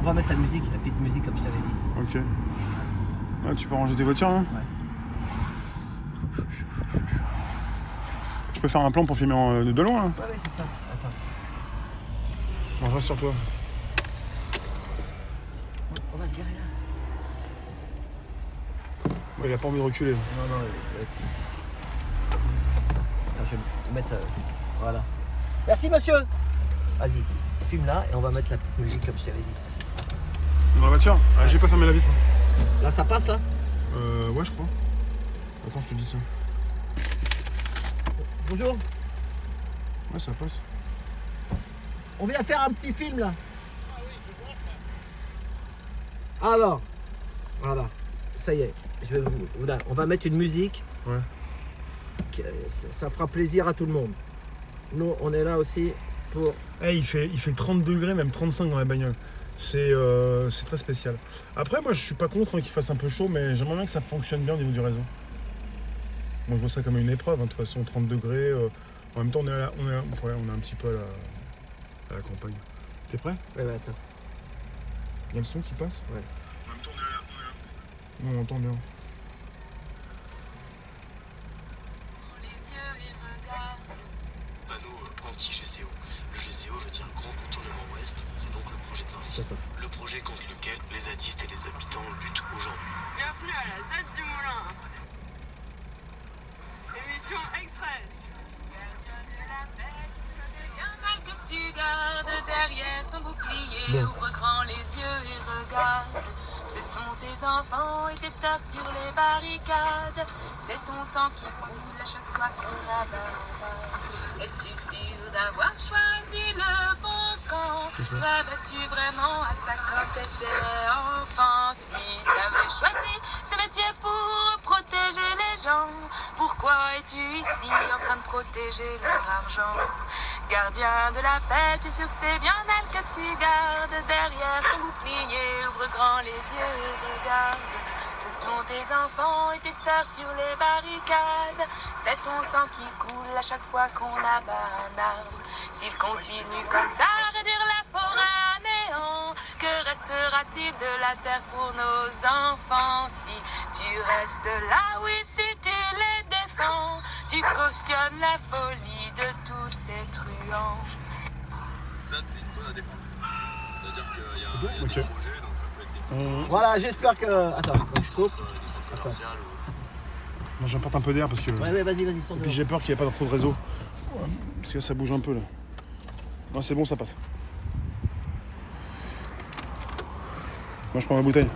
va mettre la musique, la petite musique comme je t'avais dit. Ok. Ah, tu peux ranger tes voitures là? Ouais. Tu peux faire un plan pour filmer de loin là? Ouais, c'est ça. Attends. Bon, je reste sur toi. On va se garer là. Ouais, il a pas envie de reculer. Non, non. Attends, je vais mettre. Voilà. Merci monsieur. Vas-y, filme là et on va mettre la petite musique comme je t'avais dit. Dans la voiture? Ah, j'ai pas fermé la vitre. Là, ça passe là? Ouais, je crois. Attends, je te dis ça. Bonjour. Ouais, ça passe. On vient faire un petit film là. Ah oui, je vois ça. Alors, voilà, ça y est, on va mettre une musique. Ouais. Ça fera plaisir à tout le monde. Nous, on est là aussi pour... Hey, il fait 30 degrés, même 35 dans la bagnole. C'est très spécial. Après, moi, je suis pas contre qu'il fasse un peu chaud, mais j'aimerais bien que ça fonctionne bien au niveau du réseau. Moi, je vois ça comme une épreuve, hein, de toute façon, 30 degrés. En même temps, on est un petit peu à la campagne. T'es prêt? Ouais, attends. Il y a le son qui passe? Ouais. En même temps, on entend bien. Panneau anti-GCO. Le GCO veut dire Grand Contournement Ouest, c'est donc le projet de Vinci. Le projet contre lequel les zadistes et les habitants luttent aujourd'hui. Bienvenue à la ZAD du Moulin. Émission express. Gardien de la paix, c'est bien mal que tu gardes derrière ton bouclier. Ouvre grand les yeux et regarde. Ce sont tes enfants et tes sœurs sur les barricades. C'est ton sang qui coule à chaque fois qu'on abandonne. Es-tu sûr d'avoir choisi le bon camp? Vas-tu vraiment à ça quand t'étais enfant? Si t'avais choisi ce métier pour protéger les gens, pourquoi es-tu ici en train de protéger leur argent? Gardien de la paix, tu es sûr que c'est bien elle que tu gardes derrière ton bouclier? Ouvre grand les yeux et regarde. Ce sont tes enfants et tes sœurs sur les barricades. C'est ton sang qui coule à chaque fois qu'on abat un arbre. S'il continue comme ça à réduire la forêt à néant, que restera-t-il de la terre pour nos enfants? Si tu restes là, oui, si tu les défends, tu cautionnes la folie de tous ces truands. Ça, c'est une zone à défendre. C'est-à-dire qu'il y a Ok. des projets, donc ça peut être des Voilà, j'espère que... Attends, je coupe. des centres commerciaux. Moi, j'apporte un peu d'air parce que... Ouais, vas-y, Et sors puis j'ai peur qu'il n'y ait pas trop de réseau. Ouais, parce que ça bouge un peu là. Non, c'est bon, ça passe. Moi, je prends ma bouteille.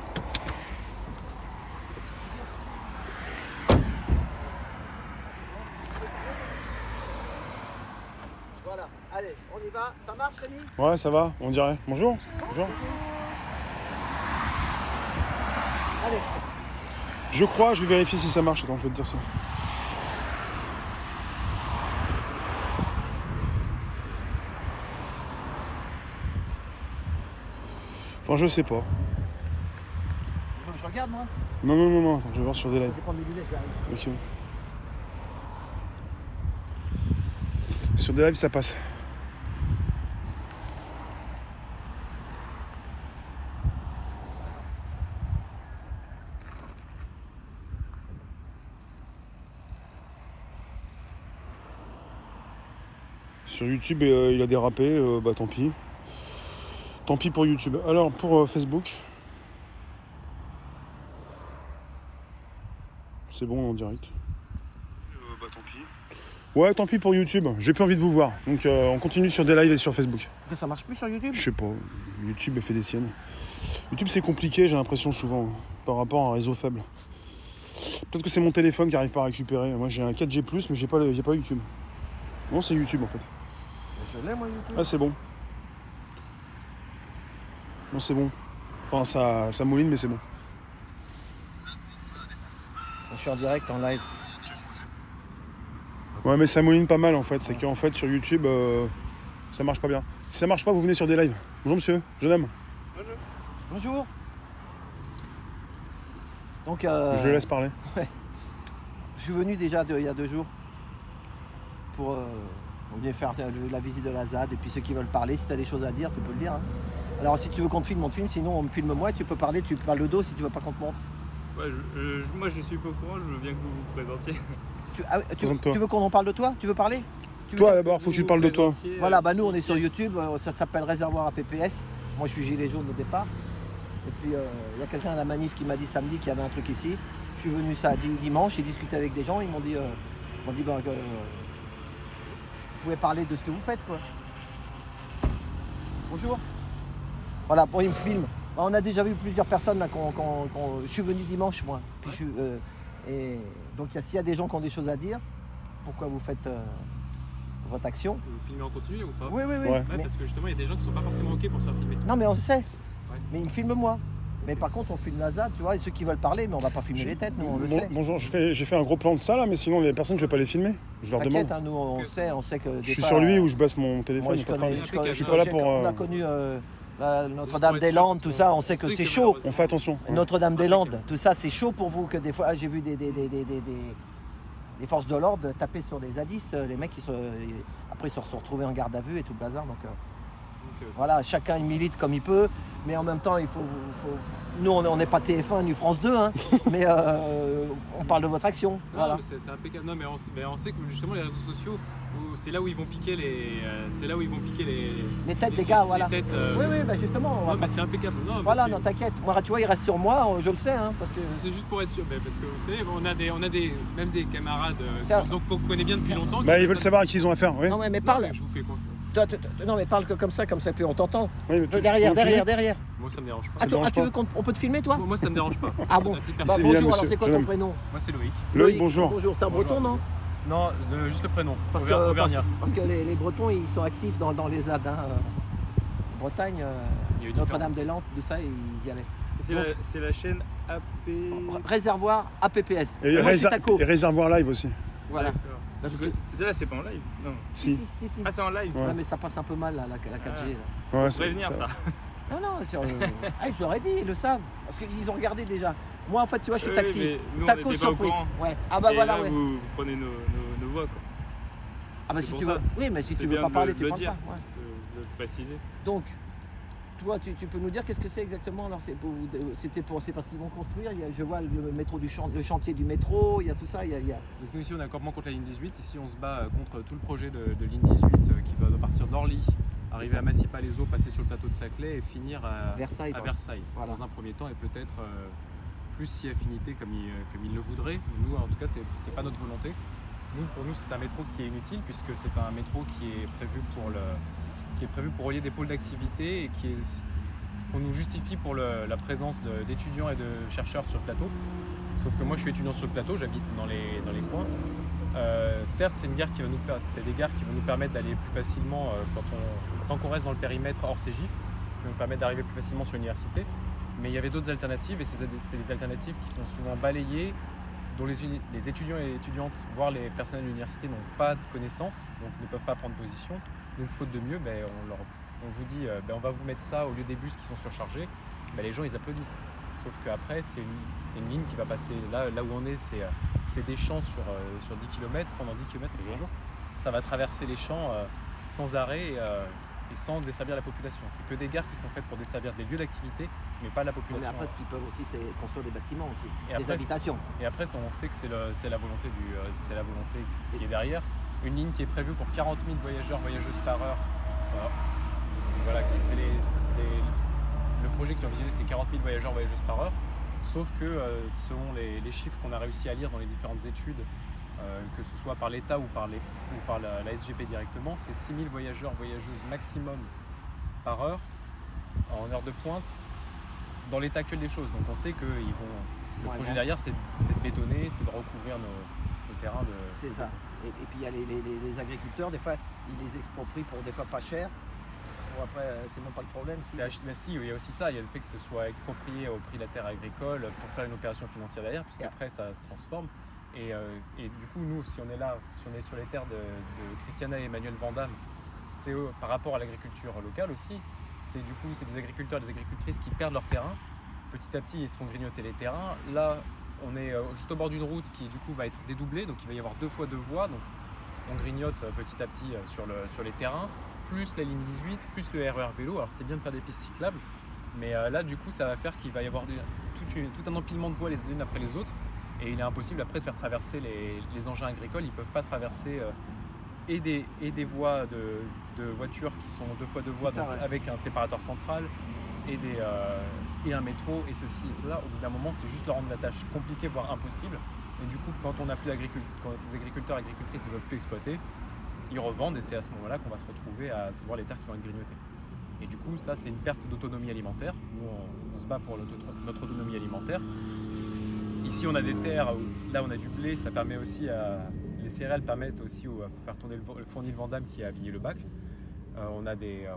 Voilà, allez, on y va. Ça marche, Rémi? Ouais, ça va, on dirait. Bonjour. Bonjour. Allez. Je crois, je vais vérifier si ça marche. Attends, je vais te dire ça. Enfin, je sais pas. Faut que je regarde, moi. Non. Attends, je vais voir sur des lives. Je vais prendre mes lunettes, j'arrive. Ok. Sur des lives, ça passe. Sur YouTube, il a dérapé, bah tant pis. Tant pis pour YouTube. Alors, pour Facebook, c'est bon en direct. Bah tant pis. Ouais, tant pis pour YouTube. J'ai plus envie de vous voir. Donc, on continue sur des lives et sur Facebook. Ça marche plus sur YouTube? Je sais pas. YouTube fait des siennes. YouTube, c'est compliqué, j'ai l'impression souvent, par rapport à un réseau faible. Peut-être que c'est mon téléphone qui arrive pas à récupérer. Moi, j'ai un 4G+, mais j'ai pas YouTube. Non, c'est YouTube en fait. Je l'ai, moi, YouTube. Ah, c'est bon. Non, c'est bon. Enfin, ça mouline, mais c'est bon. Je suis en direct, en live. Ouais, mais ça mouline pas mal en fait. C'est qu'en fait, sur YouTube, ça marche pas bien. Si ça marche pas, vous venez sur des lives. Bonjour monsieur, jeune homme. Bonjour. Donc, Je le laisse parler. je suis venu déjà il y a 2 jours pour venir faire la visite de la ZAD. Et puis ceux qui veulent parler, si tu as des choses à dire, tu peux le dire. Hein. Alors si tu veux qu'on te filme, on te filme, sinon on me filme moi, tu peux parler, tu parles le dos si tu veux pas qu'on te montre. Ouais, moi je suis pas au courant, je veux bien que vous vous présentiez. Tu veux qu'on en parle de toi? Tu veux parler? Toi d'abord, faut que tu parles de toi. Voilà, bah nous on est sur YouTube, ça s'appelle Réservoir APPS. Moi je suis gilet jaune au départ. Et puis il y a quelqu'un à la manif qui m'a dit samedi qu'il y avait un truc ici. Je suis venu ça dimanche, j'ai discuté avec des gens, ils m'ont dit bah, que vous pouvez parler de ce que vous faites quoi. Bonjour. Voilà, bon, il me filme. Bah, on a déjà vu plusieurs personnes là je suis venu dimanche moi. Puis et donc s'il y a des gens qui ont des choses à dire, pourquoi vous faites votre action? Vous filmez en continu ou pas? Oui. Ouais. Ouais, Mais- parce que justement, il y a des gens qui sont pas forcément ok pour se faire filmer. Non mais on sait. Ouais. Mais il me filme moi. Mais par contre on filme la ZAD, tu vois, et ceux qui veulent parler, mais on va pas filmer les têtes, nous on le sait. Bonjour, j'ai fait un gros plan de ça là, mais sinon les personnes je vais pas les filmer. Je leur demande. T'inquiète, hein, nous on sait que. Je suis sur lui ou je baisse mon téléphone. Moi je pas de connais. problème. je suis pas là pour. On a connu Notre-Dame-des-Landes, tout ça, on sait que c'est chaud. On fait attention. Notre-Dame-des-Landes, tout ça c'est chaud pour vous que des fois j'ai vu des forces de l'ordre taper sur des zadistes, les mecs après ils se sont retrouvés en garde à vue et tout le bazar. Donc voilà, chacun il milite comme il peut, mais en même temps il faut nous on n'est pas TF1 ni France 2, hein, mais on parle de votre action. Non, Voilà. mais c'est impeccable. Non, mais on sait que justement les réseaux sociaux, c'est là où ils vont piquer les Les têtes des gars, voilà. Les têtes, Oui, bah justement. on va Non, pas- mais c'est impeccable. Non, Voilà, mais non, t'inquiète. Moi, tu vois, il reste sur moi, je le sais, hein, parce que. c'est juste pour être sûr, parce que vous savez, on a même des camarades Tiens. qu'on connaît bien depuis longtemps. Bah ils veulent savoir à qui ils ont affaire, oui. Non, mais Non, parle. mais je vous fais confiance. Non, mais parle que comme ça, puis on t'entend. Oui, mais tu- Derrière. tu peux me filmer Moi, ça me dérange pas. Ah, te dérange tu veux pas on peut te filmer, toi? Moi, ça me dérange pas. Ah bon? À titre Bah, personnel. bien, bonjour, alors monsieur, c'est quoi je ton l'aime. prénom? Moi, c'est Loïc. Loïc, bonjour. Bonjour, c'est un breton, non? Non, juste le prénom. Parce Auvergnat. parce que les Bretons, ils sont actifs dans les ZAD. Hein. Bretagne, Il y a eu Notre-Dame-des-Landes, tout ça, ils y allaient. C'est la chaîne AP. Réservoir APPS. Et, Moi, je suis Taco. et réservoir live aussi. Voilà. D'accord. Parce que- Là, c'est pas en live. Non. Si. Si. Ah, c'est en live. Ouais. Ouais, mais ça passe un peu mal, là, la 4G. Là. Ouais, Prévenir ça. Non, je leur ai dit, ils le savent. Parce qu'ils ont regardé déjà. Moi, en fait, tu vois, je suis Oui, taxi. mais nous, on Taco était pas au surprise. courant. Ouais. Ah bah Et voilà, là, ouais. vous prenez nos voix, quoi. Ah bah c'est si pour tu ça. veux. Oui, mais si C'est tu veux bien pas de parler, le tu parles dire. pas. Ouais. De le préciser. Donc, toi, tu peux nous dire qu'est-ce que c'est exactement? Alors, c'est parce qu'ils vont construire. Je vois le métro le chantier du métro. Il y a tout ça. Il y a... Donc nous ici on est un campement contre la ligne 18, ici on se bat contre tout le projet de ligne 18 qui va partir d'Orly, arriver ça. à Massy-Palaiseau, passer sur le plateau de Saclay et finir à Versailles. à Versailles Voilà. dans un premier temps et peut-être plus si affinité comme il le voudrait. Nous en tout cas c'est pas notre volonté. Pour nous c'est un métro qui est inutile puisque c'est un métro qui est prévu pour relier des pôles d'activité et qu'on nous justifie pour la présence d'étudiants et de chercheurs sur le plateau. Sauf que moi je suis étudiant sur le plateau, j'habite dans les coins. Certes c'est des gares qui vont nous permettre d'aller plus facilement tant qu'on reste dans le périmètre hors CGIF, qui vont nous permettre d'arriver plus facilement sur l'université. Mais il y avait d'autres alternatives et c'est des alternatives qui sont souvent balayées, dont les étudiants et étudiantes, voire les personnels de l'université n'ont pas de connaissances, donc ne peuvent pas prendre position. Donc faute de mieux, on vous dit on va vous mettre ça au lieu des bus qui sont surchargés, les gens ils applaudissent. Sauf qu'après c'est une ligne qui va passer là où on est, c'est des champs sur 10 km, pendant 10 km le jour. Ça va traverser les champs sans arrêt et sans desservir la population. C'est que des gares qui sont faites pour desservir des lieux d'activité, mais pas la Mais population. après, ce qu'ils peuvent aussi, c'est construire des bâtiments aussi, Et des après, habitations. Et après, on sait que c'est la volonté qui est derrière. Une ligne qui est prévue pour 40 000 voyageurs, voyageuses par heure. Voilà, le projet qui est envisagé, c'est 40 000 voyageurs, voyageuses par heure. Sauf que selon les chiffres qu'on a réussi à lire dans les différentes études, que ce soit par l'État ou par la SGP directement, c'est 6 000 voyageurs, voyageuses maximum par heure en heure de pointe dans l'état actuel des choses. Donc on sait que le projet derrière, c'est de bétonner, c'est de recouvrir nos terrains. C'est ça. Et puis il y a les agriculteurs, des fois, ils les exproprient pour des fois pas cher. Bon, après, c'est même pas le problème. Mais si, il y a aussi ça, il y a le fait que ce soit exproprié au prix de la terre agricole pour faire une opération financière derrière, puisqu'après ça se transforme. Et du coup, nous, si on est sur les terres de Christiana et Emmanuel Vandamme, c'est par rapport à l'agriculture locale aussi. C'est des agriculteurs et des agricultrices qui perdent leur terrain. Petit à petit, ils se font grignoter les terrains. Là, on est juste au bord d'une route qui, du coup, va être dédoublée. Donc, il va y avoir 2 fois 2 voies. Donc, on grignote petit à petit sur les terrains. plus la ligne 18, plus le RER vélo. Alors c'est bien de faire des pistes cyclables, mais là du coup ça va faire qu'il va y avoir tout un empilement de voies les unes après les autres, et il est impossible après de faire traverser les engins agricoles. Ils ne peuvent pas traverser et des voies de voitures qui sont 2 fois 2 voies, ça, donc ouais. avec un séparateur central et un métro et ceci et cela. Au bout d'un moment, c'est juste leur rendre la tâche compliquée, voire impossible. Et du coup, quand les agriculteurs et agricultrices ne veulent plus exploiter, ils revendent, et c'est à ce moment-là qu'on va se retrouver à voir les terres qui vont être grignotées. Et du coup, ça, c'est une perte d'autonomie alimentaire. Nous, on se bat pour notre autonomie alimentaire. Ici, on a des terres où là, on a du blé. Ça permet aussi les céréales permettent aussi à faire tourner le fournil Vandame qui a Villiers-le-Bacle. On a des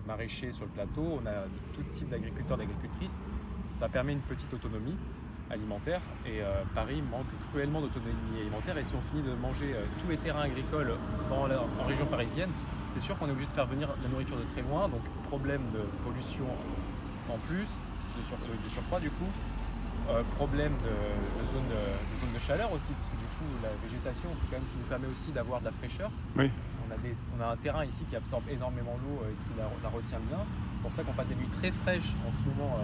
maraîchers sur le plateau. On a tout type d'agriculteurs, d'agricultrices. Ça permet une petite autonomie alimentaire, et Paris manque cruellement d'autonomie alimentaire, et si on finit de manger tous les terrains agricoles en région parisienne, c'est sûr qu'on est obligé de faire venir la nourriture de très loin, donc problème de pollution en plus, de surcroît du coup, problème de zone de chaleur aussi, parce que du coup la végétation c'est quand même ce qui nous permet aussi d'avoir de la fraîcheur. Oui. On a un terrain ici qui absorbe énormément l'eau et qui la retient bien, c'est pour ça qu'on passe des nuits très fraîches en ce moment.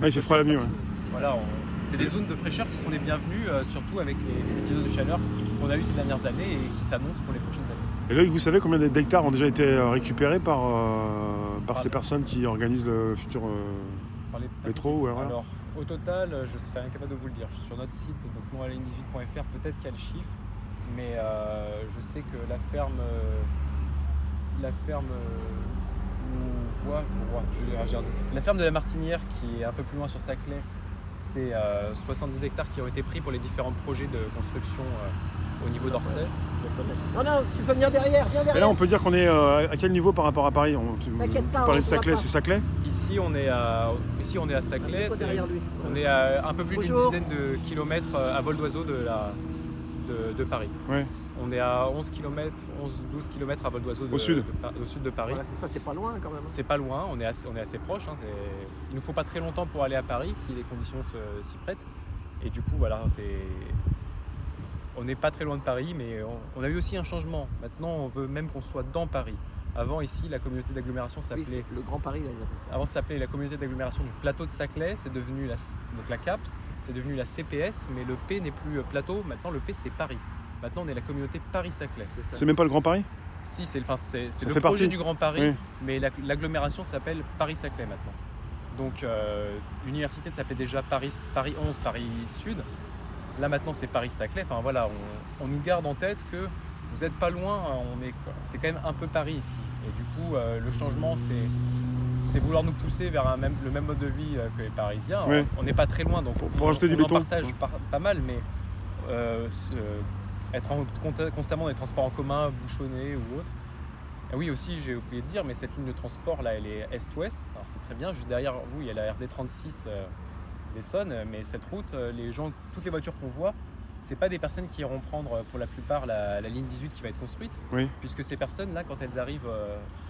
Il fait froid la nuit. Ouais. Voilà, c'est des zones de fraîcheur qui sont les bienvenues, surtout avec les épisodes de chaleur qu'on a eu ces dernières années et qui s'annoncent pour les prochaines années. Et là, vous savez combien d'hectares ont déjà été récupérés par ces personnes qui organisent le futur métro ou RER? Alors, au total, je serais incapable de vous le dire. Sur notre site, donc noirligne18.fr, peut-être qu'il y a le chiffre, mais je sais que la ferme la ferme de la Martinière, qui est un peu plus loin sur Saclay, c'est 70 hectares qui ont été pris pour les différents projets de construction au niveau d'Orsay. Non, tu peux venir derrière, viens Et derrière. là, on peut dire qu'on est à quel niveau par rapport à Paris? Tu T'inquiète pas, parlais on de voit Saclay, pas. c'est Saclay? Ici, on est à Saclay. Toi derrière lui. On est à un peu plus d'une Bonjour. dizaine de kilomètres à vol d'oiseau de Paris. Ouais. On est à 11 12 km à vol d'oiseau Au sud. au sud de Paris. Voilà, c'est ça, c'est pas loin quand même. C'est pas loin, on est assez proche. Hein, il nous faut pas très longtemps pour aller à Paris si les conditions s'y prêtent. Et du coup, voilà, on n'est pas très loin de Paris, mais on a eu aussi un changement. Maintenant, on veut même qu'on soit dans Paris. Avant, ici, la communauté d'agglomération Oui, s'appelait... c'est le Grand Paris, là, ils appellent ça. Avant, ça s'appelait la communauté d'agglomération du plateau de Saclay. C'est devenu donc la CAPS, c'est devenu la CPS, mais le P n'est plus plateau. Maintenant, le P, c'est Paris. Maintenant, on est la communauté Paris-Saclay. C'est ça. C'est même pas le Grand Paris? Si, c'est le fait projet partie. du Grand Paris, Oui. mais l'agglomération s'appelle Paris-Saclay maintenant. Donc l'université s'appelait déjà Paris 11, Paris Sud. Là maintenant c'est Paris-Saclay. Enfin voilà, on nous garde en tête que vous n'êtes pas loin, c'est quand même un peu Paris ici. Et du coup le changement c'est vouloir nous pousser vers le même mode de vie que les Parisiens. Oui. On n'est pas très loin, donc Pour rajouter du on béton. en partage pas mal, mais être constamment dans les transports en commun, bouchonnés ou autre. Et oui aussi, j'ai oublié de dire, mais cette ligne de transport là, elle est est-ouest. Alors c'est très bien, juste derrière vous, il y a la RD36 d'Essonne, mais cette route, toutes les voitures qu'on voit, c'est pas des personnes qui iront prendre pour la plupart la ligne 18 qui va être construite, Oui. puisque ces personnes là, quand elles arrivent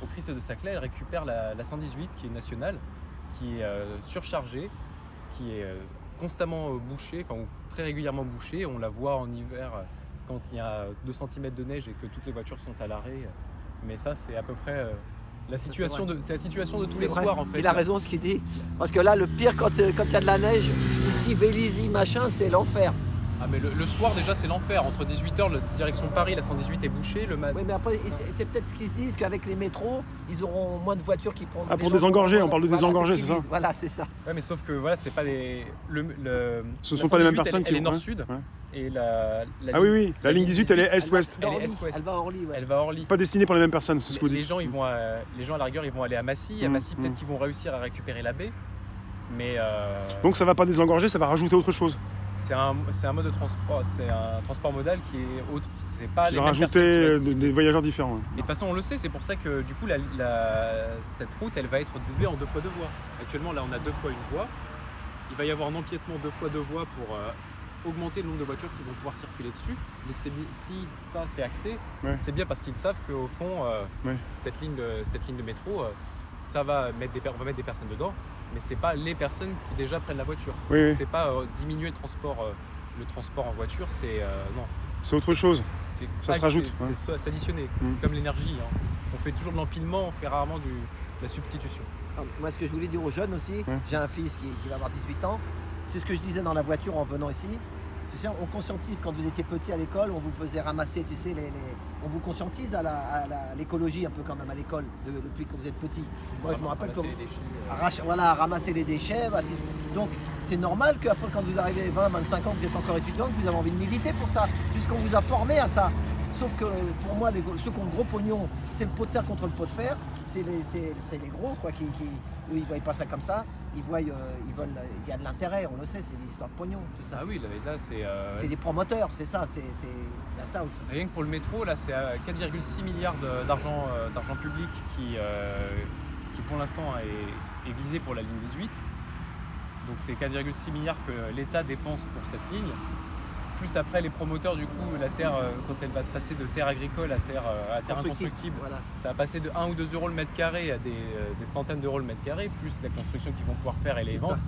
au Christ de Saclay, elles récupèrent la 118 qui est nationale, qui est surchargée, qui est constamment bouchée, enfin ou très régulièrement bouchée. On la voit en hiver quand il y a 2 cm de neige et que toutes les voitures sont à l'arrêt. Mais ça, c'est à peu près la situation de tous les C'est vrai. soirs en fait. Il a raison ce qu'il dit. Parce que là, le pire, quand il y a de la neige, ici, Vélizy, machin, c'est l'enfer. Ah mais le soir déjà c'est l'enfer. Entre 18h, la direction Paris, la 118 est bouchée. Oui, mais après, c'est peut-être ce qu'ils se disent qu'avec les métros, ils auront moins de voitures qui prendront. Ah, pour les gens désengorger, vont- on parle de voilà, désengorger, ce c'est qu'ils ça? disent. Voilà, c'est ça. Ouais, mais sauf que voilà, c'est pas des. Ce sont pas les mêmes personnes elle est qui nord-sud. Ouais. Et Ah oui, oui, la ligne 18, elle est est-ouest. Elle est Orly. est-ouest. Elle va à Orly, ouais. Elle va à Orly. Pas destinée pour les mêmes personnes, c'est ce que vous Les dites. gens, les gens à la rigueur, ils vont aller à Massy. À Massy, peut-être mmh. qu'ils vont réussir à récupérer la baie. Mais Donc ça va pas désengorger, ça va rajouter autre chose. c'est un mode de transport, c'est un transport modal qui est autre. C'est pas Qui les va mêmes personnes qui vont rajouter être ciblées. des voyageurs différents. Ouais. Et de toute façon, on le sait, c'est pour ça que du coup, cette route, elle va être doublée en 2 fois 2 voies. Actuellement, là, on a 2 fois 1 voie. Il va y avoir un empiètement 2 fois 2 voies pour augmenter le nombre de voitures qui vont pouvoir circuler dessus. Donc si ça c'est acté, Ouais. c'est bien parce qu'ils savent qu'au fond, Ouais. cette ligne de métro, on va mettre des personnes dedans, mais c'est pas les personnes qui déjà prennent la voiture. Oui, oui. C'est pas diminuer le transport le transport en voiture, c'est non, C'est autre chose. c'est Ça pas se que rajoute, c'est ouais. s'additionner. Mm. C'est comme l'énergie. Hein. On fait toujours de l'empilement, on fait rarement de la substitution. Alors, moi, ce que je voulais dire aux jeunes aussi, j'ai un fils qui va avoir 18 ans. C'est ce que je disais dans la voiture en venant ici. Tu sais, on conscientise quand vous étiez petit à l'école, on vous faisait ramasser, tu sais, on vous conscientise à l'écologie un peu quand même à l'école depuis que vous êtes petit. Moi, je me rappelle Ramasser que les déchets, ramasser les déchets. Donc, c'est normal qu'après, quand vous arrivez 20, 25 ans, que vous êtes encore étudiant, que vous avez envie de militer pour ça, puisqu'on vous a formé à ça. Sauf que pour moi, ceux qui ont le gros pognon, c'est le pot de terre contre le pot de fer. C'est les gros, quoi, eux, ils ne voient pas ça comme ça. Ils veulent, il y a de l'intérêt, on le sait, c'est des histoires de pognon, tout ça. Ah oui, là c'est. C'est des promoteurs, c'est ça, il y a ça aussi. Rien que pour le métro, là, c'est 4,6 milliards d'argent public qui pour l'instant est visé pour la ligne 18. Donc c'est 4,6 milliards que l'État dépense pour cette ligne. Plus après les promoteurs, du coup, la terre, quand elle va passer de terre agricole à terre inconstructible, Voilà. ça va passer de 1 ou 2 euros le mètre carré à des centaines d'euros le mètre carré, plus la construction qu'ils vont pouvoir faire et les C'est ventes. ça.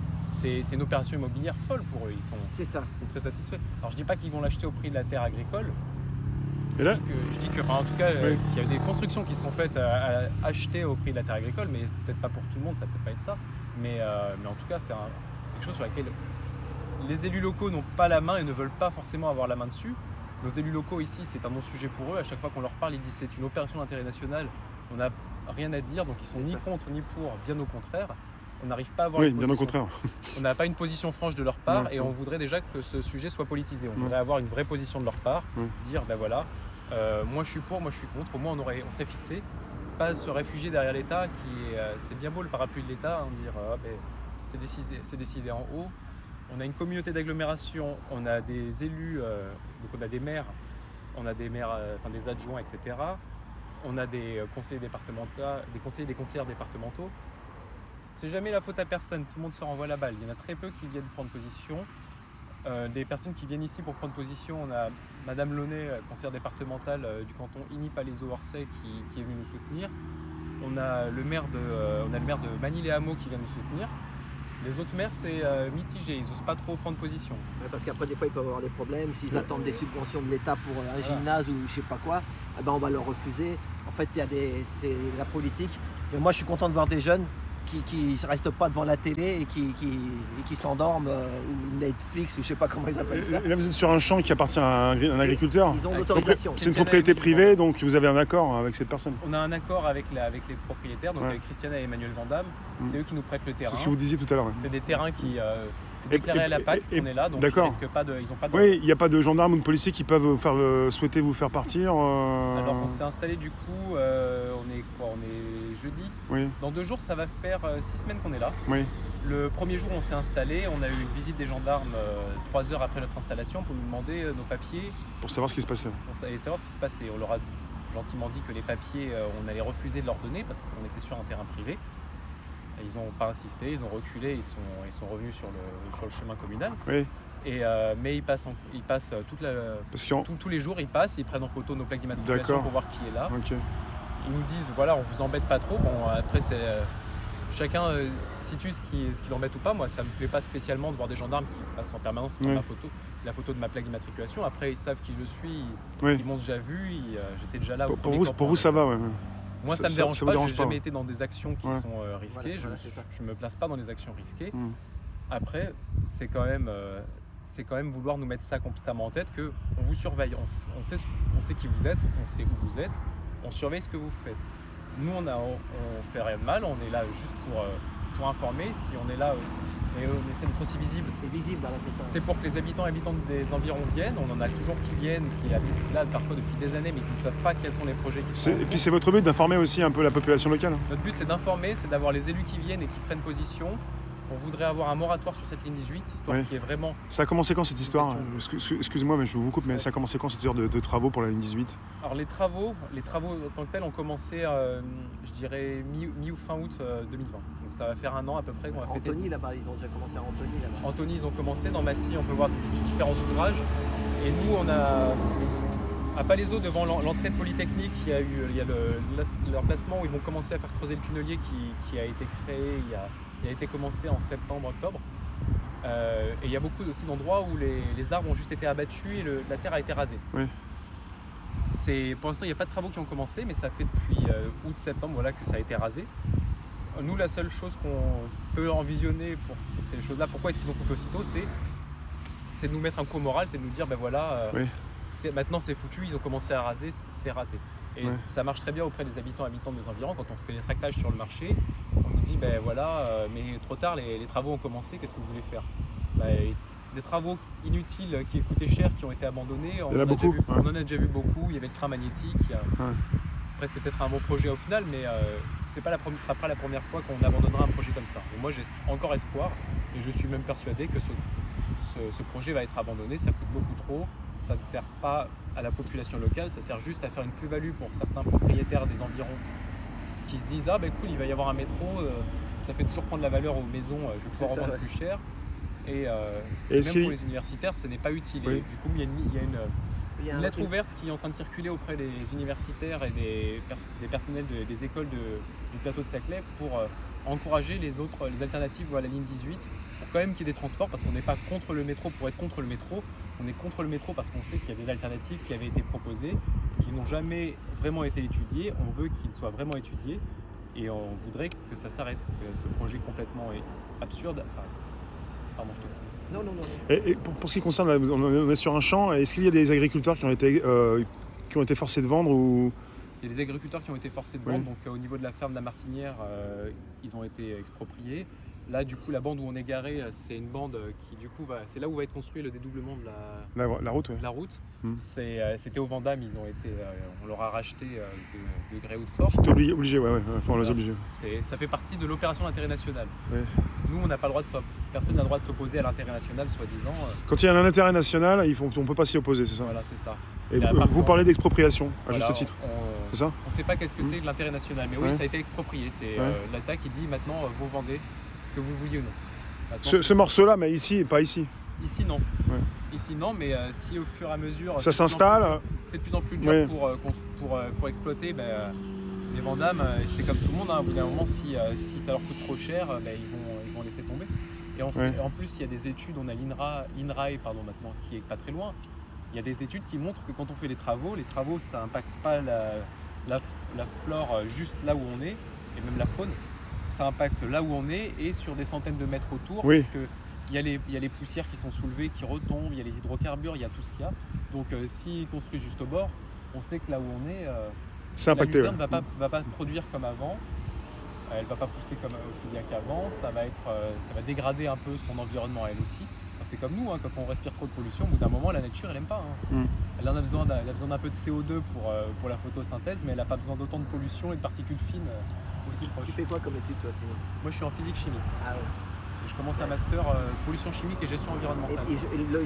C'est une opération immobilière folle pour eux, C'est ça. ils sont très satisfaits. Alors je dis pas qu'ils vont l'acheter au prix de la terre agricole, Et là, je dis que enfin, en tout cas, Oui. qu'il y a des constructions qui sont faites à acheter au prix de la terre agricole, mais peut-être pas pour tout le monde, ça peut pas être ça. Mais en tout cas, c'est quelque chose sur laquelle les élus locaux n'ont pas la main et ne veulent pas forcément avoir la main dessus. Nos élus locaux ici, c'est un non-sujet pour eux. À chaque fois qu'on leur parle, ils disent c'est une opération d'intérêt national. On n'a rien à dire, donc ils sont C'est ni ça. contre ni pour, bien au contraire. On n'arrive pas à avoir oui, une bien au position. contraire. On n'a pas une position franche de leur part Ouais, et ouais. on voudrait déjà que ce sujet soit politisé. On Ouais. voudrait avoir une vraie position de leur part, Ouais. dire ben voilà, moi je suis pour, moi je suis contre, au moins on serait fixé, pas se réfugier derrière l'État qui est, c'est bien beau le parapluie de l'État, hein, dire c'est décidé en haut. On a une communauté d'agglomération, on a des élus, donc on a des maires, des adjoints, etc. On a des conseillers départementaux, des conseillers départementaux. C'est jamais la faute à personne, tout le monde se renvoie la balle. Il y en a très peu qui viennent prendre position. Des personnes qui viennent ici pour prendre position, on a Madame Launay, conseillère départementale du canton Igny-Palaiseau-Orsay qui est venue nous soutenir. On a le maire de Manille-les-Hameaux qui vient nous soutenir. Les autres maires, c'est mitigé, ils n'osent pas trop prendre position. Ouais, parce qu'après, des fois, ils peuvent avoir des problèmes. S'ils attendent des subventions de l'État pour un gymnase ou je sais pas quoi, eh ben, on va leur refuser. En fait, c'est la politique. Mais moi, je suis content de voir des jeunes qui ne restent pas devant la télé et qui s'endorment, ou Netflix, ou je sais pas comment ils appellent ça. Et là, vous êtes sur un champ qui appartient à un agriculteur. Ils ont Avec l'autorisation. C'est une propriété privée, donc vous avez un accord avec cette personne. On a un accord avec les propriétaires, donc Ouais. avec Christiana et Emmanuel Vandamme. C'est eux qui nous prêtent le terrain. C'est ce que vous disiez tout à l'heure. Ouais. C'est des terrains qui c'est déclaré à la PAC et- qu'on est là, donc d'accord. ils risquent pas ils ont pas de. Oui, il n'y a pas de gendarmes ou de policiers qui peuvent souhaiter vous faire partir. Alors on s'est installé du coup, on est jeudi. Oui, Dans 2 jours, ça va faire 6 semaines qu'on est là. oui. Le premier jour, on s'est installé, on a eu une visite des gendarmes 3 heures après notre installation pour nous demander nos papiers, Pour savoir ce qui se passait. pour savoir ce qui se passait. On leur a gentiment dit que les papiers, on allait refuser de leur donner parce qu'on était sur un terrain privé. Et ils n'ont pas insisté, ils ont reculé, ils sont revenus sur le chemin communal. Oui. Mais ils passent Parce qu'en. tous les jours, ils passent, ils prennent en photo nos plaques d'immatriculation D'accord. pour voir qui est là. Ok. Ils nous disent voilà, on vous embête pas trop. Bon, après c'est chacun situe ce qui l'embête ou pas. Moi, ça me plaît pas spécialement de voir des gendarmes qui passent en permanence qui prennent Ouais. la photo de ma plaque d'immatriculation. Après, ils savent qui je suis, Oui. ils m'ont déjà vu. J'étais déjà là. au Pour premier vous, campement. ça va, ouais. Moi, ça me dérange vous pas. dérange J'ai pas, jamais ouais. été dans des actions qui Ouais. sont risquées. Voilà, c'est ça. Je me place pas dans des actions risquées. Mm. Après, c'est quand même vouloir nous mettre ça constamment en tête que on vous surveille, on sait qui vous êtes, on sait où vous êtes, on surveille ce que vous faites. Nous, on fait rien de mal, on est là juste pour informer. Si on est là, et on essaie d'être aussi visible. C'est visible, voilà, c'est ça. C'est pour que les habitants et habitantes des environs viennent. On en a toujours qui viennent, qui habitent là parfois depuis des années, mais qui ne savent pas quels sont les projets qui sont en Et cours. puis c'est votre but d'informer aussi un peu la population locale. Notre but, c'est d'informer, c'est d'avoir les élus qui viennent et qui prennent position. On voudrait avoir un moratoire sur cette ligne 18, histoire Oui. qui est vraiment... Ça a commencé quand cette histoire question. Excusez-moi, mais je vous coupe, mais Ouais. ça a commencé quand cette histoire de travaux pour la ligne 18? Alors les travaux en tant que tels ont commencé, je dirais, mi ou fin août 2020. Donc ça va faire 1 an à peu près qu'on va fêter. Anthony, là-bas, ils ont déjà commencé à Anthony, là-bas. Anthony, ils ont commencé. Dans Massy, on peut voir différents ouvrages. Et nous, on a... À Palaiseau, devant l'entrée de Polytechnique, il y a l'emplacement où ils vont commencer à faire creuser le tunnelier qui a été créé, il a été commencé en septembre-octobre. Et il y a beaucoup aussi d'endroits où les arbres ont juste été abattus et la terre a été rasée. Oui. Pour l'instant, il n'y a pas de travaux qui ont commencé, mais ça fait depuis août-septembre voilà, que ça a été rasé. Nous, la seule chose qu'on peut envisionner pour ces choses-là, pourquoi est-ce qu'ils ont coupé aussitôt, c'est de nous mettre un coup au moral, c'est de nous dire, ben voilà, Oui. maintenant c'est foutu, ils ont commencé à raser, c'est raté. Et Ouais. ça marche très bien auprès des habitantes des environs. Quand on fait des tractages sur le marché, on nous dit, ben voilà, mais trop tard, les travaux ont commencé, qu'est-ce que vous voulez faire? Des travaux inutiles qui coûtaient cher, qui ont été abandonnés, Il y en a beaucoup, ouais. on en a déjà vu beaucoup. Il y avait le train magnétique. Après, c'était peut-être un bon projet au final, mais ce ne sera pas la première fois qu'on abandonnera un projet comme ça. Et moi, j'ai encore espoir, et je suis même persuadé que ce projet va être abandonné. Ça coûte beaucoup trop, ça ne sert pas à la population locale, ça sert juste à faire une plus-value pour certains propriétaires des environs qui se disent « Ah ben cool, il va y avoir un métro, ça fait toujours prendre la valeur aux maisons, je vais pouvoir en vendre plus cher. » Et même pour les universitaires, ce n'est pas utile. Oui. Et du coup, il y a une lettre ouverte qui est en train de circuler auprès des universitaires et des personnels des écoles du plateau de Saclay pour encourager les alternatives à la ligne 18, pour quand même qu'il y ait des transports, parce qu'on n'est pas contre le métro pour être contre le métro, on est contre le métro parce qu'on sait qu'il y a des alternatives qui avaient été proposées, qui n'ont jamais vraiment été étudiées, on veut qu'ils soient vraiment étudiés, et on voudrait que ça s'arrête, que ce projet complètement absurde s'arrête. Pardon, je te coupe. Non. Et pour ce qui concerne, on est sur un champ, est-ce qu'il y a des agriculteurs qui ont été forcés de vendre ou... Il y a des agriculteurs qui ont été forcés de vendre, donc au niveau de la ferme de la Martinière, ils ont été expropriés. Là, du coup, la bande où on est garé, c'est une bande qui, du coup, c'est là où va être construit le dédoublement de la route. Ouais. la route. C'était au Vandame, on leur a racheté de gré ou de force. C'était obligé, ouais, on les oblige. Ça fait partie de l'opération d'intérêt national. Ouais. Nous, on n'a pas le droit personne n'a le droit de s'opposer à l'intérêt national, soi-disant. Quand il y a un intérêt national, on ne peut pas s'y opposer, c'est ça? Voilà, c'est ça. Et vous parlez d'expropriation, à Voilà, juste titre, c'est ça? On ne sait pas qu'est-ce que c'est que l'intérêt national, mais oui, Ouais. ça a été exproprié. C'est l'État qui dit maintenant, vous vendez, que vous vouliez ou non. Maintenant, Ce morceau-là, mais ici et pas ici. Ici, non. Ouais. Ici, non, mais si au fur et à mesure... Ça s'installe. C'est de plus en plus dur pour exploiter les Vandames. C'est comme tout le monde, hein. Au bout d'un moment, si ça leur coûte trop cher, ils vont laisser tomber. Et en plus, il y a des études, on a l'INRAE maintenant, qui est pas très loin. Il y a des études qui montrent que quand on fait les travaux, ça n'impacte pas la flore juste là où on est, et même la faune. Ça impacte là où on est et sur des centaines de mètres autour, parce que il y a les poussières qui sont soulevées, qui retombent, il y a les hydrocarbures, il y a tout ce qu'il y a. Donc s'ils construisent juste au bord, on sait que là où on est, c'est impacté. La lucerne va pas produire comme avant, elle va pas pousser aussi bien qu'avant, ça va dégrader un peu son environnement elle aussi. Enfin, c'est comme nous, hein, quand on respire trop de pollution, au bout d'un moment la nature elle aime pas. Hein. Elle a besoin d'un peu de CO2 pour la photosynthèse, mais elle n'a pas besoin d'autant de pollution et de particules fines aussi proches. Tu fais quoi comme étude toi, Simon? Moi je suis en physique-chimie. Ah ouais. Je commence un master pollution chimique et gestion environnementale. Et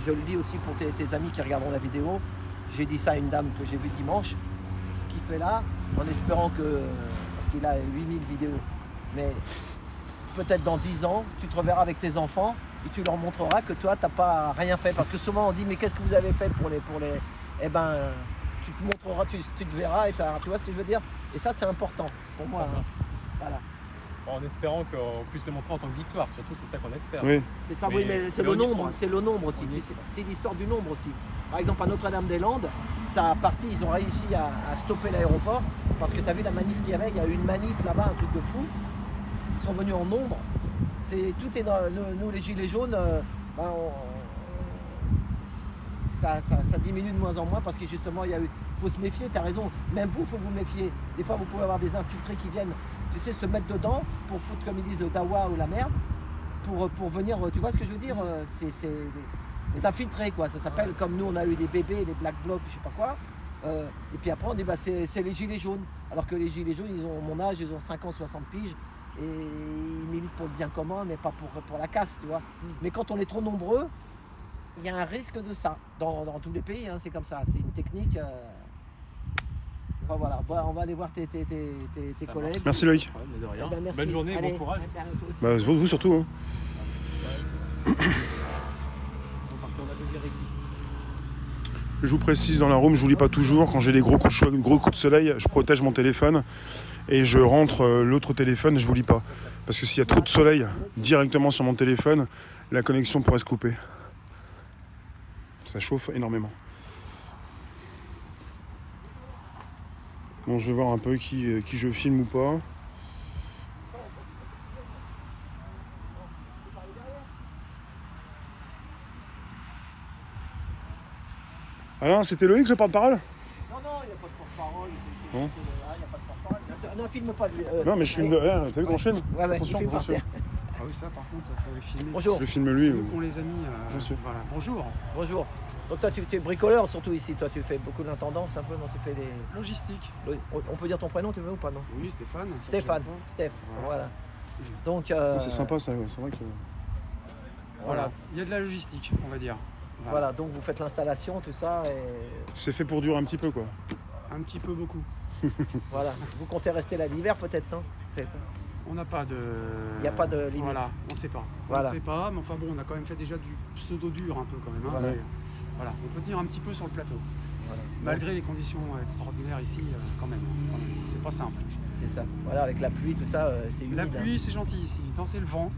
je le dis aussi pour tes amis qui regarderont la vidéo. J'ai dit ça à une dame que j'ai vue dimanche. Ce qu'il fait là, en espérant que... Parce qu'il a 8000 vidéos. Mais peut-être dans 10 ans, tu te reverras avec tes enfants et tu leur montreras que toi, tu n'as pas rien fait. Parce que souvent, on dit, mais qu'est-ce que vous avez fait pour les... Eh ben, tu te montreras, tu te verras. Et tu vois ce que je veux dire? Et ça, c'est important pour moi. Hein. Voilà. En espérant qu'on puisse le montrer en tant que victoire, surtout c'est ça qu'on espère. Oui. C'est ça, oui, mais c'est le nombre, c'est le nombre aussi. C'est l'histoire du nombre aussi. Par exemple, à Notre-Dame-des-Landes, ça a parti, ils ont réussi à stopper l'aéroport parce que tu as vu la manif qu'il y avait, il y a eu une manif là-bas, un truc de fou. Ils sont venus en nombre. Tout est dans nous les gilets jaunes, ça diminue de moins en moins parce que justement il faut se méfier, tu as raison. Même vous, il faut vous méfier. Des fois, vous pouvez avoir des infiltrés qui viennent, tu sais, se mettre dedans pour foutre, comme ils disent, le dawa ou la merde, pour venir, tu vois ce que je veux dire, c'est des infiltrés, quoi. Ça s'appelle, comme nous, on a eu des bébés, les black blocs, je sais pas quoi. Et puis après, on dit, c'est les gilets jaunes. Alors que les gilets jaunes, ils ont mon âge, ils ont 50, 60 piges. Et ils militent pour le bien commun, mais pas pour la casse, tu vois. Mais quand on est trop nombreux, il y a un risque de ça. Dans tous les pays, hein, c'est comme ça. C'est une technique... Enfin, voilà, on va aller voir tes collègues. Merci Loïc. De rien. Eh ben, merci. Bonne journée, Allez, bon courage. Vous surtout. Hein. On va devenir Je vous précise, dans la room, je vous lis pas toujours. Quand j'ai les gros coups de soleil, je protège mon téléphone et je rentre l'autre téléphone et je vous lis pas. Parce que s'il y a trop de soleil directement sur mon téléphone, la connexion pourrait se couper. Ça chauffe énormément. Bon, je vais voir un peu qui je filme ou pas. Alain, c'était Loïc le porte-parole ? Non, il n'y a pas de porte-parole. Il n'y a pas de porte-parole. Non, filme pas. Non, mais je filme. T'as vu comment je filme ? Ouais, Attention, il filme par attention. terre. Ah oui, ça par contre, il faut les filmer. Bonjour. Je filme lui. C'est nous qu'on les a mis. Monsieur. Voilà. Bonjour. Bonjour. Donc toi, tu es bricoleur surtout ici. Toi, tu fais beaucoup d'intendance un peu. Donc tu fais des... Logistique. On peut dire ton prénom, tu veux ou pas, non? Oui, Stéphane. ça, Stéphane. je sais pas. Steph. Voilà. Donc... C'est sympa ça, ouais. C'est vrai que... Voilà. Il y a de la logistique, on va dire. Voilà, donc vous faites l'installation, tout ça, et C'est fait pour durer un petit peu, quoi. Un petit peu beaucoup. voilà. Vous comptez rester là l'hiver, peut-être, non? On n'a pas de... Il n'y a pas de limite. Voilà, on ne sait pas. Voilà. On ne sait pas, mais enfin bon, on a quand même fait déjà du pseudo-dur un peu quand même. Hein. Voilà. Voilà, on peut tenir un petit peu sur le plateau. Voilà. Malgré les conditions extraordinaires ici, quand même. C'est pas simple. C'est ça. Voilà, avec la pluie, tout ça, c'est humide. La pluie, c'est gentil ici. Quand c'est le vent,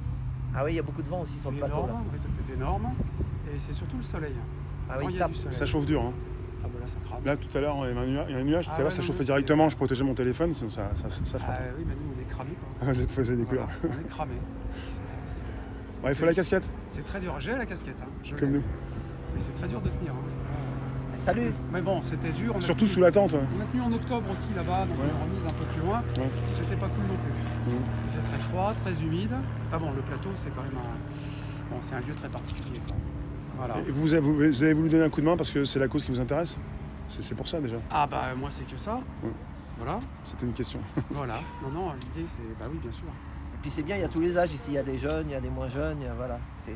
Ah oui, il y a beaucoup de vent aussi sur c'est le plateau. énorme. Là. Ouais, ça peut être énorme. Et c'est surtout le soleil. Ah Quand oui, il il y a tape. du soleil. Ça chauffe dur, hein. Ah bah là, ça crame. Là, tout à l'heure, il y a un nuage. Tout à Ah l'heure, ouais, ça non, chauffait mais directement. Je protégeais mon téléphone, ça frappe. Ah oui, bah nous, on est cramés quoi. Vous êtes des couleurs. Voilà, on est cramés. C'est- Ouais, il faut la casquette, C'est très dur. J'ai la casquette. Hein. Je comme l'ai. nous. Mais c'est très dur de tenir. Hein. Salut. Mais bon, c'était dur. On a Surtout tenu- sous la tente. On a tenu en octobre aussi là-bas, dans Ouais. une remise un peu plus loin. Ouais. C'était pas cool non plus. Mhm. C'est très froid, très humide. Enfin bon, le plateau, c'est quand même bon, c'est un lieu très particulier. Quoi. Voilà. Et vous avez voulu donner un coup de main parce que c'est la cause qui vous intéresse ? C'est pour ça déjà. Ah bah moi, c'est que ça. Ouais. Voilà. C'était une question. Voilà. Non, l'idée, c'est... Bah oui, bien sûr. Et puis c'est bien, il y a tous les âges ici. Il y a des jeunes, il y a des moins jeunes. Voilà, c'est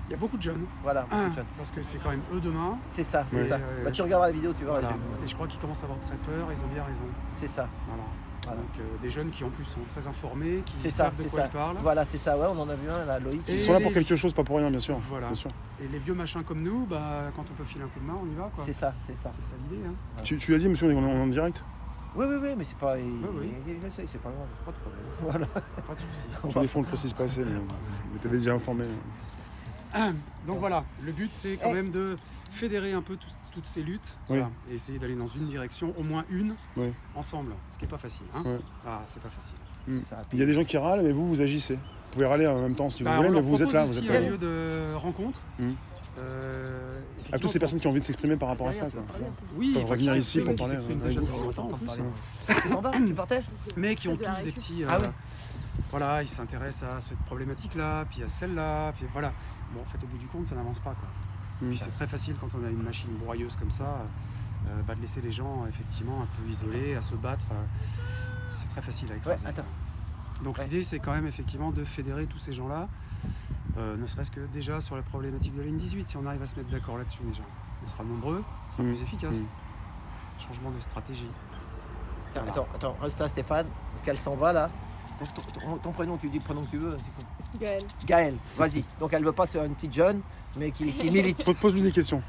Il y a beaucoup de jeunes. voilà, beaucoup de jeunes. Parce que c'est quand même eux demain. C'est ça, c'est Ouais. ça. Bah, tu regarderas la vidéo, tu vois. Voilà. Et je crois qu'ils commencent à avoir très peur. Ils ont bien raison. C'est ça. Voilà. Voilà. Donc des jeunes qui en plus sont très informés, qui C'est ça, savent de c'est quoi ça. ils parlent. Voilà, c'est ça. Ouais, on en a vu un là, Loïc. Et Ils sont là pour les- quelque chose, pas pour rien, bien sûr. Voilà. Bien sûr. Et les vieux machins comme nous, bah, quand on peut filer un coup de main, on y va. Quoi. C'est ça, c'est ça. C'est ça l'idée. Hein. Tu l'as dit, monsieur, on est en direct. Oui, mais c'est pas. oui. Il le sait, c'est pas grave. Pas de problème. Voilà. Pas de souci. Je les fonds, on le précise pas assez, mais t'avais déjà informé. Donc voilà, le but c'est quand même de fédérer un peu toutes ces luttes Oui. voilà, et essayer d'aller dans une direction, au moins une, Oui. ensemble. Ce qui n'est pas facile. Hein. Ouais. Ah, c'est pas facile. Ça. Il y a des gens qui râlent, mais vous agissez. Vous pouvez râler en même temps si vous Bah, voulez, on mais leur vous êtes propose là. Vous aussi êtes un là. lieu de rencontre. Mhm. À toutes ces personnes qui ont envie de s'exprimer par rapport à ça. Quoi. Oui, peuvent enfin, revenir qui ici s'expriment, pour qui parler, s'expriment ouais, déjà avec depuis vous. longtemps en plus, Tu t'en vas? Tu partages? mais qui ont tous des petits. Ah oui. Voilà, ils s'intéressent à cette problématique-là, puis à celle-là, puis voilà. Bon, en fait, au bout du compte, ça n'avance pas, quoi. Mhm. Puis c'est très facile quand on a une machine broyeuse comme ça, de laisser les gens effectivement un peu isolés, à se battre. C'est très facile à écraser. Ouais, attends. Donc Ouais. l'idée, c'est quand même effectivement de fédérer tous ces gens-là, ne serait-ce que déjà sur la problématique de la ligne 18. Si on arrive à se mettre d'accord là-dessus déjà, on sera nombreux, ce sera Mhm. plus efficace. Mhm. Changement de stratégie. Tiens, Voilà. attends, reste là, Stéphane, parce qu'elle s'en va là. Ton prénom, tu dis le prénom que tu veux, c'est quoi? Gaël. Gaëlle, vas-y. Donc elle veut pas sur une petite jeune, mais qui milite. Pose-lui des questions.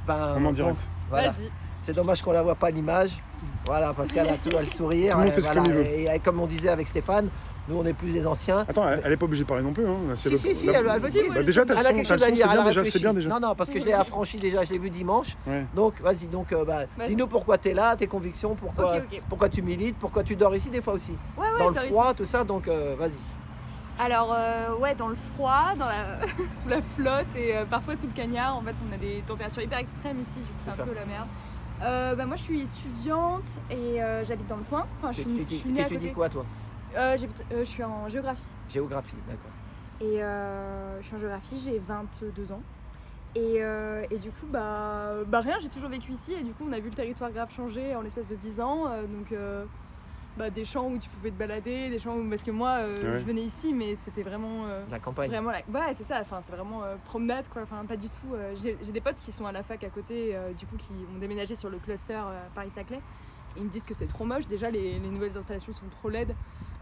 Ben, Vraiment bon, direct. voilà. Vas-y. C'est dommage qu'on la voit pas à l'image. Voilà, parce qu'elle a tout le sourire. Tout le monde fait ce voilà, qu'il veut. et comme on disait avec Stéphane, nous on est plus des anciens. Attends, elle est pas obligée de parler non plus. Hein. Si, elle veut dire. Bah, déjà, t'as Elle a le quelque son, chose à dire, c'est elle a bien déjà. réfléchi. C'est bien déjà. Non, non, parce que je l'ai affranchi déjà, je l'ai vu dimanche. Ouais. Donc, vas-y, donc, Vas-y. dis-nous pourquoi tu es là, tes convictions, pourquoi, Ok. pourquoi tu milites, pourquoi tu dors ici des fois aussi. Ouais, Dans le t'as réussi. froid, tout ça, donc vas-y. Alors, ouais, dans le froid, sous la flotte et parfois sous le cagnard. En fait, on a des températures hyper extrêmes ici, du coup, c'est C'est un ça. peu la merde. Moi, je suis étudiante et j'habite dans le coin. Enfin, je suis née à Tu côté. dis quoi, toi? Je suis en géographie. Géographie, d'accord. Et je suis en géographie, j'ai 22 ans. Et du coup, bah rien, j'ai toujours vécu ici. Et du coup, on a vu le territoire grave changer en l'espace de 10 ans. Des champs où tu pouvais te balader, des champs où... Parce que moi, Ouais. je venais ici, mais c'était vraiment... La campagne. Vraiment, ouais, c'est ça, enfin, c'est vraiment promenade, quoi. Enfin, pas du tout. J'ai des potes qui sont à la fac à côté, du coup, qui ont déménagé sur le cluster Paris-Saclay. Et ils me disent que c'est trop moche. Déjà, les nouvelles installations sont trop laides.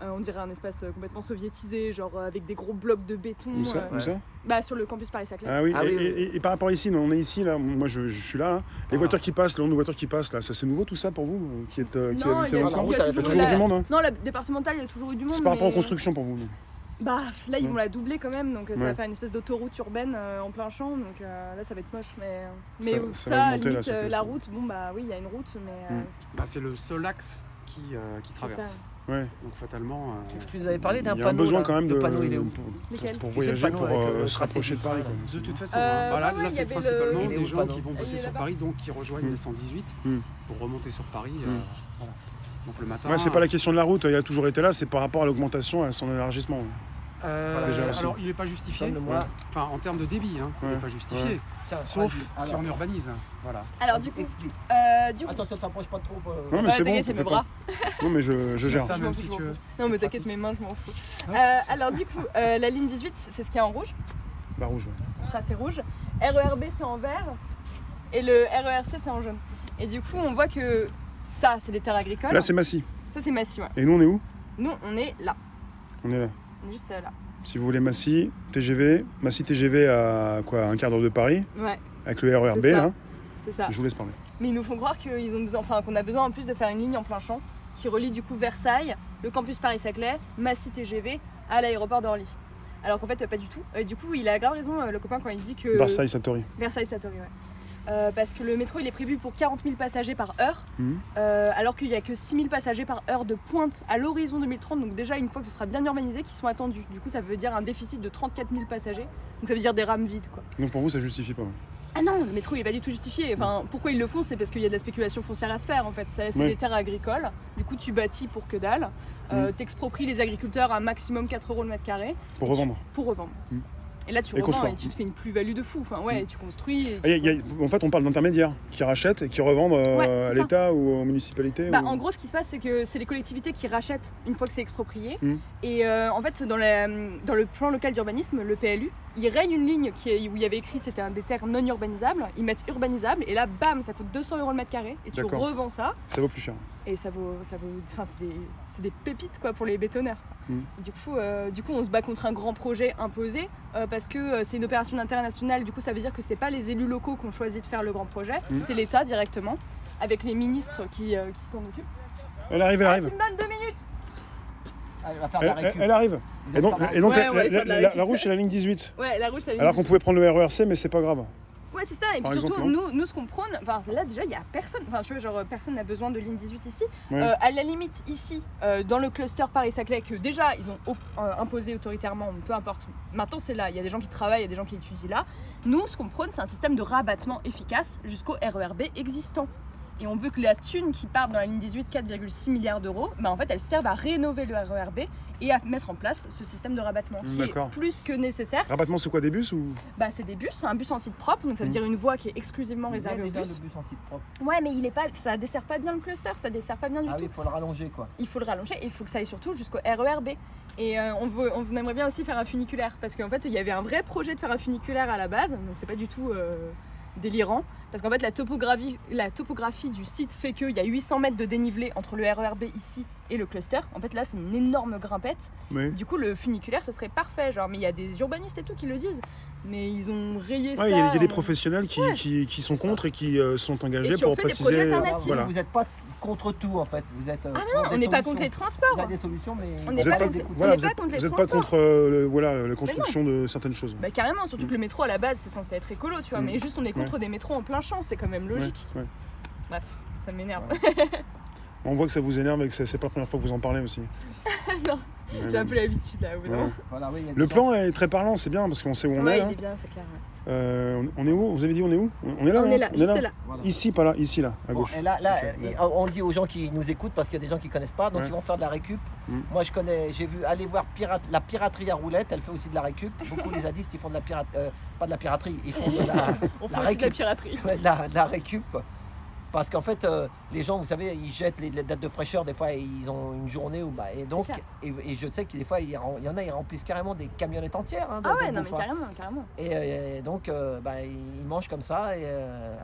On dirait un espace complètement soviétisé, genre avec des gros blocs de béton. Où ça, où ça Bah, sur le campus Paris-Saclay. Ah oui, Ah oui, et par rapport ici, on est ici, là, moi je suis là, hein. Les voitures qui passent, le nombre de voitures qui passent, là, ça c'est nouveau tout ça pour vous, qui Non, habitez il y dans a- le il y a coin? toujours Il y a toujours la- du monde, hein. Non, la départementale, il y a toujours eu du monde. C'est par rapport aux mais- constructions pour vous. Bah, là, ils Ouais. vont la doubler quand même, donc ça Ouais. va faire une espèce d'autoroute urbaine en plein champ, donc là, ça va être moche. Mais Ça va augmenter, limite, la circulation. la route, bon, bah oui, il y a une route, mais. Bah, c'est le seul axe qui c'est traverse. ça. Ouais. Donc fatalement, Tu nous avais parlé d'un Il y panneau. a un besoin là. quand même Le de panneau, il est où Lesquels pour Tu sais, voyager, le panneau pour avec, le se tracé rapprocher de du Paris. train, quoi. de toute façon, ouais, là il y c'est avait principalement Il est où, des le gens panneau qui vont Il est bosser sur là-bas. Paris, donc qui rejoignent Mm. les 118 Mm. pour remonter sur Paris. Voilà. Donc le matin. Ouais, c'est pas la question de la route, il a toujours été là, c'est par rapport à l'augmentation, à son élargissement. Ouais. Déjà aussi. Alors il n'est pas justifié. Donne-moi. Enfin, en termes de débit, hein, il n'est Ouais. pas justifié. Tiens, Sauf vas-y. si Alors, on urbanise. Voilà. Alors, du coup. explique. Attends, T'approches pas trop. Non, mais ouais, c'est bon, t'inquiète, c'est fais mes pas. bras. Non, mais je gère. Ça, Je même m'en si fous, tu je m'en veux. fous. Non, mais C'est t'inquiète, pratique. mes mains, je m'en fous. Alors, du coup, la ligne 18, c'est ce qui est en rouge, Bah, rouge, ouais. tracé rouge. RERB, c'est en vert. Et le RERC, c'est en jaune. Et du coup, on voit que ça, c'est les terres agricoles. Là, c'est Massy. Ça, c'est Massy, ouais. Et nous, on est où? Nous, on est là. On est là. On est juste là. Si vous voulez Massy, TGV. Massy TGV à quoi? Un quart d'heure de Paris, Ouais, avec le RERB, C'est ça. là. c'est ça. Je vous laisse parler. Mais ils nous font croire qu'ils ont besoin, qu'on a besoin en plus de faire une ligne en plein champ qui relie du coup Versailles, le campus Paris-Saclay, Massy TGV à l'aéroport d'Orly. Alors qu'en fait, pas du tout. Du coup, il a grave raison, le copain, quand il dit que. Versailles, Satori. Versailles-Satori, ouais. Parce que le métro il est prévu pour 40 000 passagers par heure, Mhm. alors qu'il n'y a que 6 000 passagers par heure de pointe à l'horizon 2030, donc déjà une fois que ce sera bien urbanisé, qui sont attendus. Du coup ça veut dire un déficit de 34 000 passagers, donc ça veut dire des rames vides quoi. Donc pour vous, ça justifie pas. Ouais. Ah non, le métro il est pas du tout justifié. Enfin, pourquoi ils le font, c'est parce qu'il y a de la spéculation foncière à se faire en fait. C'est Ouais. des terres agricoles, du coup tu bâtis pour que dalle, t'expropries les agriculteurs à maximum 4 € le mètre carré Pour revendre. pour revendre. Mhm. Et là tu Et revends construire. et tu te fais une plus-value de fou. Enfin ouais, tu construis. Et Ah, en fait, on parle d'intermédiaires qui rachètent et qui revendent Ouais, c'est à ça. l'État ou aux municipalités. Bah, ou- en gros, ce qui se passe, c'est que c'est les collectivités qui rachètent une fois que c'est exproprié. Mm. Et en fait, dans le plan local d'urbanisme, le PLU, il raye une ligne où il y avait écrit c'était des terres non urbanisables. Ils mettent urbanisable et là, bam, ça coûte 200 € le mètre carré. Et tu D'accord. revends ça. Ça vaut plus cher. Et ça vaut. Enfin, c'est des pépites quoi pour les bétonneurs. Mm. Du coup, on se bat contre un grand projet imposé parce que c'est une opération internationale. Du coup, ça veut dire que c'est pas les élus locaux qui ont choisi de faire le grand projet, Mm. c'est l'État directement, avec les ministres qui s'en occupent. Elle arrive, elle Ah, arrive. tu me donnes 2 minutes. Elle va faire de la récup. Elle arrive. Vous Et êtes donc, pas mal. et donc Ouais, on va aller faire de la récup. la rouge, c'est la ligne 18. Ouais, la rouge, ça Alors qu'on pouvait prendre le RERC, mais c'est pas grave. Ouais, c'est ça. Et Par puis surtout, exemple, nous, ce qu'on prône, enfin là déjà, il y a personne. Enfin, tu vois, genre personne n'a besoin de ligne 18 ici. Ouais. À la limite, ici, dans le cluster Paris-Saclay, que déjà ils ont imposé autoritairement, peu importe. Maintenant, c'est là. Il y a des gens qui travaillent, il y a des gens qui étudient là. Nous, ce qu'on prône, c'est un système de rabattement efficace jusqu'au RERB existant. Et on veut que la thune qui part dans la ligne 18, 4,6 milliards d'euros, bah en fait, elle serve à rénover le RERB et à mettre en place ce système de rabattement qui est D'accord. plus que nécessaire. Rabattement, c'est quoi, des bus ou... Bah, c'est des bus, c'est un bus en site propre, donc ça veut dire une voie qui est exclusivement Il y a réservée aux déjà bus. le bus en site propre. Ouais, mais il est pas, ça dessert pas bien le cluster, ça dessert pas bien du Ah tout. oui, il faut le rallonger quoi. Il faut le rallonger et il faut que ça aille surtout jusqu'au RERB. Et on aimerait bien aussi faire un funiculaire parce qu'en fait il y avait un vrai projet de faire un funiculaire à la base, donc c'est pas du tout délirant. Parce qu'en fait la topographie du site fait qu'il y a 800 mètres de dénivelé entre le RERB ici et le cluster. En fait là c'est une énorme grimpette. Oui. Du coup le funiculaire ce serait parfait, genre, mais il y a des urbanistes et tout qui le disent. Mais ils ont rayé ça. Ouais, il y a des en- professionnels qui sont contre et qui sont engagés Et qui ont pour fait des préciser. projets alternatifs. Voilà. Vous n'êtes pas contre tout en fait. Vous êtes. Ah non, on n'est pas contre les transports. Vous avez des solutions, mais On vous n'est Vous pas n'êtes les les- écoutez. voilà, on vous n'est êtes- pas contre les vous êtes pas transports. contre la construction de certaines choses. Bah carrément, surtout que le métro à la base c'est censé être écolo, tu vois, Mm. mais juste on est contre des métros en plein champ, c'est quand même logique. Ouais, ouais. Bref, ça m'énerve. On voit que ça vous énerve et que c'est pas la première fois que vous en parlez aussi. Non, Ouais, j'ai un peu l'habitude là, au bout d'un ouais. moment. Voilà, oui, il y a des Le gens- plan est très parlant, c'est bien parce qu'on sait où on Ouais, est. il Là. est bien, c'est clair. ouais. On est où? Vous avez dit on est où? On est là. On hein est là, juste là. Voilà. Ici, pas là, ici là, à Bon, gauche. et là, Ok. on dit aux gens qui nous écoutent parce qu'il y a des gens qui connaissent pas, donc Ouais. ils vont faire de la récup. Mm. Moi, j'ai vu aller voir la piraterie à roulette, elle fait aussi de la récup. Beaucoup les zadistes, ils font de la piraterie, pas de la piraterie, ils font de la, On fait la aussi de la récup. piraterie. Ouais, la récup. Parce qu'en fait, les gens, vous savez, ils jettent les dates de fraîcheur, des fois ils ont une journée où et donc clair. et je sais que des fois il y en a, ils remplissent carrément des camionnettes entières. Hein, Ah ouais, de non mais bouffe, hein. carrément. Et donc ils mangent comme ça et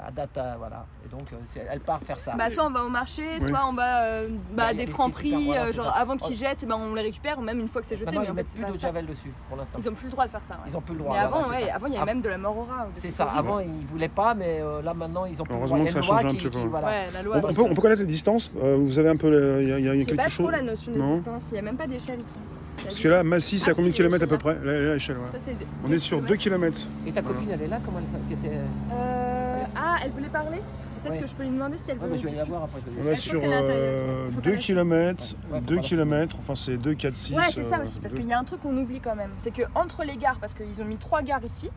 à date voilà. Et donc elle part faire ça. Bah soit on va au marché, Oui. soit on va y a à des des petits francs-prix, super, voilà, c'est genre ça. avant qu'ils jettent, on les récupère, ou même une fois que c'est jeté. Maintenant Mais ils en fait, mettent c'est plus pas d'eau de ça. javel dessus pour l'instant. Ils ont plus le droit de faire ça. Ouais. Ils ont plus le droit. Mais avant, voilà, c'est ça. avant il y avait même de la mort au rat. ou des C'est trucs ça. horribles. Avant ils voulaient pas, mais là maintenant ils ont plus le droit. Heureusement Il y a que ça une a loi changé un qui- petit peu. qui- voilà. Ouais, la loi. On peut connaître les distances. Vous avez un peu, il y a J'ai quelque pas chose. trop la notion de Non. distance. Il n'y a même pas d'échelle ici. Parce que là, Massy, c'est à Ah, combien de si, kilomètres à peu l'échelle, près l'échelle, ouais. Ça, c'est On est sur 2 kilomètres. Et ta copine elle est là, comment elle était. Ah, elle voulait parler. Peut-être Ouais. que je peux lui demander si elle Ouais, veut. mais je vais la discuter. voir après. Je vais On lui est pense sur qu'elle est à l'intérieur. Faut 2 pas kilomètres, Ouais, 2 voilà. kilomètres, enfin c'est 2, 4, 6. Ouais, c'est ça aussi, parce qu'il y a un truc qu'on oublie quand même. C'est que entre les gares, parce qu'ils ont mis 3 gares ici,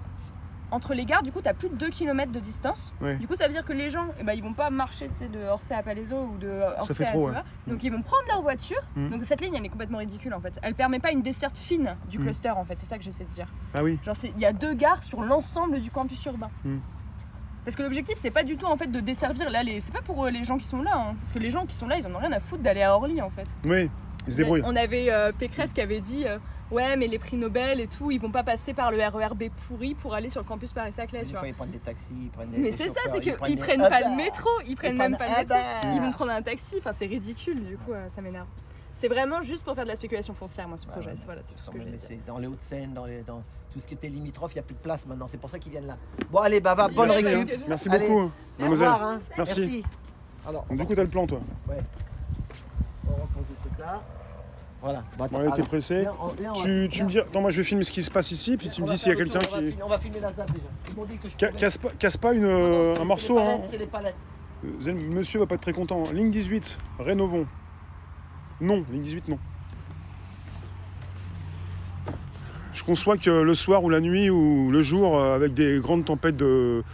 entre les gares, du coup, t'as plus de 2 km de distance. Ouais. Du coup, ça veut dire que les gens, ils vont pas marcher de Orsay à Palaiseau ou de Orsay fait à trop, Sévère. Donc, ils vont prendre leur voiture. Mm. Donc, cette ligne, elle est complètement ridicule en fait. Elle permet pas une desserte fine du Mm. cluster en fait. C'est ça que j'essaie de dire. Ah oui. Genre, il y a 2 gares sur l'ensemble du campus urbain. Mm. Parce que l'objectif, c'est pas du tout en fait de desservir là, c'est pas pour les gens qui sont là. Hein. Parce que les gens qui sont là, ils en ont rien à foutre d'aller à Orly en fait. Oui, ils se débrouillent. On avait Pécresse qui avait dit ouais, mais les prix Nobel et tout, ils vont pas passer par le RERB pourri pour aller sur le campus Paris-Saclay, tu Des vois. fois, ils prennent des taxis, ils prennent des. Mais des c'est ça, chauffeurs, c'est qu'ils des prennent pas Uber. le métro, ils prennent prennent même pas le métro. Uber. Ils vont prendre un taxi, enfin c'est ridicule du coup, ça m'énerve. C'est vraiment juste pour faire de la spéculation foncière, moi, ce Ouais, projet. ouais, Voilà, c'est tout ce sans que je me vais dire. laisser. Dans les Hauts-de-Seine, dans tout ce qui était limitrophe, il n'y a plus de place maintenant. C'est pour ça qu'ils viennent là. Bon, allez, bah va, bonne Ouais, récup. parce que- Merci Allez. beaucoup, Au mademoiselle. revoir, hein. Merci. Alors, Donc, du coup, t'as le plan, toi. on reprend ce truc là. Voilà. Bah, Bon, allez, t'es alors, pressé. viens, viens, on va- Tu me viens. dis. Attends, moi, je vais filmer ce qui se passe ici, puis tu me On va dis s'il y a faire le quelqu'un tour, qui. on va filmer la ZAP déjà. Ils m'ont dit que je Ca- pouvais- Casse pas Non, un c'est morceau, les hein. palettes, c'est les palettes. Monsieur va pas être très content. Ligne 18, rénovons. Non, ligne 18, non. Je conçois que le soir ou la nuit ou le jour, avec des grandes tempêtes de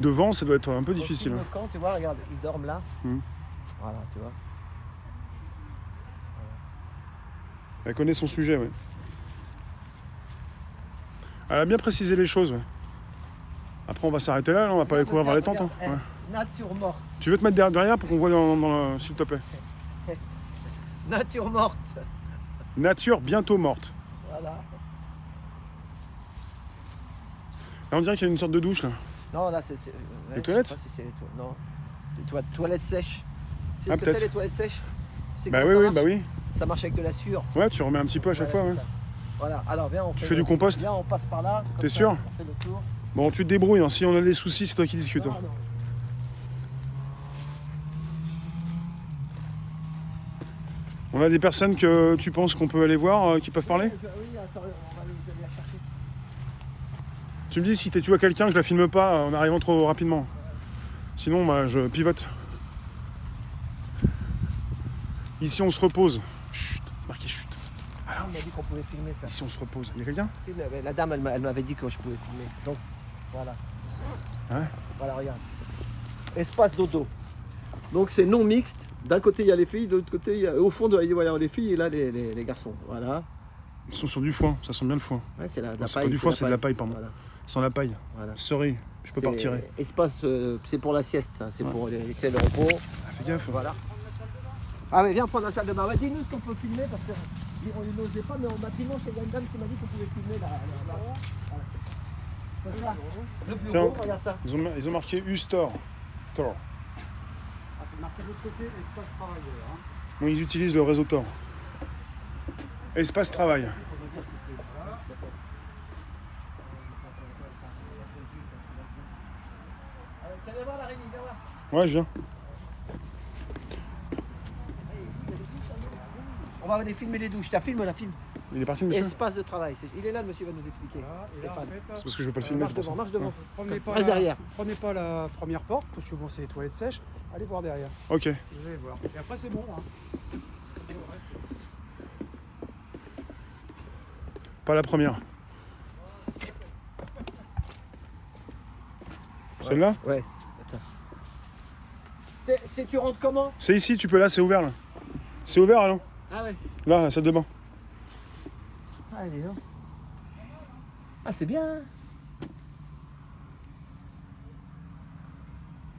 vent, ça doit être un peu difficile. Au fil de camp, tu vois, regarde, ils dorment là. Mhm. Voilà, tu vois. Elle connaît son sujet, ouais. Elle a bien précisé les choses, ouais. Après, on va s'arrêter là, on va pas aller courir vers les tentes. Hein. Regarde, Ouais. Nature morte. Tu veux te mettre derrière pour qu'on voit s'il te plaît. Nature morte. Nature bientôt morte. Voilà. Là, on dirait qu'il y a une sorte de douche, là. Non, là, c'est. Les toilettes je sais pas si c'est les toilettes. Non. Les toilettes sèches. C'est Ah, ce que peut-être. c'est les toilettes sèches? C'est Bah comment oui, ça oui, marche bah oui. Ça marche avec de la sueur. Ouais, tu remets un petit peu à chaque Voilà, fois, c'est ouais. ça. Voilà, alors viens, on Tu fais du compost? Viens, on passe par là. comme T'es ça, sûr? On fait le tour. Bon, tu te débrouilles, hein. Si on a des soucis, c'est toi qui discutes. Hein. Non, non. On a des personnes que tu penses qu'on peut aller voir, qui peuvent parler? Oui, attends, on va aller la chercher. Tu me dis si tu vois quelqu'un que je la filme pas en arrivant trop rapidement. Sinon, bah, je pivote. Ici, on se repose. Chut, marqué chut. Alors, On m'a dit qu'on pouvait filmer ça. ici, on se repose. Il y a quelqu'un? Si, la dame, elle m'avait dit que je pouvais filmer. Donc, voilà. Ouais. Voilà, regarde. Espace dodo. Donc, c'est non mixte. D'un côté, il y a les filles, de l'autre côté, au fond, il va y avoir les filles et là, les garçons. Voilà. Ils sont sur du foin, ça sent bien le foin. Ouais, c'est la c'est paille. pas du foin, c'est de la paille, pardon. Voilà. Sans la paille. Voilà. Sorry, je peux pas C'est retirer. Espace, c'est pour la sieste, ça. C'est Ouais. pour les clés de repos. Ah, fais gaffe. Voilà. Ah mais viens prendre la salle de bain. Ouais, dis-nous ce qu'on peut filmer parce que on ne l'osait pas, mais en bâtiment, il y a une dame qui m'a dit qu'on pouvait filmer là. Voilà. Le bureau, Tiens. regarde ça. Ils ont marqué U-Store. Tor. Ah, c'est marqué de l'autre côté, espace travailleur. Hein. Donc ils utilisent le réseau Tor. Espace travail. Tu viens voir la Rémi, viens voir. Ouais, je viens. On va aller filmer les douches. T'as filmé la film. Il est parti, le monsieur? Espace de travail. Il est là, le monsieur va nous expliquer. Voilà, et là, en Stéphane. fait, C'est parce que je veux pas le filmer, Marche c'est pour devant, ça. marche devant. prenez pas, Reste derrière. prenez pas la première porte, parce que bon, c'est les toilettes sèches. Allez voir derrière, Ok. vous allez voir. Et après, c'est bon. Hein. Et au reste, Pas la première. Celle-là? Ouais. Attends. Tu rentres comment? C'est ici, tu peux là, c'est ouvert là. C'est ouvert là, non? Ah ouais. Là, la salle de bain. Ah, dis donc. Ah, c'est bien. Hein.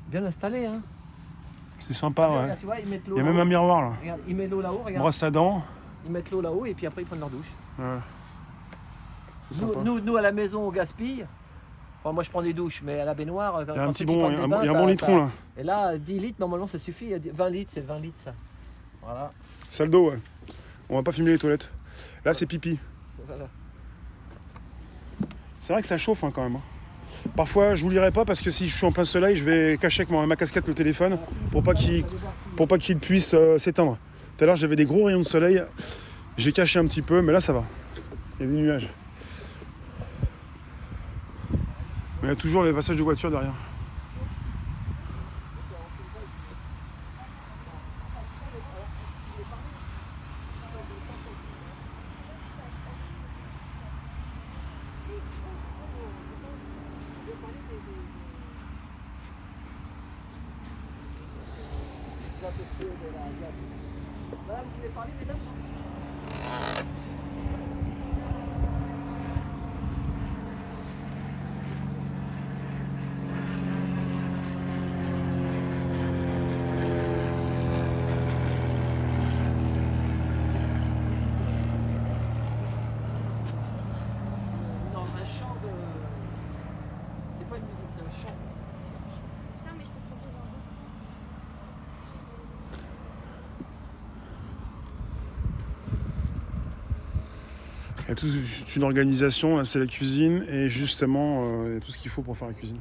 Bien installé, hein. C'est sympa, ouais. Regarde, tu vois, ils mettent l'eau Il y a là-haut. même un miroir là. Regarde, ils mettent l'eau là-haut, regarde. Brosse à dents. Ils mettent l'eau là-haut et puis après ils prennent leur douche. Ouais. C'est sympa. Nous, à la maison, on gaspille. Enfin, moi je prends des douches, mais à la baignoire, Il y a un quand petit ceux qui bon, prennent il y a des un bains, bon ça- litron là. Et là, 10 litres, normalement ça suffit. 20 litres, c'est 20 litres ça. Voilà. Salle d'eau, ouais. On va pas filmer les toilettes. Là, c'est pipi. Voilà. C'est vrai que ça chauffe hein, quand même. Parfois, je vous lirai pas parce que si je suis en plein soleil, je vais cacher avec ma casquette le téléphone pour pas qu'il puisse s'éteindre. Tout à l'heure, j'avais des gros rayons de soleil. J'ai caché un petit peu, mais là, ça va. Il y a des nuages. Mais il y a toujours les passages de voitures derrière. Madame, vous voulez parler, mesdames? Dans un champ de... C'est pas une musique, c'est un chant. Tiens, mais je te propose un autre. Il y a toute une organisation, là, c'est la cuisine et justement, il y a tout ce qu'il faut pour faire la cuisine.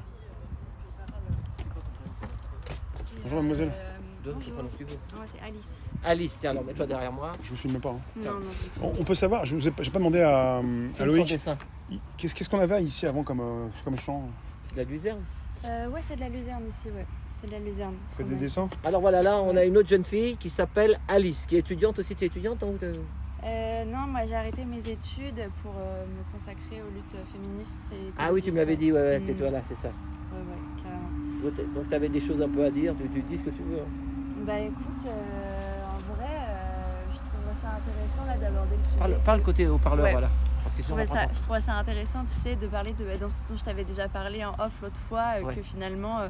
Bonjour, mademoiselle. Donne, c'est pas non plus vous. Moi, c'est Alice. Alice, tiens, alors mets-toi derrière moi. Je vous filme pas. Hein. Non. On peut savoir, j'ai pas demandé à Fais ton Loïc, dessin. qu'est-ce qu'on avait ici avant comme champ? C'est de la luzerne. Ouais, c'est de la luzerne ici, ouais. C'est de la luzerne. Vous faites des dessins? Alors voilà, là, on a une autre jeune fille qui s'appelle Alice, qui est étudiante aussi. Tu es étudiante hein, ou Non, moi j'ai arrêté mes études pour me consacrer aux luttes féministes. Et Ah oui, tu me l'avais dit, ouais, voilà, c'est ça. Ouais, carrément. Donc tu avais des choses un peu à dire, tu dis ce que tu veux. Hein. Bah écoute, en vrai, je trouverais ça intéressant là d'aborder le sujet. Parle côté haut-parleur, Ouais. voilà. Parce que sinon, Je trouvais ça intéressant, tu sais, de parler de dont je t'avais déjà parlé en off l'autre fois, Ouais. que finalement,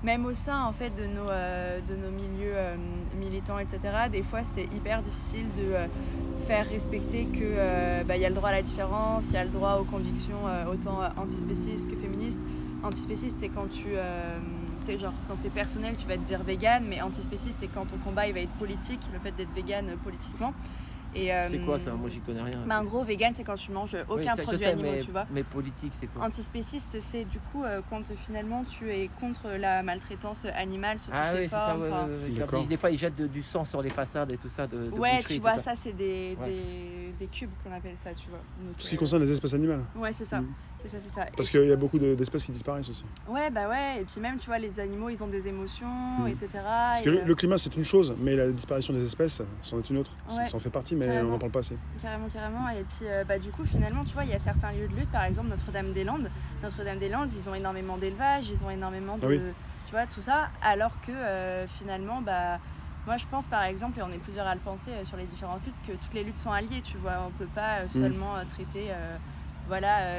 même au sein en fait de nos milieux militants, etc. Des fois, c'est hyper difficile de faire respecter que y a le droit à la différence, il y a le droit aux convictions autant antispécistes que féministes. Antispéciste, c'est quand tu sais, genre quand c'est personnel, tu vas te dire vegan, mais antispéciste, c'est quand ton combat il va être politique, le fait d'être vegan politiquement. Et, c'est quoi ça? Moi j'y connais rien. Bah, en gros, vegan, c'est quand tu manges aucun Oui, ça, produit je sais, animal, tu vois. Mais politique, c'est quoi? Antispéciste, c'est du coup quand finalement tu es contre la maltraitance animale sous toutes Ah ses oui, c'est ça, formes. ouais, enfin, ouais. D'accord. Des fois ils jettent du sang sur les façades et tout ça, de ouais, boucherie, tu tout vois, ça. ça c'est des cubes qu'on appelle ça, tu vois. Donc, Tout ce qui concerne les espèces animales. Ouais, c'est ça. Mm. C'est ça. Parce Et qu'il y a beaucoup d'espèces qui disparaissent aussi. ouais, bah ouais. Et puis même, tu vois, les animaux, ils ont des émotions, etc. Parce que le climat, c'est une chose, mais la disparition des espèces, c'en est une autre. Ouais, Ça en fait partie, mais carrément. on n'en parle pas assez. Carrément. Et puis, du coup, finalement, tu vois, il y a certains lieux de lutte, par exemple Notre-Dame-des-Landes. Notre-Dame-des-Landes, ils ont énormément d'élevage, ils ont énormément de... Ah oui. Tu vois, tout ça. Alors que, finalement, moi, je pense, par exemple, et on est plusieurs à le penser sur les différentes luttes, que toutes les luttes sont alliées, tu vois. On peut pas seulement traiter...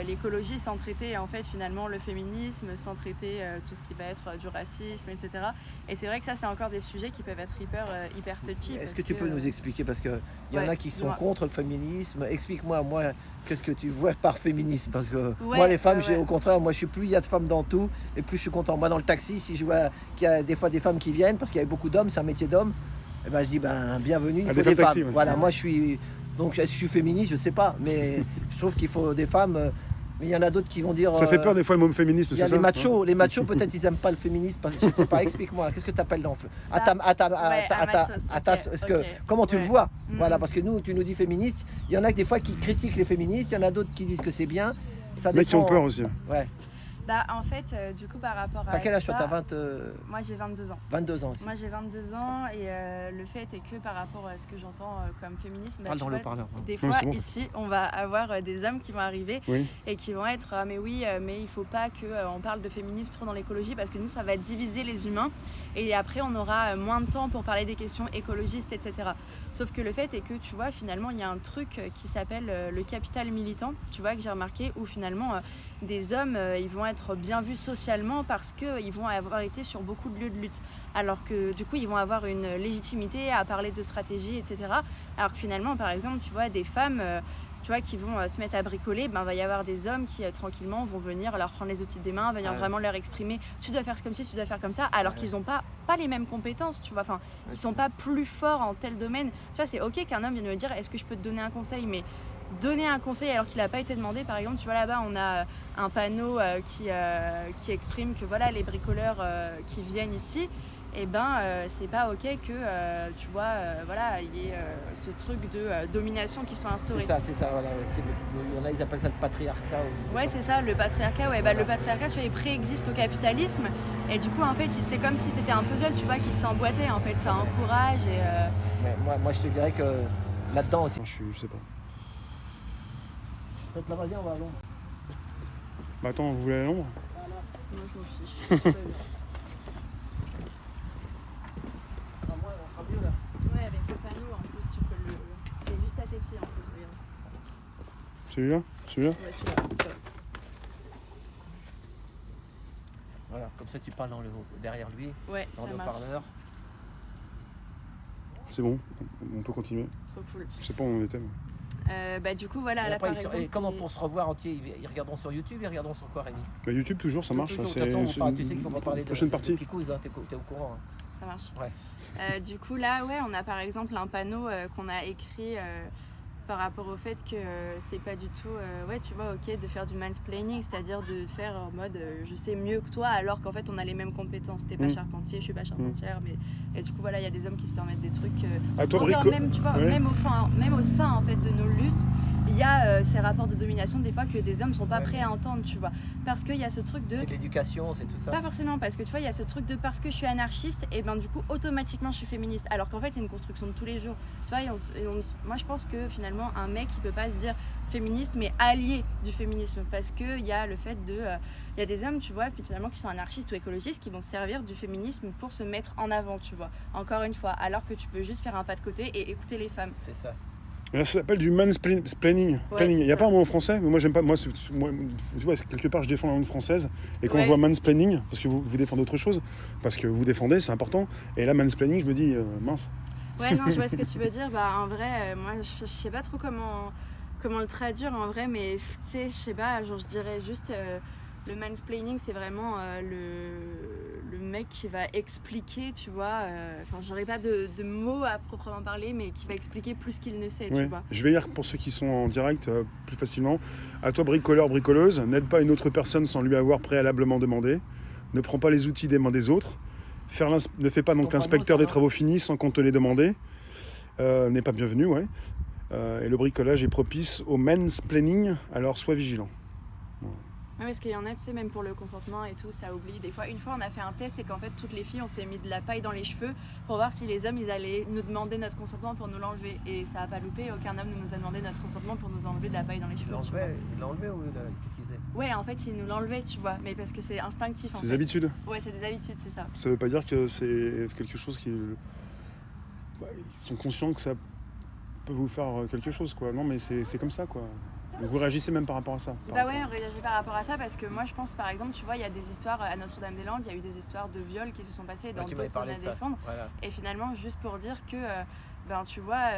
l'écologie sans traiter en fait finalement le féminisme, sans traiter tout ce qui va être du racisme, etc. Et c'est vrai que ça c'est encore des sujets qui peuvent être hyper touchy. Est-ce que tu peux nous expliquer? Parce qu'il y en Ouais, a qui sont dis-moi. contre le féminisme. Explique-moi, moi, qu'est-ce que tu vois par féminisme? Parce que Ouais, moi, les femmes, ouais. au contraire, moi, je suis plus il y a de femmes dans tout, et plus je suis content. Moi, dans le taxi, si je vois qu'il y a des fois des femmes qui viennent, parce qu'il y a beaucoup d'hommes, c'est un métier d'homme, et ben, je dis, bienvenue, il Ah, faut des des femmes femmes. taxi, ouais. Voilà, moi, je suis... Donc, je suis féministe, je sais pas, mais je trouve qu'il faut des femmes... mais il y en a d'autres qui vont dire... Ça fait peur des fois le mot féminisme, Il y c'est a ça? les machos, peut-être ils aiment pas le féminisme, parce que je sais pas, explique-moi, qu'est-ce que tu appelles dans comment tu le vois? Voilà, parce que nous, tu nous dis féministe, il y en a des fois qui critiquent les féministes, il y en a d'autres qui disent que c'est bien. Ça Les mecs qui ont peur aussi. Ouais. En fait, du coup, par rapport à T'as quel âge toi? ça, T'as moi j'ai 22 ans. 22 ans aussi. Moi j'ai 22 ans et le fait est que par rapport à ce que j'entends comme féminisme, Parle tu dans le vois, haut-parleur. des Non, fois c'est bon. ici on va avoir des hommes qui vont arriver Oui. et qui vont être mais oui mais il faut pas qu'on parle de féminisme trop dans l'écologie parce que nous ça va diviser les humains et après on aura moins de temps pour parler des questions écologistes, etc. Sauf que le fait est que tu vois finalement il y a un truc qui s'appelle le capital militant, tu vois, que j'ai remarqué où finalement des hommes ils vont être bien vus socialement parce qu'ils vont avoir été sur beaucoup de lieux de lutte. Alors que du coup, ils vont avoir une légitimité à parler de stratégie, etc. Alors que finalement, par exemple, tu vois, des femmes tu vois, qui vont se mettre à bricoler, ben, va y avoir des hommes qui tranquillement vont venir leur prendre les outils des mains, venir vraiment leur exprimer tu dois faire comme ci, tu dois faire comme ça, alors qu'ils n'ont pas les mêmes compétences, tu vois, enfin, ils sont pas plus forts en tel domaine. Tu vois, c'est ok qu'un homme vienne me dire est-ce que je peux te donner un conseil, mais donner un conseil alors qu'il n'a pas été demandé, par exemple, tu vois, là-bas on a un panneau qui exprime que voilà, les bricoleurs qui viennent ici, et c'est pas ok que tu vois voilà, il y ait ce truc de domination qui soit instauré. C'est ça, voilà. Il y en a, ils appellent ça le patriarcat. Ouais, c'est ça, le patriarcat. Ouais, voilà. Le patriarcat, tu vois, il préexiste au capitalisme, et du coup, en fait, c'est comme si c'était un puzzle, tu vois, qui s'emboîtait. En fait, ça encourage et. Mais moi, je te dirais que là-dedans aussi. Je sais pas. Peut-être là-bas, viens, on va à l'ombre. Bah attends, vous voulez aller à l'ombre? Moi, je m'en fiche. Ouais, avec le panneau, en plus, tu peux le. Il est juste à tes pieds, en plus, regarde. Celui-là? Ouais, celui-là. Voilà, comme ça tu parles derrière lui, ouais, dans ça le marche. haut-parleur. C'est bon, on peut continuer. Trop cool. Je sais pas où on était. Du coup, voilà, Et là après, par exemple. et comment pour se revoir entier, ils regarderont sur YouTube, ils regarderont sur quoi, Rémi? Bah, YouTube, toujours, ça marche. Toujours, C'est de toute façon, tu sais qu'il faut pas parler de prochaine partie. Picouze, hein, t'es au courant. Hein. Ça marche. Ouais. Du coup, là, ouais, on a par exemple un panneau qu'on a écrit par rapport au fait que c'est pas du tout, ouais, tu vois, ok, de faire du mansplaining, c'est-à-dire de faire en mode je sais mieux que toi, alors qu'en fait on a les mêmes compétences. T'es pas charpentier, je suis pas charpentière, mais et du coup voilà, il y a des hommes qui se permettent des trucs. À toi, même, tu vois, même au sein en fait de nos luttes, il y a ces rapports de domination des fois que des hommes sont pas prêts à entendre, tu vois, parce qu'il y a ce truc de. C'est l'éducation, c'est tout ça. Pas forcément, parce que tu vois, il y a ce truc de parce que je suis anarchiste, et ben du coup automatiquement je suis féministe, alors qu'en fait c'est une construction de tous les jours. Tu vois, moi je pense que finalement un mec il peut pas se dire féministe mais allié du féminisme, parce que il y a le fait de il y a des hommes, tu vois, finalement qui sont anarchistes ou écologistes qui vont se servir du féminisme pour se mettre en avant, tu vois, encore une fois, alors que tu peux juste faire un pas de côté et écouter les femmes. C'est ça. Là, ça s'appelle du mansplaining. Ouais, il n'y a pas un mot en français, mais moi j'aime pas. Moi, tu vois, quelque part je défends la langue française, et quand je vois mansplaining, parce que vous défendez autre chose, parce que vous défendez, c'est important, et là mansplaining, je me dis mince. Ouais, non, je vois ce que tu veux dire. En vrai, moi je sais pas trop comment le traduire en vrai, mais tu sais, je sais pas, genre je dirais juste le mansplaining, c'est vraiment le mec qui va expliquer, tu vois, enfin j'aurais pas de mots à proprement parler, mais qui va expliquer plus qu'il ne sait, tu vois. Je vais lire pour ceux qui sont en direct plus facilement. À toi bricoleur, bricoleuse, n'aide pas une autre personne sans lui avoir préalablement demandé. Ne prends pas les outils des mains des autres. Ne fais pas donc l'inspecteur des travaux finis sans qu'on te les demande. N'est pas bienvenu, ouais. Et le bricolage est propice au mansplaining, alors sois vigilant. Ouais, parce qu'il y en a, tu sais, même pour le consentement et tout, ça oublie. Des fois, une fois, on a fait un test, et qu'en fait, toutes les filles, on s'est mis de la paille dans les cheveux pour voir si les hommes, ils allaient nous demander notre consentement pour nous l'enlever. Et ça a pas loupé, aucun homme ne nous a demandé notre consentement pour nous enlever de la paille dans les cheveux. Il l'a enlevé ou qu'est-ce qu'il faisait? Ouais, en fait, il nous l'enlevait, tu vois, mais parce que c'est instinctif. C'est des habitudes. Ouais, c'est des habitudes, c'est ça. Ça veut pas dire que c'est quelque chose qui. Ils sont conscients que ça peut vous faire quelque chose, quoi. Non, mais c'est comme ça, quoi. Donc vous réagissez même par rapport à ça? Ouais, on réagit par rapport à ça, parce que moi je pense, par exemple, tu vois, il y a des histoires à Notre-Dame-des-Landes, il y a eu des histoires de viols qui se sont passées dans d'autres zones à défendre. Voilà. Et finalement, juste pour dire que, tu vois,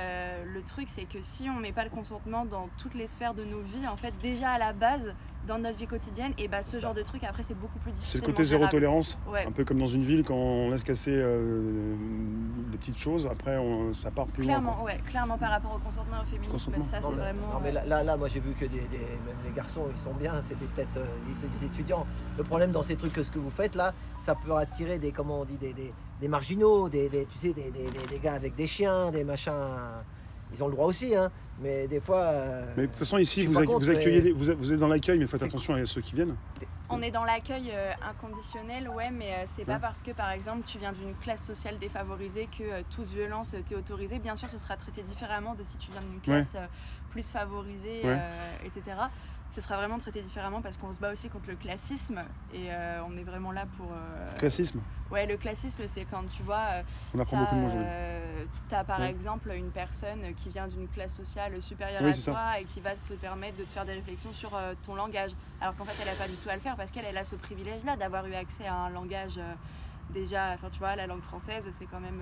le truc c'est que si on met pas le consentement dans toutes les sphères de nos vies, en fait, déjà à la base, dans notre vie quotidienne, et ce genre de truc, après, c'est beaucoup plus difficile. C'est le côté zéro tolérance, ouais. Un peu comme dans une ville, quand on laisse casser des petites choses, après ça part plus loin. Clairement par rapport au consentement et au féminisme, ça c'est vraiment... Non mais là, moi j'ai vu que même les garçons, ils sont bien, c'est des têtes, c'est des étudiants. Le problème dans ces trucs, ce que vous faites là, ça peut attirer des marginaux, tu sais, des gars avec des chiens, des machins... Ils ont le droit aussi, hein, mais des fois... mais de toute façon, ici, vous accueillez, vous êtes dans l'accueil, mais faites attention à ceux qui viennent. On est dans l'accueil inconditionnel, ouais, mais c'est pas parce que, par exemple, tu viens d'une classe sociale défavorisée que toute violence t'est autorisée. Bien sûr, ce sera traité différemment de si tu viens d'une classe plus favorisée, etc. ce sera vraiment traité différemment parce qu'on se bat aussi contre le classisme et on est vraiment là pour... Classisme. Ouais, le classisme, c'est quand tu vois... On apprend beaucoup de mots aujourd'hui. T'as par Ouais. exemple une personne qui vient d'une classe sociale supérieure Oui, à c'est toi et qui va se permettre de te faire des réflexions sur ton langage. Alors qu'en fait, elle n'a pas du tout à le faire parce qu'elle a ce privilège-là d'avoir eu accès à un langage déjà... Enfin, tu vois, la langue française, c'est quand même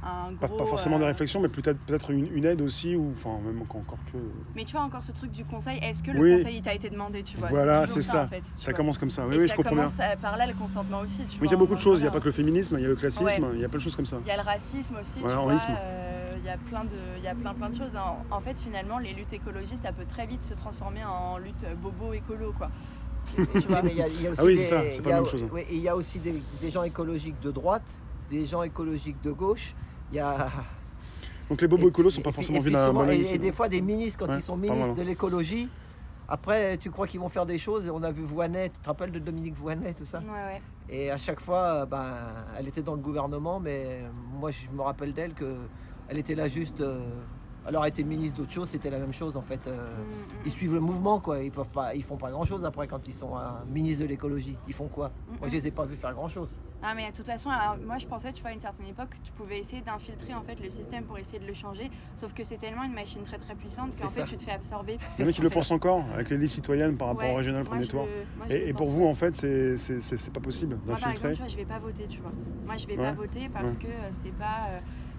un gros... Pas forcément des réflexions, mais peut-être une aide aussi, ou enfin même encore que... Mais tu vois encore ce truc du conseil, est-ce que Oui. le conseil il t'a été demandé, tu vois? Voilà, toujours c'est ça. en fait, tu Ça vois. commence comme ça. Oui, Et oui, ça je comprends bien. commence par là le consentement aussi, tu Oui, il y vois. a beaucoup de choses. Il n'y a Voilà. pas que le féminisme, il y a le classisme, Ouais. il y a plein de choses comme ça. Il y a le racisme aussi, Ouais, tu en vois. isme. Il y a plein de choses. En fait, finalement, les luttes écologistes, ça peut très vite se transformer en lutte bobo écolo, quoi. Tu vois. Mais il y a aussi Ah oui, des, c'est ça, c'est pas la même chose. ouais, et il y a aussi des gens écologiques de droite, des gens écologiques de gauche. Il y a Donc les bobos écolos sont pas et puis- forcément et vus puis d'un souvent- bon œil et ici, des non. fois des ministres quand Ouais, ils sont pardon, ministres alors. de l'écologie. Après, tu crois qu'ils vont faire des choses. On a vu Voynet, tu te rappelles de Dominique Voynet, tout ça. Ouais. Et à chaque fois, elle était dans le gouvernement, mais moi je me rappelle d'elle que elle était là juste. Elle aurait été ministre d'autre chose, c'était la même chose en fait. Ils suivent le mouvement quoi. Ils font pas grand chose après quand ils sont ministres de l'écologie. Ils font quoi? Moi je les ai pas vus faire grand chose. Ah mais de toute façon, alors, moi je pensais, tu vois, à une certaine époque, tu pouvais essayer d'infiltrer en fait le système pour essayer de le changer, sauf que c'est tellement une machine très très puissante qu'en C'est fait ça. tu te fais absorber. Il y en a qui le pensent encore, avec les listes citoyennes par rapport Ouais, au régional moi, premier je tour. le- moi, je le Et pour pense, vous, ouais. en fait, c'est pas possible Moi par exemple, d'infiltrer. tu vois, je vais pas voter, tu vois. Moi je vais Ouais. pas voter parce Ouais. que c'est pas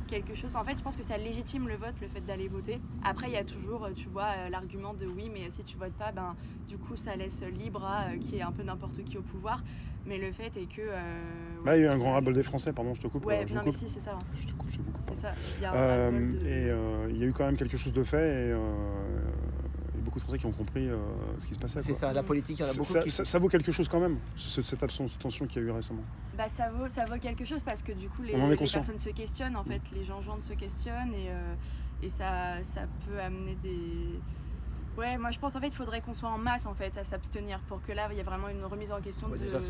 quelque chose. En fait, je pense que ça légitime le vote, le fait d'aller voter. Après, il y a toujours, tu vois, l'argument de oui, mais si tu votes pas, ben du coup, ça laisse libre à qui est un peu n'importe qui au pouvoir. Mais le fait est que. Là, il y a eu un grand ras-le-bol des Français, pardon, je te coupe. Ouais, je non vous mais coupe. si, c'est ça. Hein. Je te coupe, je vous coupe. C'est ça. Il y a un ras-le-bol de... Il y a eu quand même quelque chose de fait et il y a beaucoup de Français qui ont compris ce qui se passait. C'est quoi. ça, la politique, il y en a beaucoup Ça, qui. ça vaut quelque chose quand même, cette absence de tension qu'il y a eu récemment. Bah ça vaut quelque chose parce que du coup les On en est les conscient. personnes se questionnent en fait, les gens joints se questionnent et ça peut amener des... Ouais, moi je pense en fait il faudrait qu'on soit en masse en fait à s'abstenir pour que là il y ait vraiment une remise en question Ouais, de... déjà 65%,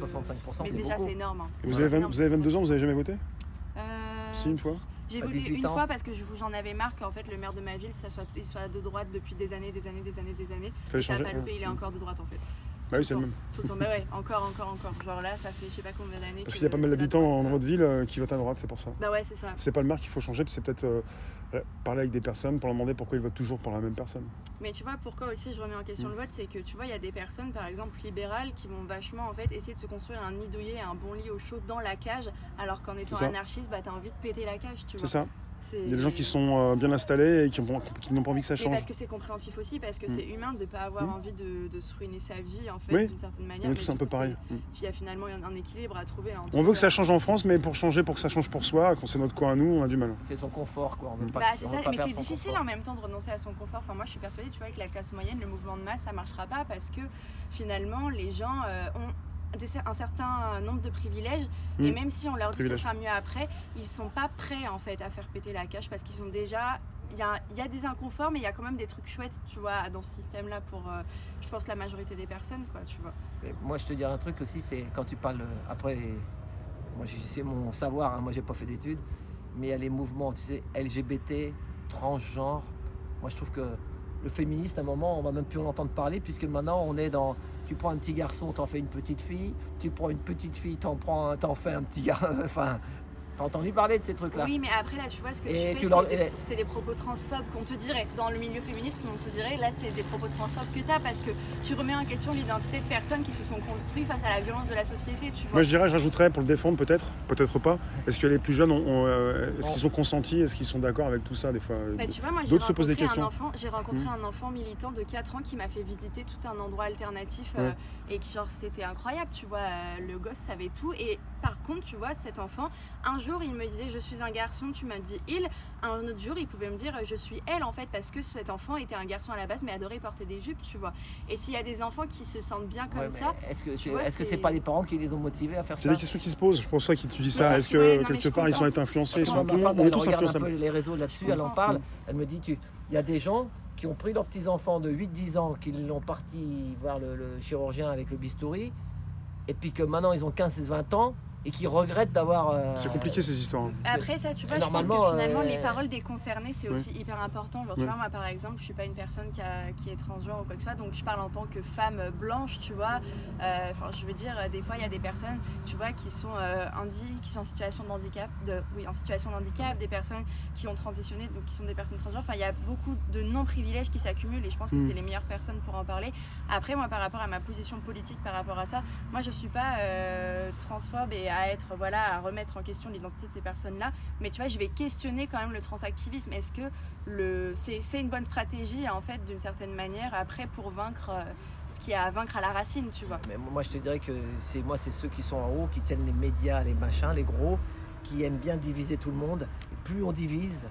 Mais c'est déjà beaucoup. c'est énorme. Hein. Vous Ouais, avez c'est énorme, 22 ans, vous avez jamais voté Euh, Si, une fois J'ai À voté 18 une ans. fois parce que j'en avais marre qu'en fait le maire de ma ville il soit de droite depuis des années. Fallait Et ça changer. n'a pas loupé, il est encore de droite en fait. Bah oui, c'est le même. Tout le temps. Bah ouais, encore. Genre là, ça fait je sais pas combien d'années. Parce que qu'il y a pas mal c'est la d'habitants droite, dans votre ville qui votent à droite, c'est pour ça. Bah ouais, c'est ça. C'est pas le maire qu'il faut changer, puis c'est peut-être parler avec des personnes pour leur demander pourquoi ils votent toujours pour la même personne. Mais tu vois pourquoi aussi je remets en question le vote, c'est que tu vois il y a des personnes par exemple libérales qui vont vachement en fait essayer de se construire un nid douillet, un bon lit au chaud dans la cage, alors qu'en étant C'est ça. anarchiste, bah t'as envie de péter la cage, tu C'est vois. ça. Il y a des gens qui sont bien installés et qui n'ont pas envie que ça Mais change. parce que c'est compréhensif aussi, parce que c'est humain de pas avoir envie de se ruiner sa vie en fait Oui. d'une certaine manière. On est mais tous un du peu coup, pareil. il y a finalement un équilibre à trouver. Entre, On veut que ça change en France, mais pour que ça change pour soi, quand c'est notre coin à nous, on a du mal. C'est son confort quoi. On veut pas, Bah c'est on ça, veut pas mais perdre c'est son difficile confort. en même temps de renoncer à son confort. Enfin moi je suis persuadée, tu vois, que la classe moyenne, le mouvement de masse, ça marchera pas parce que finalement les gens ont un certain nombre de privilèges et même si on leur dit que ce Privilèges. sera mieux après, ils sont pas prêts en fait à faire péter la cage parce qu'ils sont déjà... Il y a des inconforts mais il y a quand même des trucs chouettes, tu vois, dans ce système-là pour, je pense, la majorité des personnes, quoi, tu vois. Mais moi, je te dirais un truc aussi, c'est quand tu parles. Après, moi, c'est mon savoir, hein, moi, j'ai pas fait d'études, mais il y a les mouvements, tu sais, LGBT, transgenre. Moi, je trouve que le féministe, à un moment, on va même plus en entendre parler, puisque maintenant, on est dans. Tu prends un petit garçon, t'en fais une petite fille. Tu prends une petite fille, t'en fais un petit garçon. Enfin, t'as entendu parler de ces trucs-là? Oui, mais après, là, tu vois, ce que Et tu tu fais, leur- c'est des propos transphobes qu'on te dirait. Dans le milieu féministe, on te dirait, là, c'est des propos transphobes que t'as parce que tu remets en question l'identité de personnes qui se sont construites face à la violence de la société, tu vois. Moi, je dirais, je rajouterais pour le défendre, peut-être pas. Est-ce que les plus jeunes est-ce qu'ils ont consenti? Est-ce qu'ils sont d'accord avec tout ça des fois Bah, tu vois, moi D'autres se posent des questions. j'ai rencontré un enfant militant de 4 ans qui m'a fait visiter tout un endroit alternatif Ouais. et qui genre c'était incroyable, tu vois, le gosse savait tout et par contre, tu vois, cet enfant, un jour il me disait je suis un garçon, tu m'as dit il, un autre jour il pouvait me dire je suis elle en fait parce que cet enfant était un garçon à la base mais adorait porter des jupes, tu vois. Et s'il y a des enfants qui se sentent bien comme Ouais, mais ça, Est-ce que tu vois, c'est c'est- pas les parents qui les ont motivés à faire C'est ça? des questions qui se posent, je pense ça qui tu dis Mais ça. ça, Est-ce ouais, non, que mais quelque je part ils ont comprends. été influencés? Moi, ma On femme, est elle tous regarde un peu influençables. les réseaux là-dessus, Je elle en comprends. parle. Elle me dit, il y a des gens qui ont pris leurs petits-enfants de 8-10 ans, qui l'ont parti voir le chirurgien avec le bistouri, et puis que maintenant ils ont 15-20 ans, et qui regrettent d'avoir... C'est compliqué ces histoires. Hein. Après ça, tu vois, je pense Normalement, que finalement les paroles des concernés c'est aussi hyper important. Genre, tu Ouais. vois, moi par exemple, je suis pas une personne qui est transgenre ou quoi que ce soit, donc je parle en tant que femme blanche, tu vois. Enfin, je veux dire, des fois il y a des personnes, tu vois, qui sont qui sont en situation de handicap, en situation de handicap, des personnes qui ont transitionné, donc qui sont des personnes transgenres. Enfin, il y a beaucoup de non-privilèges qui s'accumulent et je pense que c'est les meilleures personnes pour en parler. Après, moi, par rapport à ma position politique, par rapport à ça, moi je suis pas transphobe et à remettre en question l'identité de ces personnes-là, mais tu vois, je vais questionner quand même le transactivisme. Est-ce que c'est une bonne stratégie en fait d'une certaine manière après pour vaincre ce qu'il y a à vaincre à la racine, tu vois. Mais moi je te dirais que c'est ceux qui sont en haut, qui tiennent les médias, les machins, les gros, qui aiment bien diviser tout le monde. Et plus on divise,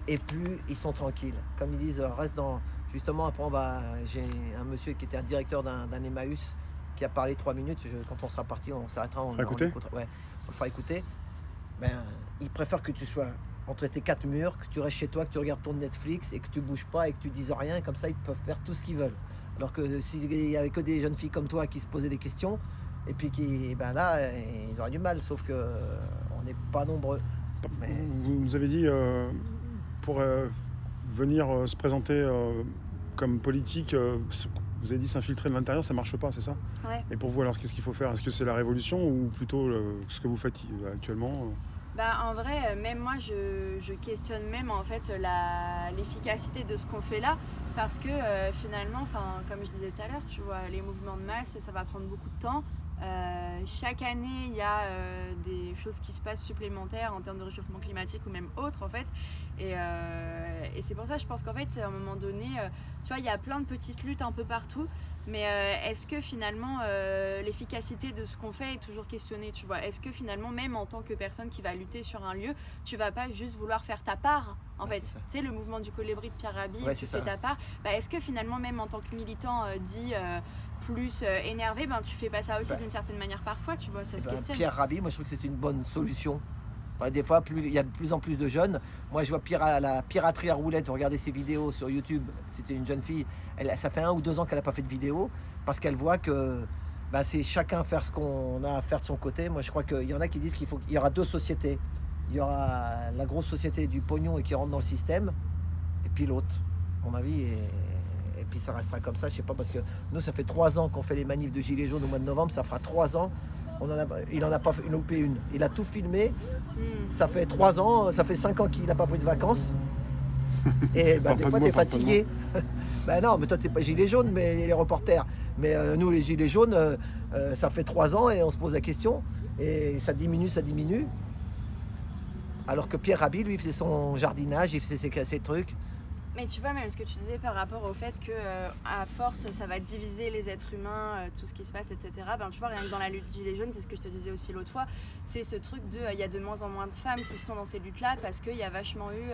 et plus ils sont tranquilles. Comme ils disent, reste dans... Justement, après, j'ai un monsieur qui était un directeur d'un Emmaüs qui a parlé 3 minutes. Quand on sera parti, on s'arrêtera. On le fera écouter. Ben, il préfère que tu sois entre tes 4 murs, que tu restes chez toi, que tu regardes ton Netflix et que tu bouges pas et que tu dises rien. Comme ça, ils peuvent faire tout ce qu'ils veulent. Alors que s'il y avait que des jeunes filles comme toi qui se posaient des questions, et puis là, ils auraient du mal. Sauf que on n'est pas nombreux. Mais... Vous nous avez dit, pour venir se présenter comme politique, vous avez dit s'infiltrer de l'intérieur, ça marche pas, c'est ça? Ouais. Et pour vous, alors, qu'est-ce qu'il faut faire? Est-ce que c'est la révolution ou plutôt ce que vous faites actuellement? En vrai, même moi, je questionne même en fait l'efficacité de ce qu'on fait là, parce que finalement, comme je disais tout à l'heure, tu vois, les mouvements de masse, ça va prendre beaucoup de temps. Chaque année, il y a des choses qui se passent supplémentaires en termes de réchauffement climatique ou même autre en fait. Et c'est pour ça, je pense qu'en fait, à un moment donné, tu vois, il y a plein de petites luttes un peu partout. Mais est-ce que finalement l'efficacité de ce qu'on fait est toujours questionnée, tu vois? Est-ce que finalement, même en tant que personne qui va lutter sur un lieu, tu vas pas juste vouloir faire ta part en fait? Tu sais, le mouvement du colibri de Pierre Rabhi, tu fais ta part. Est-ce que finalement, même en tant que militant plus énervé, tu fais pas ça aussi d'une certaine manière parfois, tu vois? Ça se questionne. Pierre Rabhi, moi je trouve que c'est une bonne solution. Des fois, il y a de plus en plus de jeunes. Moi, je vois la piraterie à roulettes. Regardez ses vidéos sur YouTube. C'était une jeune fille. Ça fait 1 ou 2 ans qu'elle n'a pas fait de vidéo parce qu'elle voit que c'est chacun faire ce qu'on a à faire de son côté. Moi, je crois qu'il y en a qui disent qu'il y aura 2 sociétés. Il y aura la grosse société du pognon et qui rentre dans le système, et puis l'autre, à mon avis. Et puis ça restera comme ça. Je sais pas, parce que nous, ça fait 3 ans qu'on fait les manifs de Gilets jaunes au mois de novembre. Ça fera 3 ans. Il n'en a pas loupé une. Il a tout filmé. Ça fait 3 ans, ça fait 5 ans qu'il n'a pas pris de vacances. Et des fois, tu es fatigué. Non, mais toi, tu n'es pas gilet jaune, mais les reporters. Mais nous, les gilets jaunes, ça fait 3 ans et on se pose la question. Et ça diminue. Alors que Pierre Rabhi, lui, il faisait son jardinage, il faisait ses trucs. Mais tu vois, même ce que tu disais par rapport au fait que à force ça va diviser les êtres humains, tout ce qui se passe, etc. Tu vois, rien que dans la lutte Gilets jaunes, c'est ce que je te disais aussi l'autre fois, c'est ce truc il y a de moins en moins de femmes qui sont dans ces luttes-là parce qu'il y a vachement eu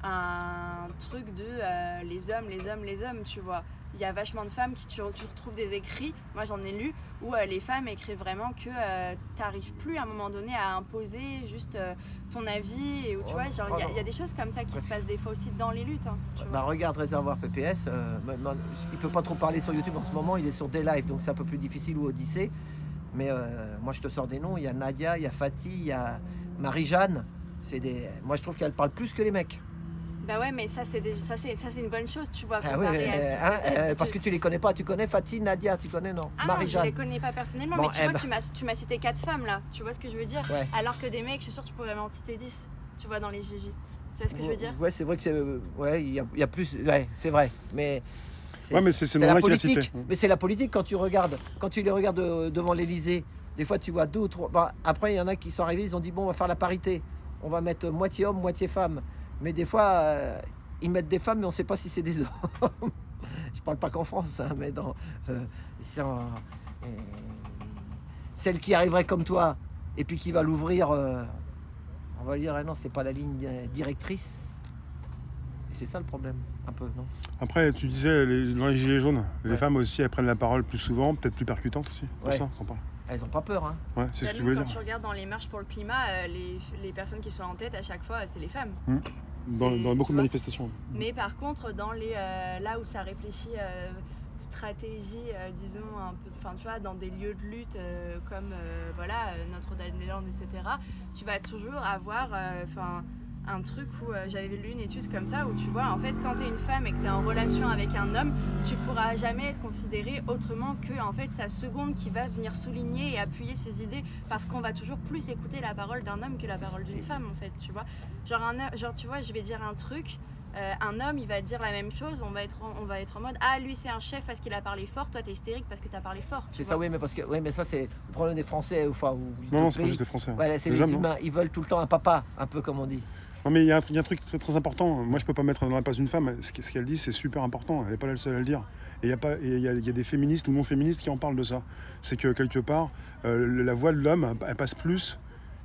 un truc de les hommes, tu vois. Il y a vachement de femmes qui tu retrouves des écrits, moi j'en ai lu, où les femmes écrivent vraiment que t'arrives plus à un moment donné à imposer juste ton avis, et où tu vois, genre il y a des choses comme ça qui se passent des fois aussi dans les luttes. Tu vois. Regarde Réservoir PPS, il peut pas trop parler sur YouTube en ce moment, il est sur des lives, donc c'est un peu plus difficile, ou Odyssée. Mais moi je te sors des noms, il y a Nadia, il y a Fatih, il y a Marie-Jeanne. Moi je trouve qu'elle parle plus que les mecs. Ouais, mais ça c'est une bonne chose, tu vois, parce que tu les connais pas. Tu connais Fatih, Nadia, tu connais, non? Marie-Jeanne. Je les connais pas personnellement, mais tu vois, tu m'as cité 4 femmes là, tu vois ce que je veux dire? Alors que des mecs, je suis sûre que tu pourrais m'en citer 10, tu vois, dans les Gigi. Tu vois ce que je veux dire? Ouais, c'est vrai que il y a plus, c'est vrai, mais c'est la politique. Mais c'est la politique quand tu les regardes devant l'Elysée. Des fois, tu vois 2 ou 3. Après, il y en a qui sont arrivés, ils ont dit on va faire la parité, on va mettre moitié homme, moitié femme. Mais des fois, ils mettent des femmes, mais on ne sait pas si c'est des hommes. Je parle pas qu'en France, mais celle qui arriverait comme toi, et puis qui va l'ouvrir, on va dire, non, c'est pas la ligne directrice. Et c'est ça le problème, un peu, non? Après, tu disais, dans les gilets jaunes, les femmes aussi, elles prennent la parole plus souvent, peut-être plus percutantes aussi. Pour ça qu'on parle. Elles n'ont pas peur, hein. Ouais, c'est ce que tu voulais dire. Quand tu regardes dans les marches pour le climat, les personnes qui sont en tête à chaque fois, c'est les femmes. Dans beaucoup de manifestations. Mais par contre, dans là où ça réfléchit stratégie, disons, un peu, enfin, tu vois, dans des lieux de lutte comme Notre-Dame-des-Landes, etc., tu vas toujours avoir un truc où j'avais lu une étude comme ça où tu vois, en fait, quand tu es une femme et que tu es en relation avec un homme, tu pourras jamais être considéré autrement que en fait sa seconde qui va venir souligner et appuyer ses idées, parce qu'on va toujours plus écouter la parole d'un homme que la parole d'une femme, en fait, tu vois. Genre tu vois, je vais dire un truc, un homme il va dire la même chose, on va être en mode ah, lui c'est un chef parce qu'il a parlé fort, toi t'es hystérique parce que t'as parlé fort. C'est ça, oui, mais ça c'est le problème des Français, ou Non, c'est pas juste des Français. Voilà, c'est Les les hommes, non. humains, ils veulent tout le temps un papa, un peu comme on dit. Non, mais il y a un truc très, très important. Moi, je peux pas mettre dans la place d'une femme. Ce qu'elle dit, c'est super important. Elle n'est pas la seule à le dire. Et il y a des féministes ou non féministes qui en parlent de ça. C'est que quelque part, la voix de l'homme, elle passe plus.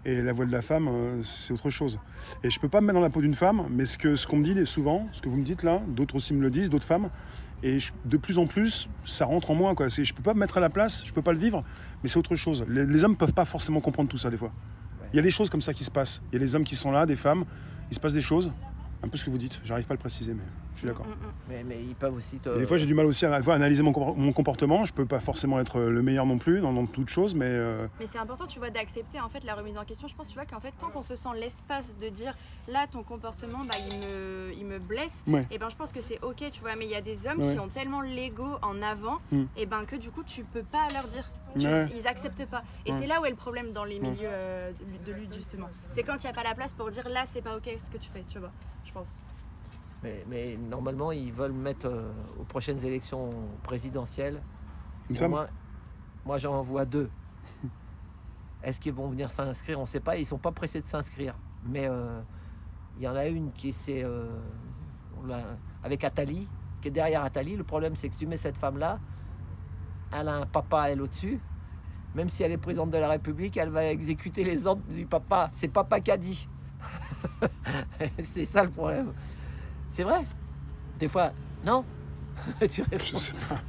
Et la voix de la femme, c'est autre chose. Et je peux pas me mettre dans la peau d'une femme, mais ce qu'on me dit souvent, ce que vous me dites là, d'autres aussi me le disent, d'autres femmes, et de plus en plus, ça rentre en moi, quoi. Je peux pas me mettre à la place, je peux pas le vivre, mais c'est autre chose. Les hommes peuvent pas forcément comprendre tout ça, des fois. Il y a des choses comme ça qui se passent. Il y a des hommes qui sont là, des femmes, il se passe des choses. Un peu ce que vous dites, j'arrive pas à le préciser, mais je suis d'accord. Mais ils peuvent aussi Et des fois, j'ai du mal aussi à analyser mon comportement. Je peux pas forcément être le meilleur non plus dans toute chose, mais... Mais c'est important, tu vois, d'accepter en fait la remise en question. Je pense, tu vois, qu'en fait, tant qu'on se sent l'espace de dire là, ton comportement, il me blesse, Ouais. et ben je pense que c'est ok, tu vois. Mais il y a des hommes Ouais. qui ont tellement l'ego en avant, et ben que du coup, tu peux pas leur dire. Ouais. Ils acceptent pas. Et Ouais. c'est là où est le problème dans les milieux de lutte, justement. C'est quand il n'y a pas la place pour dire là, c'est pas ok ce que tu fais, tu vois, je pense. Mais normalement, ils veulent mettre aux prochaines élections présidentielles. Une femme. Moi, j'en vois 2. Est-ce qu'ils vont venir s'inscrire? On ne sait pas. Ils ne sont pas pressés de s'inscrire. Mais il y en a une qui c'est avec Attali, qui est derrière Attali. Le problème, c'est que tu mets cette femme-là, elle a un papa, elle au-dessus. Même si elle est présidente de la République, elle va exécuter les ordres du papa. C'est papa qui a dit. C'est ça le problème. C'est vrai. Des fois, non. Tu réponds. Je sais pas.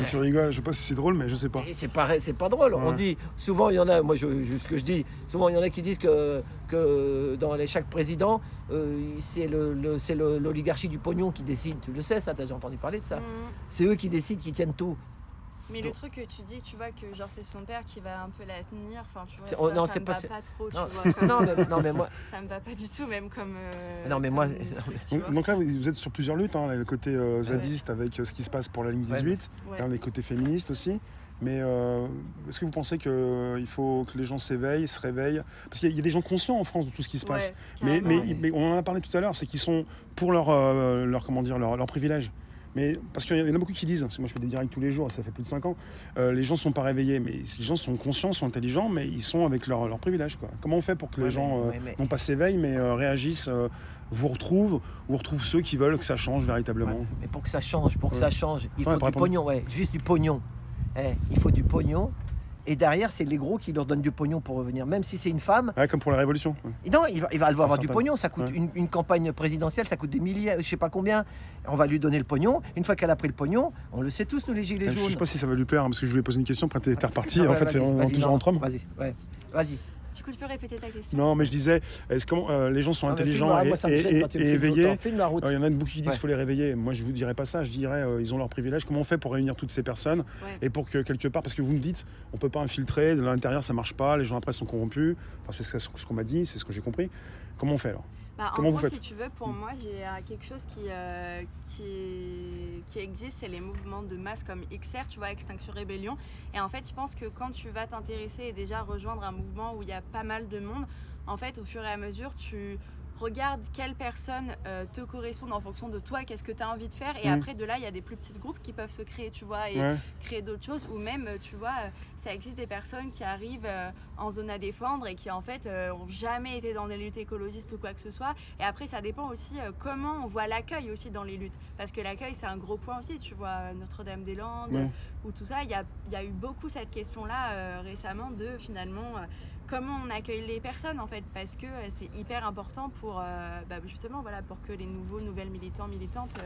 Tu rigoles, je sais pas si c'est drôle, mais je sais pas. Et c'est pas drôle. Ouais. On dit souvent, il y en a. Moi, ce que je dis, souvent, il y en a qui disent que dans chaque président, c'est l'oligarchie du pognon qui décide. Tu le sais, ça, t'as déjà entendu parler de ça. C'est eux qui décident, qui tiennent tout. Mais le truc que tu dis, tu vois, que genre c'est son père qui va un peu la tenir, enfin tu vois, ça me va pas trop, tu vois. Comme, non, mais moi... Ça me va pas du tout, même comme... non, mais moi... tu vois. Donc là, vous êtes sur plusieurs luttes, hein, le côté zadiste avec ce qui se passe pour la ligne 18, Ouais. là, les côtés féministes aussi. Mais est-ce que vous pensez qu'il faut que les gens s'éveillent, se réveillent? Parce qu'il y a des gens conscients en France de tout ce qui se passe. Ouais, mais on en a parlé tout à l'heure, c'est qu'ils sont pour leur privilège. Mais parce qu'il y en a beaucoup qui disent, parce que moi je fais des directs tous les jours, ça fait plus de 5 ans, les gens ne sont pas réveillés, mais ces gens sont conscients, sont intelligents, mais ils sont avec leur privilège, quoi. Comment on fait pour que les gens non pas s'éveillent, mais réagissent, vous retrouvent ceux qui veulent que ça change véritablement? Mais pour que ça change, il faut du répondre. pognon, juste du pognon. Il faut du pognon. Et derrière, c'est les gros qui leur donnent du pognon pour revenir. Même si c'est une femme. Ouais, comme pour la Révolution. Ouais. Non, il va avoir du certains. pognon. Ça coûte une campagne présidentielle, ça coûte des milliers, je sais pas combien. On va lui donner le pognon. Une fois qu'elle a pris le pognon, on le sait tous, nous les gilets jaunes. Je sais pas si ça va lui plaire, hein, parce que je voulais poser une question, après t'es reparti. Ah ouais, en fait, on est toujours entre hommes. Vas-y. Du coup, tu peux répéter ta question? Non, mais je disais, est-ce que les gens sont intelligents et éveillés? Il y en a beaucoup qui disent qu'il faut les réveiller. Moi, je vous dirais pas ça. Je dirais ils ont leur privilège. Comment on fait pour réunir toutes ces personnes et pour que quelque part, parce que vous me dites, on peut pas infiltrer de l'intérieur, ça marche pas. Les gens après sont corrompus. Enfin, c'est ce qu'on m'a dit, c'est ce que j'ai compris. Comment on fait alors? En gros, si tu veux, pour moi, j'ai quelque chose qui existe, c'est les mouvements de masse comme XR, tu vois, Extinction Rébellion. Et en fait, je pense que quand tu vas t'intéresser et déjà rejoindre un mouvement où il y a pas mal de monde, en fait, au fur et à mesure, tu regarde quelles personnes te correspondent en fonction de toi, qu'est-ce que tu as envie de faire. Et après, de là, il y a des plus petits groupes qui peuvent se créer, tu vois, et créer d'autres choses. Ou même, tu vois, ça existe des personnes qui arrivent en zone à défendre et qui, en fait, ont jamais été dans des luttes écologistes ou quoi que ce soit. Et après, ça dépend aussi comment on voit l'accueil aussi dans les luttes. Parce que l'accueil, c'est un gros point aussi, tu vois, Notre-Dame-des-Landes ou tout ça. Il y a eu beaucoup cette question-là récemment de, finalement... comment on accueille les personnes en fait, parce que c'est hyper important pour justement voilà, pour que les nouvelles militantes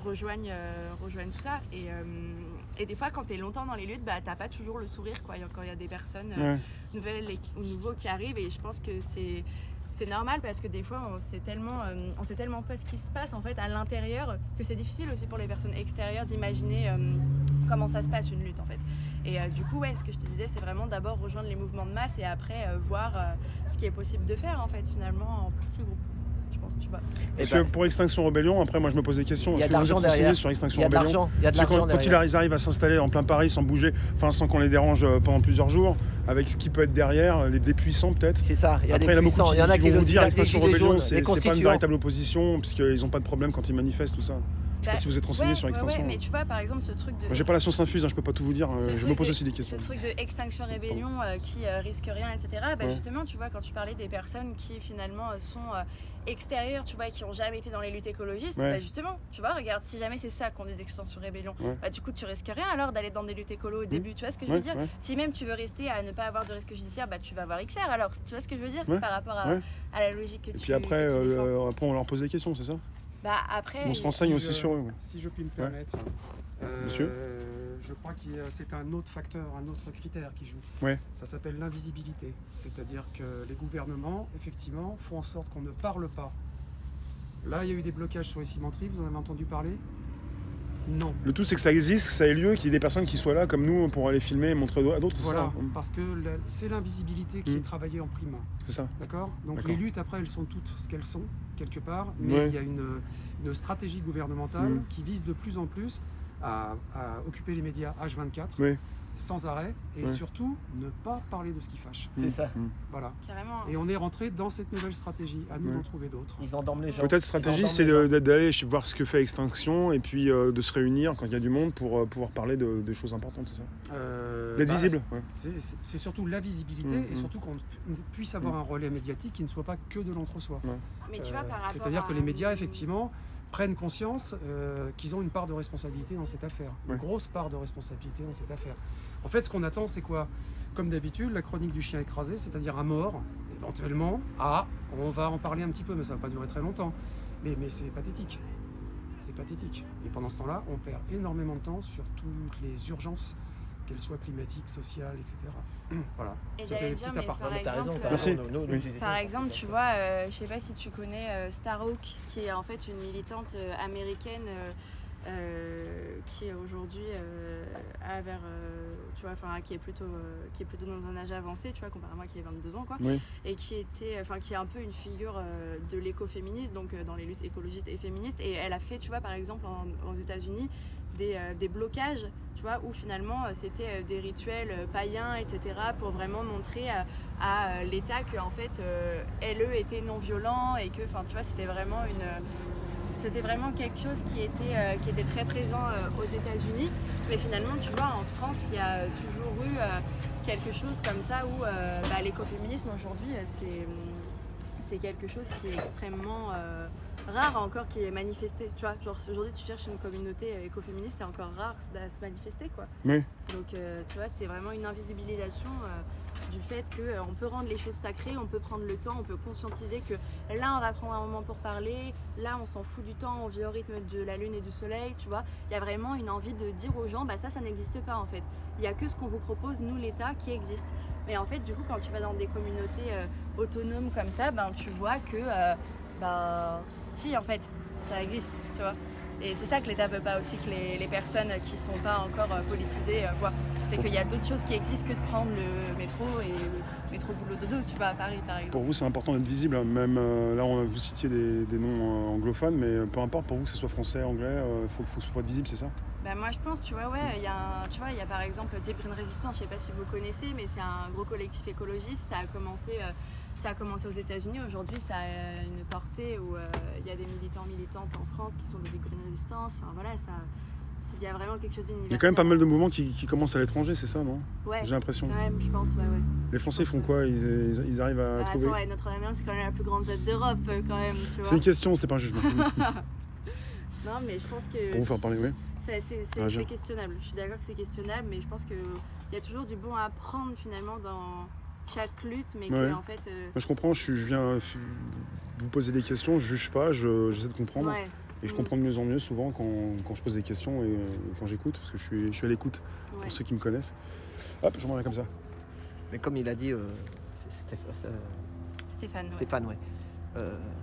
rejoignent tout ça et des fois quand tu es longtemps dans les luttes, t'as pas toujours le sourire quoi, quand il y a des personnes nouvelles ou nouveaux qui arrivent, et je pense que c'est normal parce que des fois on sait tellement pas ce qui se passe en fait à l'intérieur que c'est difficile aussi pour les personnes extérieures d'imaginer comment ça se passe une lutte en fait. Et du coup ce que je te disais c'est vraiment d'abord rejoindre les mouvements de masse et après voir ce qui est possible de faire en fait finalement en petit groupe. Je pense, tu vois. Parce que pour Extinction Rebellion, après moi je me pose des questions. Il y a Je de l'argent vais vous renseigner derrière. sur Extinction Il y a de Rebellion. l'argent. Il y a de Parce que l'argent quand derrière. ils arrivent à s'installer en plein Paris sans bouger, enfin sans qu'on les dérange pendant plusieurs jours, avec ce qui peut être derrière, des puissants peut-être. C'est ça. Il y a Après, des il y en a beaucoup puissants. Il y en a qui vont le vous dire disent, Extinction des gilets Rebellion, jaunes, c'est les pas une constituants. véritable opposition, puisqu'ils n'ont pas de problème quand ils manifestent, tout ça. Je sais pas si vous êtes renseigné sur Extinction. Ouais, mais tu vois par exemple ce truc de... Moi, j'ai pas la science infuse, je peux pas tout vous dire, je me pose aussi des questions. Ce truc de Extinction Rebellion qui risque rien, etc. Justement, tu vois, quand tu parlais des personnes qui finalement sont extérieures, tu vois, qui ont jamais été dans les luttes écologistes, justement, tu vois, regarde, si jamais c'est ça qu'on dit d'Extinction Rebellion, du coup tu risques rien alors d'aller dans des luttes écolo au début, tu vois ce que je veux dire. Si même tu veux rester à ne pas avoir de risque judiciaire, tu vas avoir XR alors, tu vois ce que je veux dire par rapport à la logique que tu... Et puis après on leur pose des questions, c'est ça? Après, on se renseigne aussi sur eux. Si je puis me permettre, Monsieur je crois que c'est un autre facteur, un autre critère qui joue. Ça s'appelle l'invisibilité. C'est-à-dire que les gouvernements, effectivement, font en sorte qu'on ne parle pas. Là, il y a eu des blocages sur les cimenteries, vous en avez entendu parler? Non. Le tout, c'est que ça existe, que ça ait lieu, qu'il y ait des personnes qui soient là, comme nous, pour aller filmer et montrer à d'autres. Voilà, ça, parce que c'est l'invisibilité qui est travaillée en prime. C'est ça. D'accord. Donc les luttes, après, elles sont toutes ce qu'elles sont, quelque part, mais il y a une stratégie gouvernementale qui vise de plus en plus à occuper les médias H24, sans arrêt, et surtout ne pas parler de ce qui fâche. C'est ça. Voilà. Carrément. Et on est rentré dans cette nouvelle stratégie, à nous d'en trouver d'autres. Ils endorment les gens. Peut-être stratégie, c'est d'aller voir ce que fait Extinction et puis de se réunir quand il y a du monde pour pouvoir parler de choses importantes, c'est ça? D'être visible. C'est surtout la visibilité et surtout qu'on puisse avoir un relais médiatique qui ne soit pas que de l'entre-soi. Mais tu vois, par rapport c'est-à-dire que les médias, effectivement, prennent conscience qu'ils ont une part de responsabilité dans cette affaire, une grosse part de responsabilité dans cette affaire. En fait, ce qu'on attend, c'est quoi? Comme d'habitude, la chronique du chien écrasé, c'est-à-dire un mort, éventuellement, on va en parler un petit peu, mais ça va pas durer très longtemps. Mais c'est pathétique. C'est pathétique. Et pendant ce temps-là, on perd énormément de temps sur toutes les urgences, qu'elles soient climatiques, sociales, etc. Voilà. Et j'allais dire, mais par exemple, tu vois, je sais pas si tu connais Starhawk, qui est en fait une militante américaine qui est aujourd'hui tu vois, qui est plutôt dans un âge avancé, tu vois, comparé à moi qui ai 22 ans, quoi, et qui est un peu une figure de l'écoféministe, donc dans les luttes écologistes et féministes, et elle a fait, tu vois, par exemple aux États-Unis des blocages, tu vois, où finalement c'était des rituels païens, etc., pour vraiment montrer à l'État que en fait LE était non violent et que, enfin, tu vois, c'était vraiment quelque chose qui était très présent aux États-Unis. Mais finalement, tu vois, en France, il y a toujours eu quelque chose comme ça où l'écoféminisme aujourd'hui, c'est quelque chose qui est extrêmement rare encore, qui est manifesté. Tu vois, genre aujourd'hui, tu cherches une communauté écoféministe, c'est encore rare de se manifester, quoi. Donc, tu vois, c'est vraiment une invisibilisation du fait qu'on peut rendre les choses sacrées, on peut prendre le temps, on peut conscientiser que là, on va prendre un moment pour parler, là, on s'en fout du temps, on vit au rythme de la lune et du soleil, tu vois. Il y a vraiment une envie de dire aux gens, ça n'existe pas, en fait. Il n'y a que ce qu'on vous propose, nous, l'État, qui existe. Mais en fait, du coup, quand tu vas dans des communautés autonomes comme ça, tu vois que, si, en fait, ça existe, tu vois. Et c'est ça que l'État veut pas aussi que les personnes qui sont pas encore politisées voient. C'est qu'il y a d'autres choses qui existent que de prendre le métro et le métro boulot dodo, tu vois, à Paris, par exemple. Pour vous, c'est important d'être visible, hein. Même là, vous citiez des noms anglophones, mais peu importe pour vous que ce soit français, anglais, faut que ce soit visible, c'est ça? Moi je pense, tu vois, il y a par exemple Deep Green Resistance, je sais pas si vous connaissez, mais c'est un gros collectif écologiste, ça a commencé aux États-Unis, aujourd'hui ça a une portée où il y a des militantes en France qui sont de Deep Green Resistance, enfin, voilà, il y a vraiment quelque chose d'universel. Il y a quand même pas mal de mouvements qui commencent à l'étranger, c'est ça, non? Ouais, j'ai l'impression. Quand même, je pense, ouais. Les Français font quoi? Ils arrivent à trouver... Attends, Notre-Dame, c'est quand même la plus grande zone d'Europe, quand même, tu vois. C'est une question, c'est pas un jugement. Non, mais je pense que... Pour vous faire parler, oui. C'est questionnable, je suis d'accord que c'est questionnable, mais je pense qu'il y a toujours du bon à apprendre finalement dans chaque lutte, mais que en fait... Moi, je comprends, je viens vous poser des questions, je juge pas, j'essaie de comprendre. Et je comprends de mieux en mieux souvent quand je pose des questions et quand j'écoute, parce que je suis à l'écoute pour ceux qui me connaissent. Hop, je m'en vais comme ça. Mais comme il a dit, Stéphane. Ouais. Stéphane, ouais.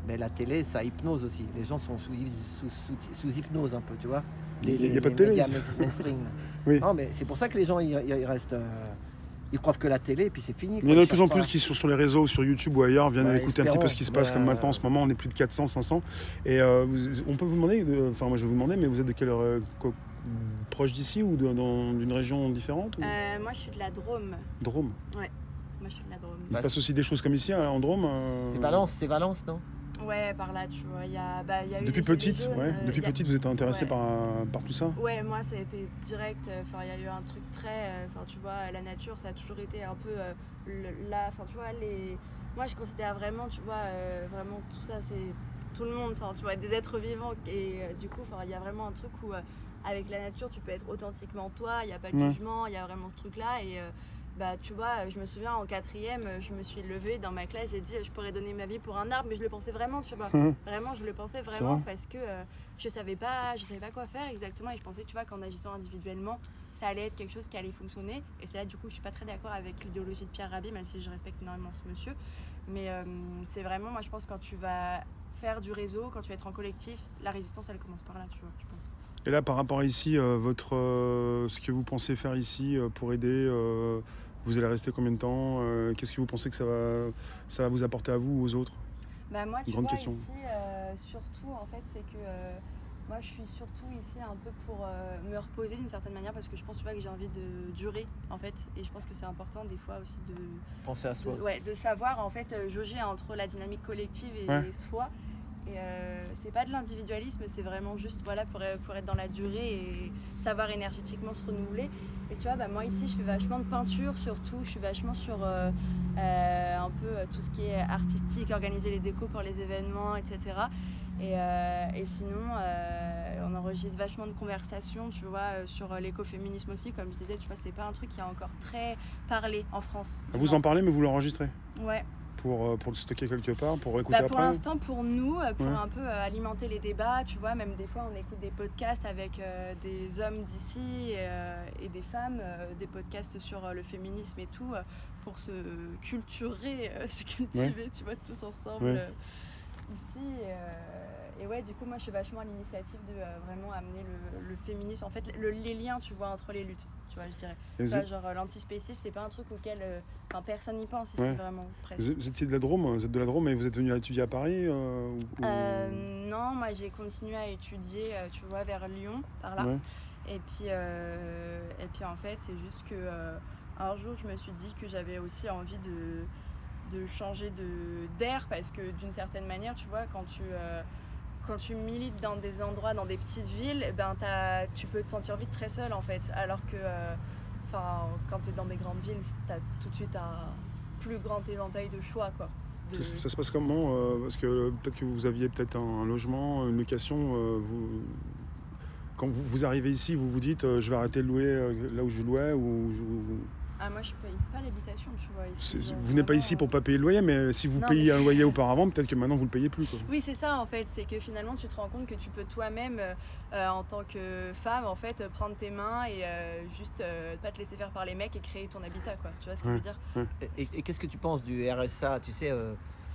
Mais la télé, ça hypnose aussi. Les gens sont sous hypnose un peu, tu vois. Il y a pas de télé, médias ici. mainstream. Oui. Non, mais c'est pour ça que les gens ils restent. Ils croient que la télé, et puis c'est fini. Il y en a de plus en plus qui sont sur les réseaux, sur YouTube ou ailleurs, viennent écouter un petit peu ce qui se passe, Bah, comme maintenant en ce moment, on est plus de 400, 500. Et on peut vous demander, enfin moi je vais vous demander, mais vous êtes de quelle proche d'ici ou d'une région différente ou... Moi, je suis de la Drôme. Drôme. Ouais, moi, je suis de la Drôme. Il se passe aussi des choses comme ici en Drôme C'est Valence, non? Ouais, par là, tu vois, il y a eu Depuis les Gilets petite, jaunes, ouais. Depuis petite, vous êtes intéressée ouais. par tout ça? Ouais, moi ça a été direct, enfin il y a eu un truc très, enfin tu vois, la nature ça a toujours été un peu là, enfin tu vois, moi je considère vraiment, tu vois, vraiment tout ça c'est tout le monde, enfin tu vois, des êtres vivants et du coup, enfin il y a vraiment un truc où avec la nature tu peux être authentiquement toi, il n'y a pas de jugement, il y a vraiment ce truc là et bah tu vois, je me souviens en 4e, je me suis levée dans ma classe, j'ai dit je pourrais donner ma vie pour un arbre, mais je le pensais vraiment, tu vois. Vraiment, je le pensais vraiment parce que je savais pas quoi faire exactement et je pensais, tu vois, qu'en agissant individuellement, ça allait être quelque chose qui allait fonctionner. Et c'est là, du coup, je suis pas très d'accord avec l'idéologie de Pierre Rabhi, même si je respecte énormément ce monsieur. Mais c'est vraiment, moi, je pense quand tu vas faire du réseau, quand tu vas être en collectif, la résistance, elle commence par là, tu vois, je pense. Et là, par rapport à ici, ce que vous pensez faire ici pour aider, vous allez rester combien de temps? Qu'est-ce que vous pensez que ça va vous apporter à vous ou aux autres? Bah moi, tu Grande vois, question. ici, surtout, en fait, c'est que moi, je suis surtout ici un peu pour me reposer d'une certaine manière parce que je pense, tu vois, que j'ai envie de durer, en fait. Et je pense que c'est important, des fois, aussi de... Penser à soi. De savoir, en fait, jauger entre la dynamique collective et soi. Et c'est pas de l'individualisme, c'est vraiment juste voilà, pour être dans la durée et savoir énergétiquement se renouveler. Et tu vois, bah, moi ici, je fais vachement de peinture surtout, je suis vachement sur un peu tout ce qui est artistique, organiser les décos pour les événements, etc. Et sinon, on enregistre vachement de conversations, tu vois, sur l'écoféminisme aussi. Comme je disais, tu vois, c'est pas un truc qui est encore très parlé en France. Vous en parlez, mais vous l'enregistrez? Ouais. Pour le stocker quelque part, pour écouter après? Pour l'instant, pour nous, pour un peu alimenter les débats, tu vois, même des fois on écoute des podcasts avec des hommes d'ici et des femmes, des podcasts sur le féminisme et tout, pour se culturer, se cultiver, tu vois, tous ensemble ici. Et ouais, du coup, moi je suis vachement à l'initiative de vraiment amener le féminisme, en fait, les liens, tu vois, entre les luttes, tu vois, je dirais. Tu vois, genre l'antispécisme, c'est pas un truc auquel personne n'y pense ici, vraiment, presque. Vous étiez de la Drôme, et vous êtes venu étudier à Paris Non, moi j'ai continué à étudier, tu vois, vers Lyon, par là. Et puis en fait, c'est juste que un jour, je me suis dit que j'avais aussi envie de changer d'air parce que d'une certaine manière, tu vois, quand tu milites dans des endroits, dans des petites villes, ben tu peux te sentir vite très seul en fait. Alors que quand tu es dans des grandes villes, tu as tout de suite un plus grand éventail de choix, quoi. Ça se passe comment parce que peut-être que vous aviez un logement, une location. Quand vous arrivez ici, vous vous dites je vais arrêter de louer là où je louais Ah, moi je paye pas l'habitation, tu vois. Ici, vous n'êtes pas ici pour pas payer le loyer, mais si vous payiez un loyer auparavant, peut-être que maintenant vous le payez plus, quoi. Oui, c'est ça en fait, c'est que finalement tu te rends compte que tu peux toi-même, en tant que femme, en fait, prendre tes mains et juste pas te laisser faire par les mecs et créer ton habitat, quoi. Tu vois ce que je veux dire? Et qu'est-ce que tu penses du RSA? Tu sais,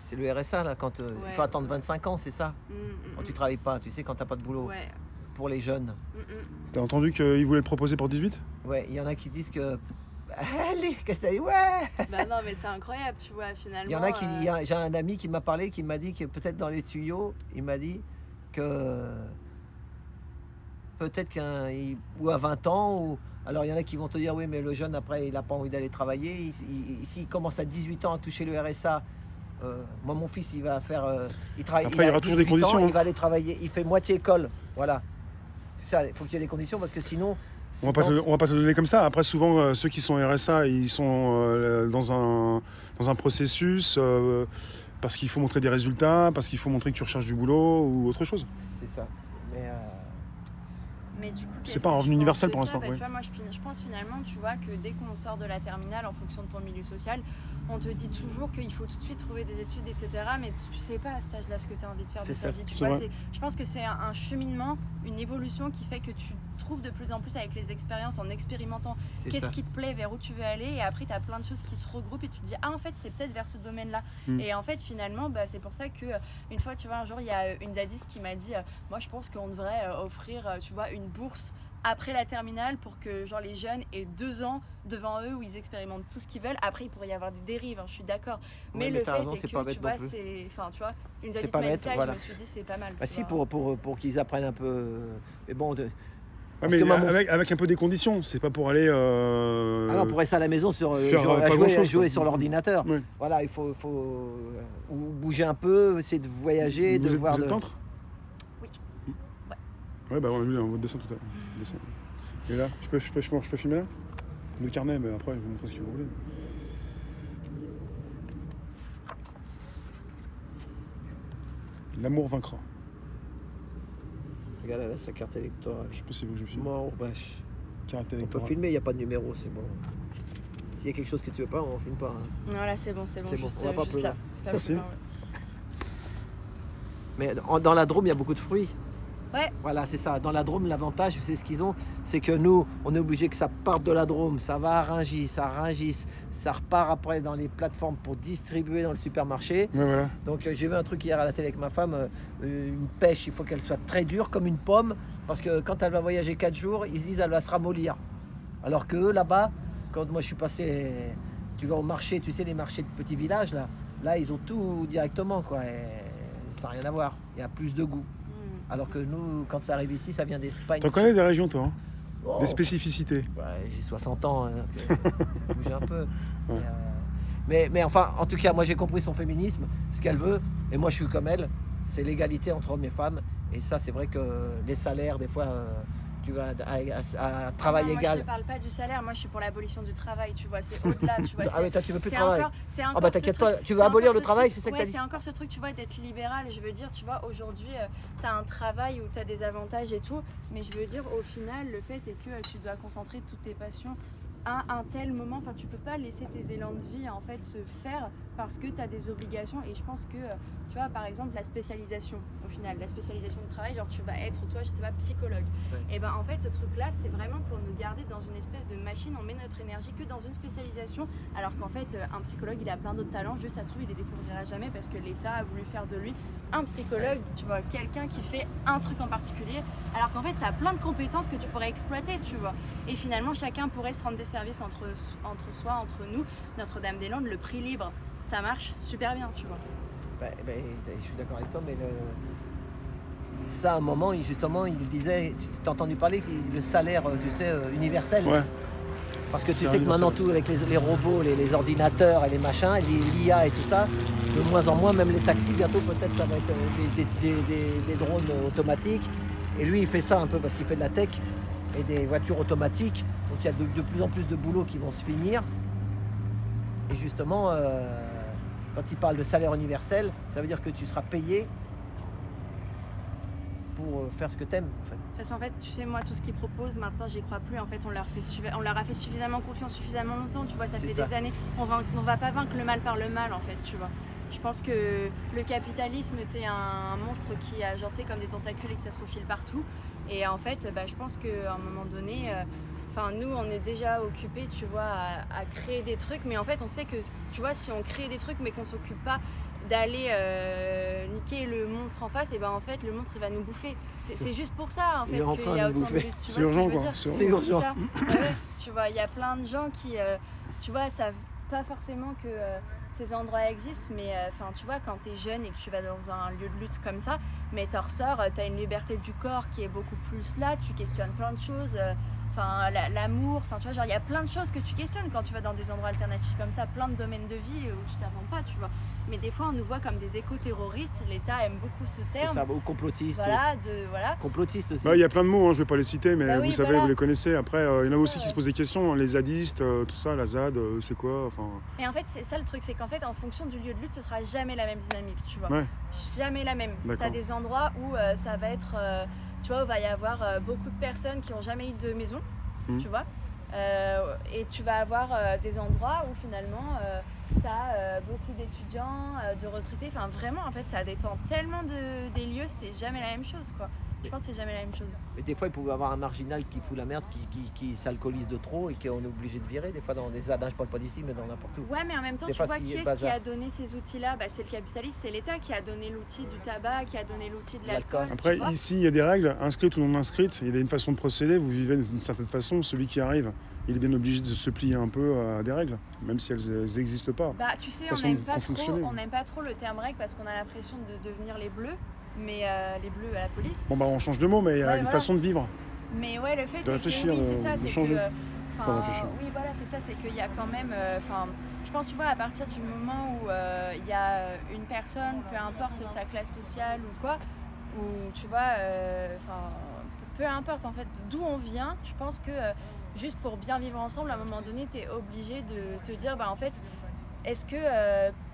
c'est le RSA là, quand il faut attendre 25 ans, c'est ça? Quand tu travailles pas, tu sais, quand t'as pas de boulot. Pour les jeunes. T'as entendu qu'ils voulaient le proposer pour 18? Ouais, il y en a qui disent que. Allez, qu'est-ce que t'as dit? Ouais! Bah non, mais c'est incroyable, tu vois, finalement. Il y en a qui. J'ai un ami qui m'a parlé, qui m'a dit que peut-être dans les tuyaux, il m'a dit que. Peut-être ou à 20 ans, ou. Alors il y en a qui vont te dire oui, mais le jeune après, il n'a pas envie d'aller travailler. S'il commence à 18 ans à toucher le RSA. Moi, mon fils, il va faire. Il travaille. Après, il y aura toujours des conditions. Il va aller travailler. Il fait moitié école. Voilà. C'est ça. Il faut qu'il y ait des conditions parce que sinon. On va pas te donner comme ça. Après, souvent, ceux qui sont RSA, ils sont dans un processus parce qu'il faut montrer des résultats, parce qu'il faut montrer que tu recherches du boulot ou autre chose. C'est ça. Mais du coup, c'est pas un revenu universel pour l'instant. Tu vois, moi, je pense finalement, tu vois, que dès qu'on sort de la terminale, en fonction de ton milieu social, on te dit toujours qu'il faut tout de suite trouver des études, etc. Mais tu sais pas à cet âge-là ce que tu as envie de faire de ta vie. Tu vois, je pense que c'est un cheminement une évolution qui fait que tu trouves de plus en plus avec les expériences, en expérimentant C'est qu'est-ce ça. qui te plaît, vers où tu veux aller, et après tu as plein de choses qui se regroupent et tu te dis ah en fait c'est peut-être vers ce domaine-là. Et en fait finalement c'est pour ça que une fois tu vois un jour il y a une zadiste qui m'a dit moi je pense qu'on devrait offrir tu vois une bourse après la terminale pour que genre les jeunes aient 2 ans devant eux où ils expérimentent tout ce qu'ils veulent. Après il pourrait y avoir des dérives, hein, je suis d'accord, mais Ouais, mais le t'as fait raison, est c'est que pas tu bête vois non plus. c'est enfin tu vois une C'est zadiste pas m'a dit bête, ça et voilà. je me suis dit c'est pas mal. Bah tu si, vois. pour qu'ils apprennent un peu. Mais bon, Ouais, parce mais que maman- avec un peu des conditions, c'est pas pour aller. ah non, pour rester à la maison sur faire, jouer, pas grand-chose, jouer quoi. sur l'ordinateur. Ouais. Voilà, il faut ou bouger un peu, essayer de voyager, de voir. Vous êtes peintre? Oui. Ouais, bah on a vu dans votre dessin tout à l'heure. Dessin. Et là, je peux filmer là? Le carnet, mais après, vous montrez ce que vous voulez. L'amour vaincra. Regarde là, sa carte électorale. Je sais pas si vous que je filme. Mort ou vache. Carte On peut électorale. filmer, il n'y a pas de numéro, c'est bon. S'il y a quelque chose que tu veux pas, on filme pas. Hein. Voilà c'est bon, C'est bon, juste, on va pas juste plus là. loin. Pas Merci. plus loin, ouais. Mais dans la Drôme, il y a beaucoup de fruits. Ouais. Voilà, c'est ça. Dans la Drôme, l'avantage, c'est ce qu'ils ont, c'est que nous, on est obligé que ça parte de la Drôme, ça va à Rungis, ça repart après dans les plateformes pour distribuer dans le supermarché. Ouais, voilà. Donc j'ai vu un truc hier à la télé avec ma femme, une pêche, il faut qu'elle soit très dure comme une pomme, parce que quand elle va voyager 4 jours, ils se disent elle va se ramollir. Alors que eux, là-bas, quand moi je suis passé, tu vas au marché, tu sais les marchés de petits villages là ils ont tout directement quoi, et ça n'a rien à voir, il y a plus de goût. Alors que nous, quand ça arrive ici, ça vient d'Espagne. T'en connais des régions, toi, hein? Oh. Des spécificités. Ouais, j'ai 60 ans, hein, donc, je bouge un peu. Mais enfin, en tout cas, moi j'ai compris son féminisme, ce qu'elle veut, et moi je suis comme elle, c'est l'égalité entre hommes et femmes. Et ça, c'est vrai que les salaires, des fois, tu vas à travail Non, moi, égal. je te parle pas du salaire, moi je suis pour l'abolition du travail, tu vois, c'est au-delà, tu vois. Ah oui, toi tu veux plus de travail. C'est Ah encore bah ce t'inquiète truc- pas, tu veux c'est abolir encore le ce travail, truc- c'est ça que ouais, t'as dit. c'est encore ce truc, tu vois, d'être libéral. Je veux dire, tu vois, aujourd'hui, tu as un travail où tu as des avantages et tout, mais je veux dire, au final, le fait est que tu dois concentrer toutes tes passions à un tel moment. Enfin, tu peux pas laisser tes élans de vie en fait se faire parce que tu as des obligations. Et je pense que, tu vois, par exemple, la spécialisation, au final, la spécialisation de travail, genre tu vas être, toi, je sais pas, psychologue. Ouais. Et ben en fait, ce truc-là, c'est vraiment pour nous garder dans une espèce de machine. On met notre énergie que dans une spécialisation, alors qu'en fait, un psychologue, il a plein d'autres talents. Juste, ça se trouve, il les découvrira jamais parce que l'État a voulu faire de lui un psychologue, tu vois, quelqu'un qui fait un truc en particulier, alors qu'en fait, tu as plein de compétences que tu pourrais exploiter, tu vois. Et finalement, chacun pourrait se rendre des services entre soi, entre nous. Notre-Dame-des-Landes, le prix libre, ça marche super bien, tu vois. Je suis d'accord avec toi, mais ça, à un moment, justement, il disait, tu t'as entendu parler, le salaire, tu sais, universel. Ouais. Parce que tu C'est sais que maintenant, universel. tout avec les robots, les ordinateurs et les machins, l'IA et tout ça, de moins en moins, même les taxis, bientôt peut-être ça va être des drones automatiques. Et lui, il fait ça un peu parce qu'il fait de la tech et des voitures automatiques. Donc il y a de plus en plus de boulots qui vont se finir. Et justement, quand il parle de salaire universel, ça veut dire que tu seras payé pour faire ce que t'aimes, en fait. De toute façon, en fait, tu sais, moi, tout ce qu'ils proposent, maintenant, j'y crois plus. En fait, on leur a fait suffisamment confiance, suffisamment longtemps. Tu vois, ça C'est fait ça. des années. On va pas vaincre le mal par le mal, en fait, tu vois. Je pense que le capitalisme, c'est un monstre qui a, genre, tu sais, comme des tentacules et que ça se faufile partout. Et en fait, je pense qu'à un moment donné, nous, on est déjà occupés, tu vois, à créer des trucs. Mais en fait, on sait que, tu vois, si on crée des trucs, mais qu'on s'occupe pas d'aller niquer le monstre en face, et ben en fait le monstre il va nous bouffer. C'est juste pour ça en Il fait est en qu'il train y a de nous autant de bouffer. luttes. Tu C'est vois ce que urgent, je veux quoi. dire C'est C'est urgent. ça. Ouais, tu vois, il y a plein de gens qui, tu vois, savent pas forcément que ces endroits existent, mais tu vois, quand t'es jeune et que tu vas dans un lieu de lutte comme ça, mais t'en ressors, t'as une liberté du corps qui est beaucoup plus là, tu questionnes plein de choses. L'amour, tu vois, genre il y a plein de choses que tu questionnes quand tu vas dans des endroits alternatifs comme ça, plein de domaines de vie où tu t'attends pas, tu vois. Mais des fois on nous voit comme des éco-terroristes, l'État aime beaucoup ce C'est terme. ça, ou complotiste. Voilà, Complotiste aussi. Bah, il y a plein de mots, hein, je vais pas les citer, mais Bah oui, vous savez, voilà. vous les connaissez. Après, il y en a C'est aussi ça, qui se ouais. posent des questions, les zadistes, tout ça, la ZAD, c'est quoi, enfin... Et en fait, c'est ça le truc, c'est qu'en fait, en fonction du lieu de lutte, ce sera jamais la même dynamique, tu vois. Ouais. Jamais la même. D'accord. T'as des endroits où ça va être, tu vois, où va y avoir beaucoup de personnes qui ont jamais eu de maison, tu vois. Et tu vas avoir des endroits où finalement tu as beaucoup d'étudiants, de retraités. Enfin, vraiment, en fait, ça dépend tellement des lieux, c'est jamais la même chose, quoi. Je pense que c'est jamais la même chose. Mais des fois, il pouvait y avoir un marginal qui fout la merde, qui s'alcoolise de trop et qu'on est obligé de virer. Des fois, dans des ZAD, je parle pas d'ici, mais dans n'importe où. Ouais, mais en même temps, Des tu fois, vois, s'il y qui a est-ce qui bazar. a donné ces outils-là? Bah, c'est le capitaliste, c'est l'État qui a donné l'outil du tabac, qui a donné l'outil de l'alcool. L'alcool. Après, tu vois. ici, il y a des règles, inscrites ou non inscrites. Il y a une façon de procéder. Vous vivez d'une certaine façon. Celui qui arrive, il est bien obligé de se plier un peu à des règles, même si elles n'existent pas. Bah, tu sais, façon de fonctionner. on n'aime pas trop le terme règle parce qu'on a l'impression de devenir les bleus, mais les bleus à la police. Bon, bah, on change de mot, mais il y a Ouais, une voilà. façon de vivre. Mais ouais, le fait De est réfléchir, que oui, c'est ça, de c'est changer. que, Faut réfléchir. oui, voilà, c'est ça, c'est qu'il y a quand même, je pense, tu vois, à partir du moment où il y a une personne, peu importe sa classe sociale ou quoi, ou tu vois, peu importe en fait d'où on vient, je pense que juste pour bien vivre ensemble, à un moment donné, tu es obligé de te dire, bah en fait, est-ce que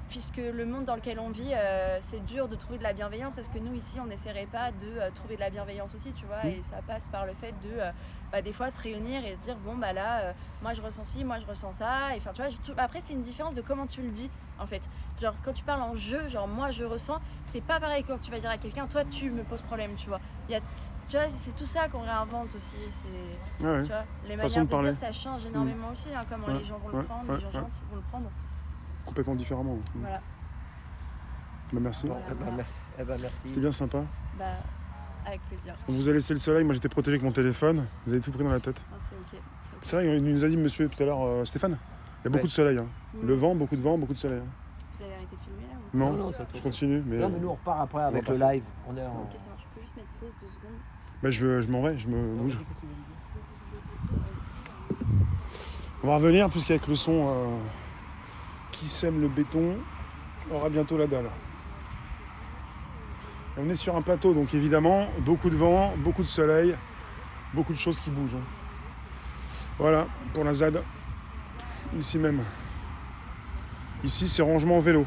puisque le monde dans lequel on vit, c'est dur de trouver de la bienveillance, est-ce que nous ici on n'essaierait pas de trouver de la bienveillance aussi, tu vois, et ça passe par le fait de des fois se réunir et se dire bon bah là moi je ressens ci, moi je ressens ça, et enfin tu vois, après c'est une différence de comment tu le dis en fait, genre quand tu parles en je, genre moi je ressens, c'est pas pareil quand tu vas dire à quelqu'un toi tu me poses problème, tu vois, tu vois, c'est tout ça qu'on réinvente aussi, c'est Ouais. tu vois, les Façon manières de de parler. dire ça change énormément aussi, hein, comment les gens vont le prendre, les gens gentils vont le prendre, Complètement différemment. voilà. Bah, merci. Bon, merci. Merci. C'était bien sympa. Bah, avec plaisir. On vous a laissé le soleil, moi j'étais protégé avec mon téléphone. Vous avez tout pris dans la tête. Ah, c'est ok. C'est vrai, il nous a dit monsieur tout à l'heure, Stéphane, il y a beaucoup de soleil. Hein. Le vent, beaucoup de soleil. Hein. Vous avez arrêté de filmer là ou... Non, ça je continue. Mais, Non, mais nous on repart après avec va le passer. live. On est en... Ok, ça marche. Je peux juste mettre pause 2 secondes. bah, je m'en vais, je me bouge. On va revenir puisqu'avec le son qui sème le béton aura bientôt la dalle. Et on est sur un plateau, donc évidemment, beaucoup de vent, beaucoup de soleil, beaucoup de choses qui bougent. Voilà, pour la ZAD, ici même. Ici, c'est rangement vélo.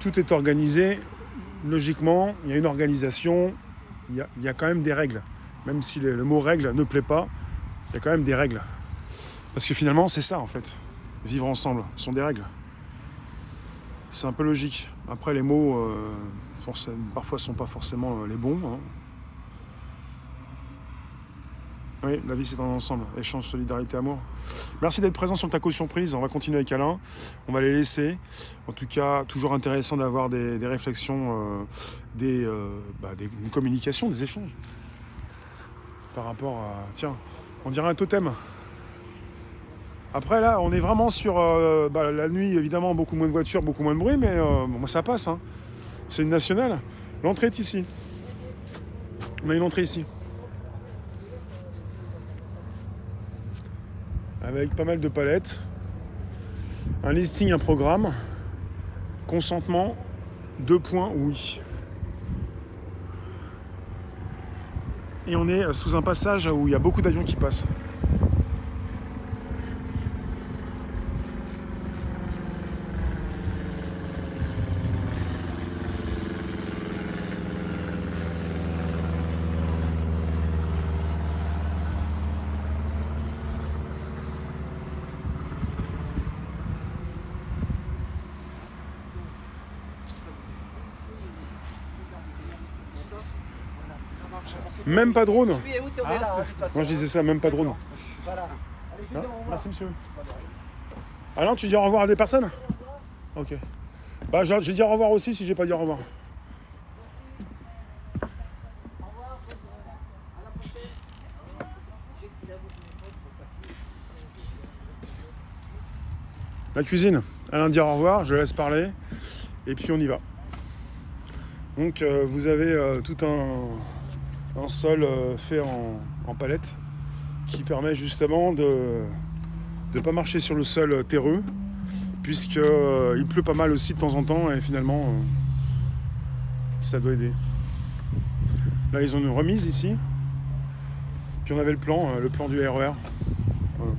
Tout est organisé, logiquement, il y a une organisation, il y a quand même des règles. Même si le mot règle ne plaît pas, il y a quand même des règles. Parce que finalement, c'est ça en fait. Vivre ensemble, ce sont des règles. C'est un peu logique. Après, les mots, parfois, ne sont pas forcément les bons. Hein. Oui, la vie, c'est un ensemble. Échange, solidarité, amour. Merci d'être présent sur le Taco Surprise. On va continuer avec Alain. On va les laisser. En tout cas, toujours intéressant d'avoir des réflexions, une communication, des échanges. Par rapport à... Tiens, on dirait un totem. Après, là, on est vraiment sur... la nuit, évidemment, beaucoup moins de voitures, beaucoup moins de bruit, mais ça passe. Hein. C'est une nationale. L'entrée est ici. On a une entrée ici. Avec pas mal de palettes. Un listing, un programme. Consentement. 2 points, oui. Et on est sous un passage où il y a beaucoup d'avions qui passent. Même pas de drone. Moi je disais ça, même pas de drone. Voilà. Allez, je vous dis au revoir. Merci monsieur. Alain, tu dis au revoir à des personnes? Ok. Bah j'ai dit au revoir aussi si j'ai pas dit au revoir. La cuisine. Alain dit au revoir, je laisse parler. Et puis on y va. Donc vous avez tout un sol fait en palette qui permet justement de ne pas marcher sur le sol terreux puisqu'il pleut pas mal aussi de temps en temps et finalement ça doit aider. Là ils ont une remise ici, puis on avait le plan du RER. Voilà.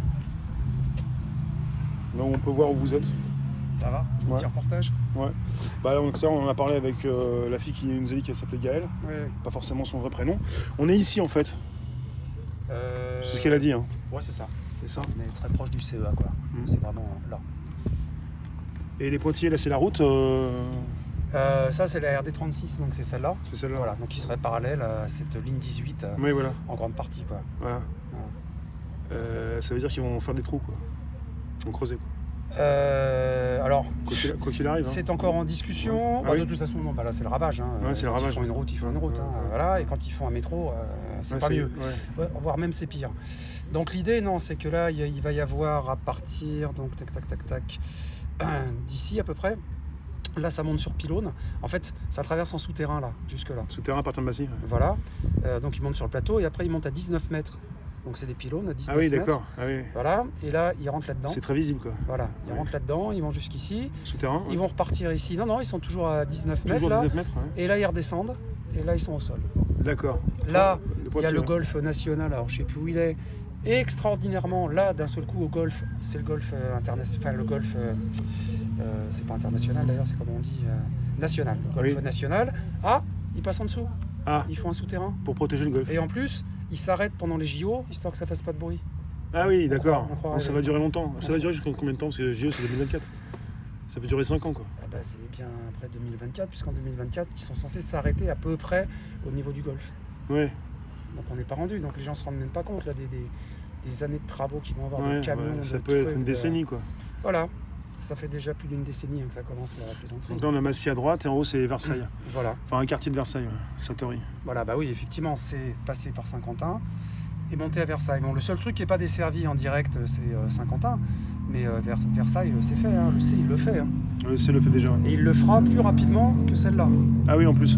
Là où on peut voir où vous êtes. Ça va? Ouais. Petit reportage? Ouais. Bah, on en a parlé avec la fille qui nous a dit qu'elle s'appelait Gaëlle. Ouais. Pas forcément son vrai prénom. On est ici en fait. C'est ce qu'elle a dit. Hein. Ouais, c'est ça. C'est ça. On est très proche du CEA, quoi. C'est vraiment là. Et les Pointillés, là, c'est la route Ça, c'est la RD36, donc c'est celle-là. C'est celle-là. Voilà, donc qui serait parallèle à cette ligne 18 Oui, voilà. en grande partie, quoi. Voilà. Ça veut dire qu'ils vont faire des trous, quoi. Ils vont creuser, quoi. Alors, Quoi qu'il arrive. c'est encore en discussion. Ah Bah, oui. de toute façon, non, bah là, c'est le ravage. Hein. Ouais, c'est le Quand ravage. Ils font une route, ils font une route. Hein. Ouais. Voilà. Et quand ils font un métro, c'est Ouais, pas mieux. Ouais. Ouais, voire même c'est pire. Donc l'idée, non, c'est que là, il va y avoir à partir, donc tac, d'ici à peu près. Là, ça monte sur pylône. En fait, ça traverse en souterrain, là, jusque-là. Souterrain à partir de Massy. Ouais. Voilà. Donc, il monte sur le plateau et après, il monte à 19 mètres. Donc, c'est des pylônes à 19 Ah oui, mètres. d'accord. Ah oui. Voilà. Et là, ils rentrent là-dedans. C'est très visible, quoi. Voilà. Ils Ouais. rentrent là-dedans, ils vont jusqu'ici. Souterrain. Ils vont repartir ici. Non, ils sont toujours à 19 mètres. Toujours Là. 19 mètres. Ouais. Et là, ils redescendent. Et là, ils sont au sol. D'accord. Là, Le il y a le pointu, ouais. golfe national. Alors, je sais plus où il est. Et extraordinairement, là, d'un seul coup, au golfe, c'est le golfe international. Enfin, le golfe. C'est pas international d'ailleurs, c'est comme on dit. National. Le golfe Oui. national. Ah, ils passent en dessous. Ah, Ils font un souterrain. pour protéger le golfe. Et en plus, ils s'arrêtent pendant les JO, histoire que ça fasse pas de bruit. Ah oui, d'accord. on croit Ah, ça rêver. va durer longtemps. Ça va durer jusqu'à combien de temps? Parce que le JO, c'est 2024. Ça peut durer 5 ans, quoi. Ah bah, c'est bien après 2024, puisqu'en 2024, ils sont censés s'arrêter à peu près au niveau du golfe. Ouais. Donc on n'est pas rendu, donc les gens se rendent même pas compte là, des années de travaux qu'ils vont avoir, Ouais, de camions, ouais. Ça de peut être trucs, une de- décennie, quoi. Voilà, ça fait déjà plus d'une décennie que ça commence la plaisanterie. Donc là, on a Massy à droite et en haut, c'est Versailles. Voilà, Enfin, un quartier de Versailles, ouais. Satori. voilà, bah oui, effectivement, c'est passé par Saint-Quentin et monté à Versailles. Bon, le seul truc qui n'est pas desservi en direct, c'est Saint-Quentin, mais Versailles, c'est fait, hein, le C, il le fait. Hein. C'est le fait déjà. Ouais. Et il le fera plus rapidement que celle-là. Ah oui, en plus.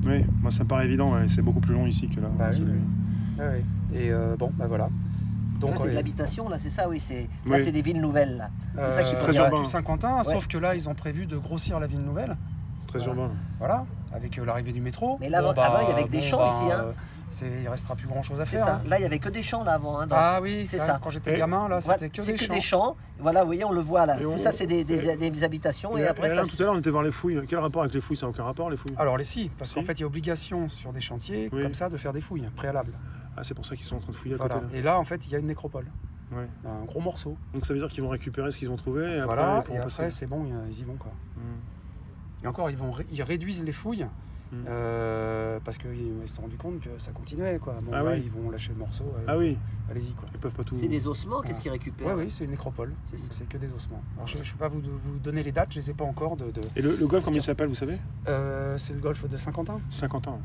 Oui, moi ça me paraît évident, ouais. C'est beaucoup plus long ici que là. Bah oui, C'est- oui. Ah oui. Et bon, bah voilà. Donc, Là, c'est de ouais, l'habitation, là, c'est ça, oui. Là, Oui. c'est des villes nouvelles, là. C'est ça qu'il faut très dire. urbain. tout Saint-Quentin, Ouais. sauf que là, ils ont prévu de grossir la ville nouvelle. Très Voilà. urbain. Voilà, avec l'arrivée du métro. Mais là, avant, il y avait que des champs ici, hein. Il restera plus grand chose à C'est faire. ça. hein. Là, il y avait que des champs, là, avant. Hein, dans- Ah oui, c'est ça, ça. quand j'étais Et- gamin, là, Voilà, c'était que c'est des que champs. des champs. Voilà, vous voyez, on le voit là. Et Tout ça, c'est des habitations. Et après, ça. tout à l'heure, on était voir les fouilles. Quel rapport avec les fouilles? Ça n'a aucun rapport, les fouilles? Alors les si, parce qu'en Si. fait, il y a obligation sur des chantiers Oui. comme ça de faire des fouilles préalables. Ah, c'est pour ça qu'ils sont en train de fouiller à Voilà. côté. Là. Et là, en fait, il y a une nécropole, Ouais. un gros morceau. Donc ça veut dire qu'ils vont récupérer ce qu'ils ont trouvé et Voilà, après ils et pourront passer. après, c'est bon, ils y vont quoi. Hmm. Et encore, ils réduisent les fouilles Mm. parce qu'ils se sont rendus compte que ça continuait quoi. Bon, Ah là, oui. ils vont lâcher le morceau. Et Ah oui, allez-y quoi. ils peuvent pas tout. C'est des ossements, qu'est-ce qu'ils récupèrent? Oui, oui, c'est une nécropole. C'est Donc ça. c'est que des ossements. Alors je ne peux pas vous donner les dates, je ne les ai pas encore. Et le golf, comment il s'appelle, vous savez? C'est le golfe de Saint-Quentin. 50 ans.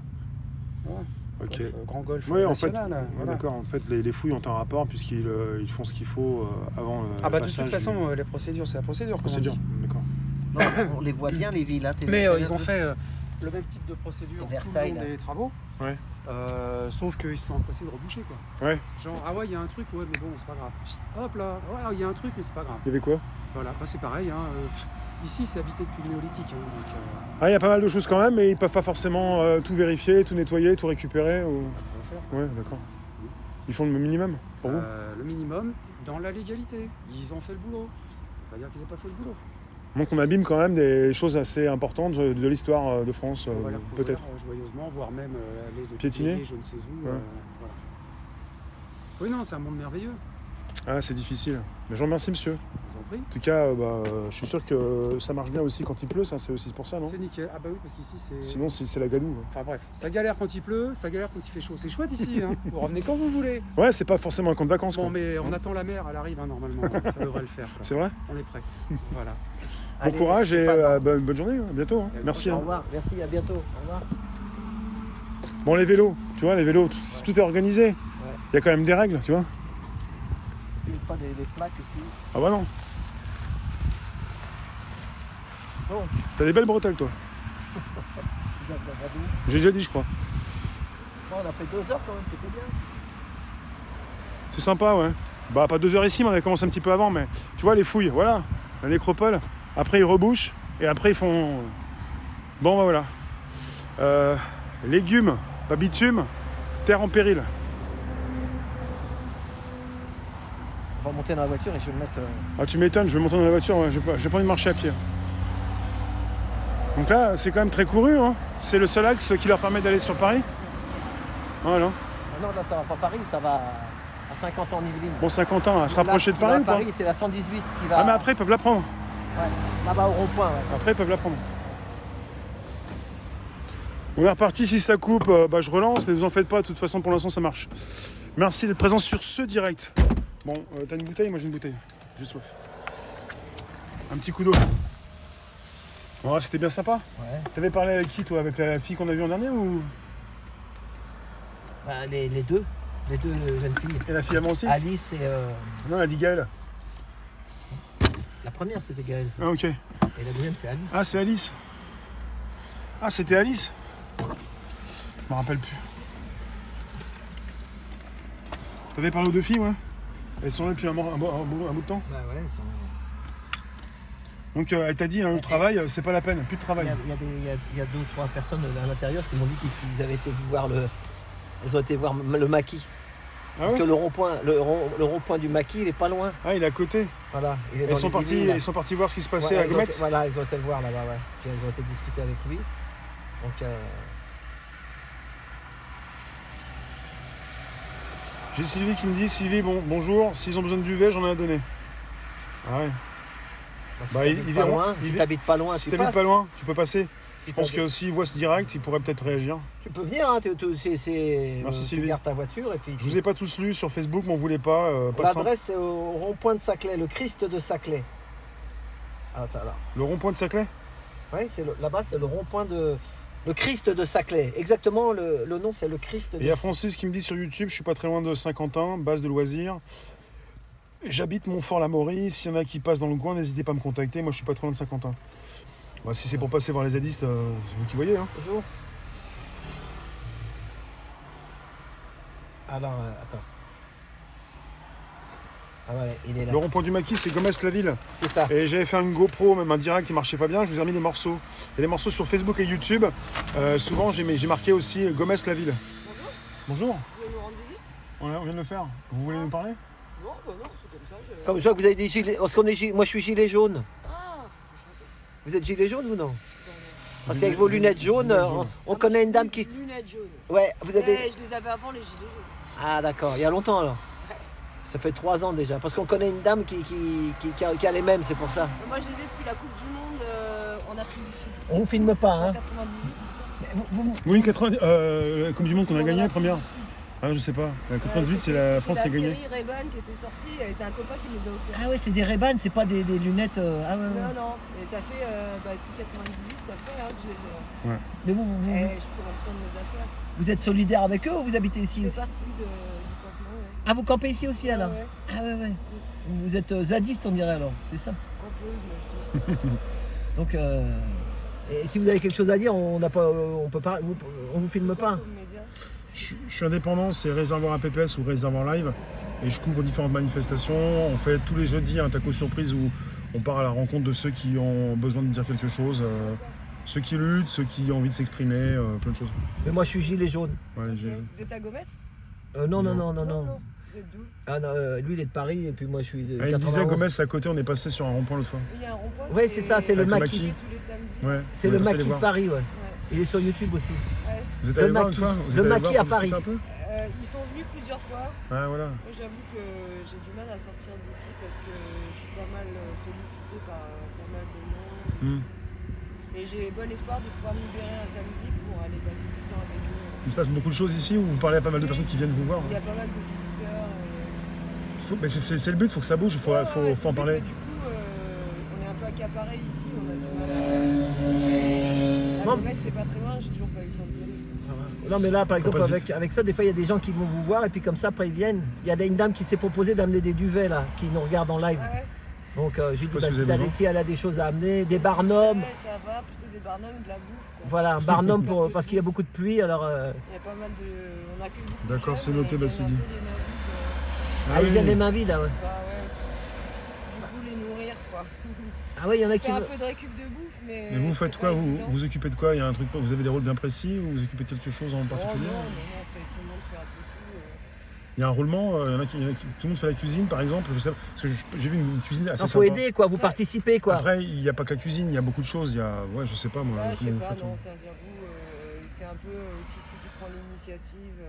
Ouais. Ok. Grand golfe Oui, en fait, national. ouais, voilà. d'accord. En fait, les fouilles ont un rapport puisqu'ils ils font ce qu'il faut avant le Ah bah de passage. toute façon, les procédures, c'est la procédure. comme on procédure. dit. D'accord. Non, on les voit bien, les villes. Hein, Mais ils ont fait le même type de procédure C'est tout Versailles, le long là. des travaux. Ouais. Sauf qu'ils se sont empressés de reboucher quoi. Ouais. Genre ah ouais il y a un truc ouais mais bon c'est pas grave. Chut, hop là ouais il y a un truc mais c'est pas grave. Il y avait quoi? Voilà bah, c'est pareil hein. Ici c'est habité depuis le néolithique hein, donc Ah, il y a pas mal de choses quand même, mais ils peuvent pas forcément tout vérifier, tout nettoyer, tout récupérer. Ou... ça va faire. Ouais, d'accord. Ils font le minimum pour vous? Le minimum dans la légalité. Ils ont fait le boulot. On va pas dire qu'ils n'ont pas fait le boulot. Donc on abîme quand même des choses assez importantes de l'histoire de France, On va les recouvrir, peut-être. joyeusement, voire même aller les Piétiner. payer, je ne sais où. Ouais. Voilà. Oui non c'est un monde merveilleux. Ah, c'est difficile. Mais je vous remercie, monsieur. Je vous en prie. En tout cas, je suis sûr que ça marche bien aussi quand il pleut, ça, c'est aussi pour ça, non? C'est nickel. Ah bah oui parce qu'ici c'est. Sinon, c'est la gadoue. Enfin bref, ça galère quand il pleut, ça galère quand il fait chaud. C'est chouette ici, hein. Vous revenez quand vous voulez. Ouais, c'est pas forcément un camp de vacances, Bon, quoi. mais on attend la mer, elle arrive hein, normalement, ça devrait le faire. quoi. C'est vrai? On est prêt. Voilà. Bon Allez, courage et Stéphane, bonne journée, à bientôt. Hein. Merci. Au Hein. revoir, merci, à bientôt. Au revoir. Bon, les vélos, tu vois, les vélos, tout est organisé. Il y a quand même des règles, tu vois. Il n'y a pas des plaques ici. Ah bah non. Bon, T'as des belles bretelles, toi. regarde la gadoue. J'ai déjà dit, je crois. Bon, on a fait 2 heures quand même, c'était bien. C'est sympa, ouais. Bah, pas 2 heures ici, mais on avait commencé un petit peu avant, mais tu vois, les fouilles, voilà. La nécropole. Après, ils rebouchent. Et après, ils font. Bon, bah voilà. Légumes, pas bitume, terre en péril. On va monter dans la voiture et je vais me mettre. Ah, tu m'étonnes, je vais monter dans la voiture, ouais. J'ai pas envie de marcher à pied. Donc là, c'est quand même très couru, hein. C'est le seul axe qui leur permet d'aller sur Paris. Voilà. Ah non, là ça va pas Paris, ça va à 50 ans en Yvelines. Bon, 50 ans, à se rapprocher de Là, ce qui va Paris à ou pas? Paris, c'est la 118 qui va. Ah, mais après, ils peuvent la prendre. Ouais, là-bas au rond-point. Ouais. Après, ils peuvent la prendre. On est reparti, si ça coupe, je relance, mais vous en faites pas, de toute façon pour l'instant ça marche. Merci d'être présent sur ce direct. Bon, t'as une bouteille? Moi j'ai une bouteille, j'ai soif. Un petit coup d'eau. Bon, c'était bien sympa. Ouais. T'avais parlé avec qui toi? Avec la fille qu'on a vue en dernier ou? Bah, les deux jeunes filles. Et la fille avant aussi? Alice et... Non, elle a dit Gaëlle. La première c'était Gaëlle. Ah ok. Et la deuxième c'est Alice. Ah c'est Alice. Ah c'était Alice. Je me rappelle plus. T'avais parlé aux deux filles, ouais? Elles sont là depuis un bout de temps. Bah ouais, elles sont... Donc elle t'a dit, le travail, c'est pas la peine, plus de travail. Il y a 2 ou 3 personnes à l'intérieur qui m'ont dit qu'ils avaient été voir Elles ont été voir le maquis. Ah Parce ouais? que le rond-point du maquis, il est pas loin. Ah, il est à côté. Voilà. Il est dans Ils sont les partis voir ce qui se passait Ouais, à Gometz. Voilà, ils ont été le voir là-bas, ouais. Puis ils ont été discuter avec lui. Donc, J'ai Sylvie qui me dit, Sylvie, bonjour, s'ils ont besoin de duvet, j'en ai à donner. Ah ouais. si Bah, t'habites ils pas verront. loin, si t'habites pas loin, Si tu t'habites passes. pas loin, tu peux passer. Si Je pense t'habites- que s'ils voient ce direct, ils pourraient peut-être réagir. Tu peux venir, hein, Merci, tu Sylvie. gardes ta voiture et puis... Je vous ai pas tous lus sur Facebook, m'en voulez pas. Pas simple. L'adresse c'est au rond-point de Saclay, le Christ de Saclay. Attends, là. Le rond-point de Saclay? Oui, là-bas c'est le rond-point de... Le Christ de Saclay. Exactement, le nom c'est le Christ de Et il y a Francis qui me dit sur YouTube, je suis pas très loin de Saint-Quentin, base de loisirs. J'habite Montfort-la-Maurie, s'il y en a qui passent dans le coin, n'hésitez pas à me contacter, moi je suis pas très loin de Saint-Quentin. Bah, si c'est pour passer voir les zadistes, c'est vous qui voyez. Hein. Bonjour. Alors, attends. Ah ouais, il est là. Le rond-point du maquis, c'est Gometz-la-Ville. C'est ça. Et j'avais fait une GoPro, même un direct qui marchait pas bien, je vous ai remis les morceaux. Et les morceaux sur Facebook et YouTube, souvent j'ai marqué aussi Gometz-la-Ville. Vous Bonjour. voulez nous rendre visite? On vient de le faire. Vous voulez nous parler? Non, bah non, c'est comme ça. Comme je vois que vous avez des gilets. Parce qu'on est moi je suis gilet jaune. Ah, enchanté. Vous êtes gilet jaune ou non? Non, Parce qu'avec vos lunettes jaunes, on connaît une dame qui. Lunettes jaunes. Ouais, vous êtes des... Ouais, je les avais avant les gilets jaunes. Ah d'accord, il y a longtemps alors. Ça fait 3 ans déjà. Parce qu'on connaît une dame qui a les mêmes, c'est pour ça. Moi, je les ai depuis la Coupe du Monde en Afrique du Sud. On vous filme pas, hein? En 98, c'est ça? Oui, 90, la Coupe du Monde qu'on a gagné la première. Ah, je sais pas. La 98, c'est la France qui a gagné. C'est la série Ray-Ban qui était sortie et c'est un copain qui nous a offert. Ah ouais, c'est des Ray-Ban, c'est pas des lunettes. Ah ouais, ouais. Non, non, et ça fait depuis 98, ça fait que je les ai. Ouais. Mais vous, Et je peux rendre soin de mes affaires. vous êtes solidaire avec eux ou vous habitez ici Je aussi? fais partie du campement, ouais. Ah, vous campez ici aussi alors? Ouais. Ah ouais, ouais. Vous êtes zadiste, on dirait alors, c'est ça? Campeuse, moi je dis. Donc, et si vous avez quelque chose à dire, on peut pas, on vous filme pas. Comme média. Je suis indépendant, c'est Réservoir à PPS ou Réservoir Live. Et je couvre différentes manifestations. On fait tous les jeudis un taco surprise où on part à la rencontre de ceux qui ont besoin de dire quelque chose. Ceux qui luttent, ceux qui ont envie de s'exprimer, plein de choses. Mais moi je suis gilet jaune. Ouais, Vous êtes à Gometz? Non. Vous êtes d'où? Ah non, lui il est de Paris et puis moi je suis de Ah, il me disait 91. Gometz à côté, on est passé sur un rond-point l'autre fois. Il y a un rond-point. Ouais, c'est ça, c'est le Avec le maquis. maquis. Tous les samedis. Ouais. C'est on le est passé maquis les de voir. Paris, ouais. Ouais. Il est sur YouTube aussi. Ouais. Vous êtes Le allé voir une maquis. fois? Le Vous êtes allé maquis voir à pour Paris. discuter un peu? Ils sont venus plusieurs fois. Ah voilà. Moi, j'avoue que j'ai du mal à sortir d'ici parce que je suis pas mal sollicité par pas mal de monde. Et j'ai bon espoir de pouvoir me libérer un samedi pour aller passer du temps avec eux. Il se passe beaucoup de choses ici ou vous parlez à pas mal de personnes qui viennent vous voir? Il y a pas mal de visiteurs. Mais c'est le but, il faut que ça bouge, il faut Ouais, en c'est le but, parler. mais du coup, on est un peu accaparé ici, on a du mal à Non. Gometz, c'est pas très loin, j'ai toujours pas eu le temps d'y aller. Non mais là par exemple passe vite. avec ça des fois il y a des gens qui vont vous voir et puis comme ça après ils viennent. Il y a une dame qui s'est proposée d'amener des duvets là, qui nous regarde en live. Ah ouais? Donc j'ai dit Pas si vous si avez besoin. si elle a des choses à amener, des barnums. Ouais, ça va, plutôt des barnums, de la bouffe. Quoi. Voilà, un barnum parce qu'il y a beaucoup de pluie alors. Il y a pas mal de. On accueille beaucoup de D'accord, jeunes, c'est noté, et Bassidi. on a un peu les mains vides, Ah, ils viennent les mains vides, ah ouais. Bah ouais. Du coup, les nourrir quoi. Ah ouais, il y en a qui. Fait un peu de récup de bouffe, mais. Mais vous c'est faites quoi? pas Vous évident. vous occupez de quoi? Il y a un truc, vous avez des rôles bien précis ou vous occupez de quelque chose en Oh non, particulier? non, c'est tout le monde fait un peu tout. Il y a un roulement, il y en a qui, tout le monde fait la cuisine par exemple, je sais pas, parce que j'ai vu une cuisine assez Il faut sympa. aider quoi, vous participez quoi. Après, il n'y a pas que la cuisine, il y a beaucoup de choses, il y a, ouais, je sais pas moi, Ouais, je sais comment vous pas, faites. non, ça j'avoue, c'est un peu aussi celui qui prend l'initiative.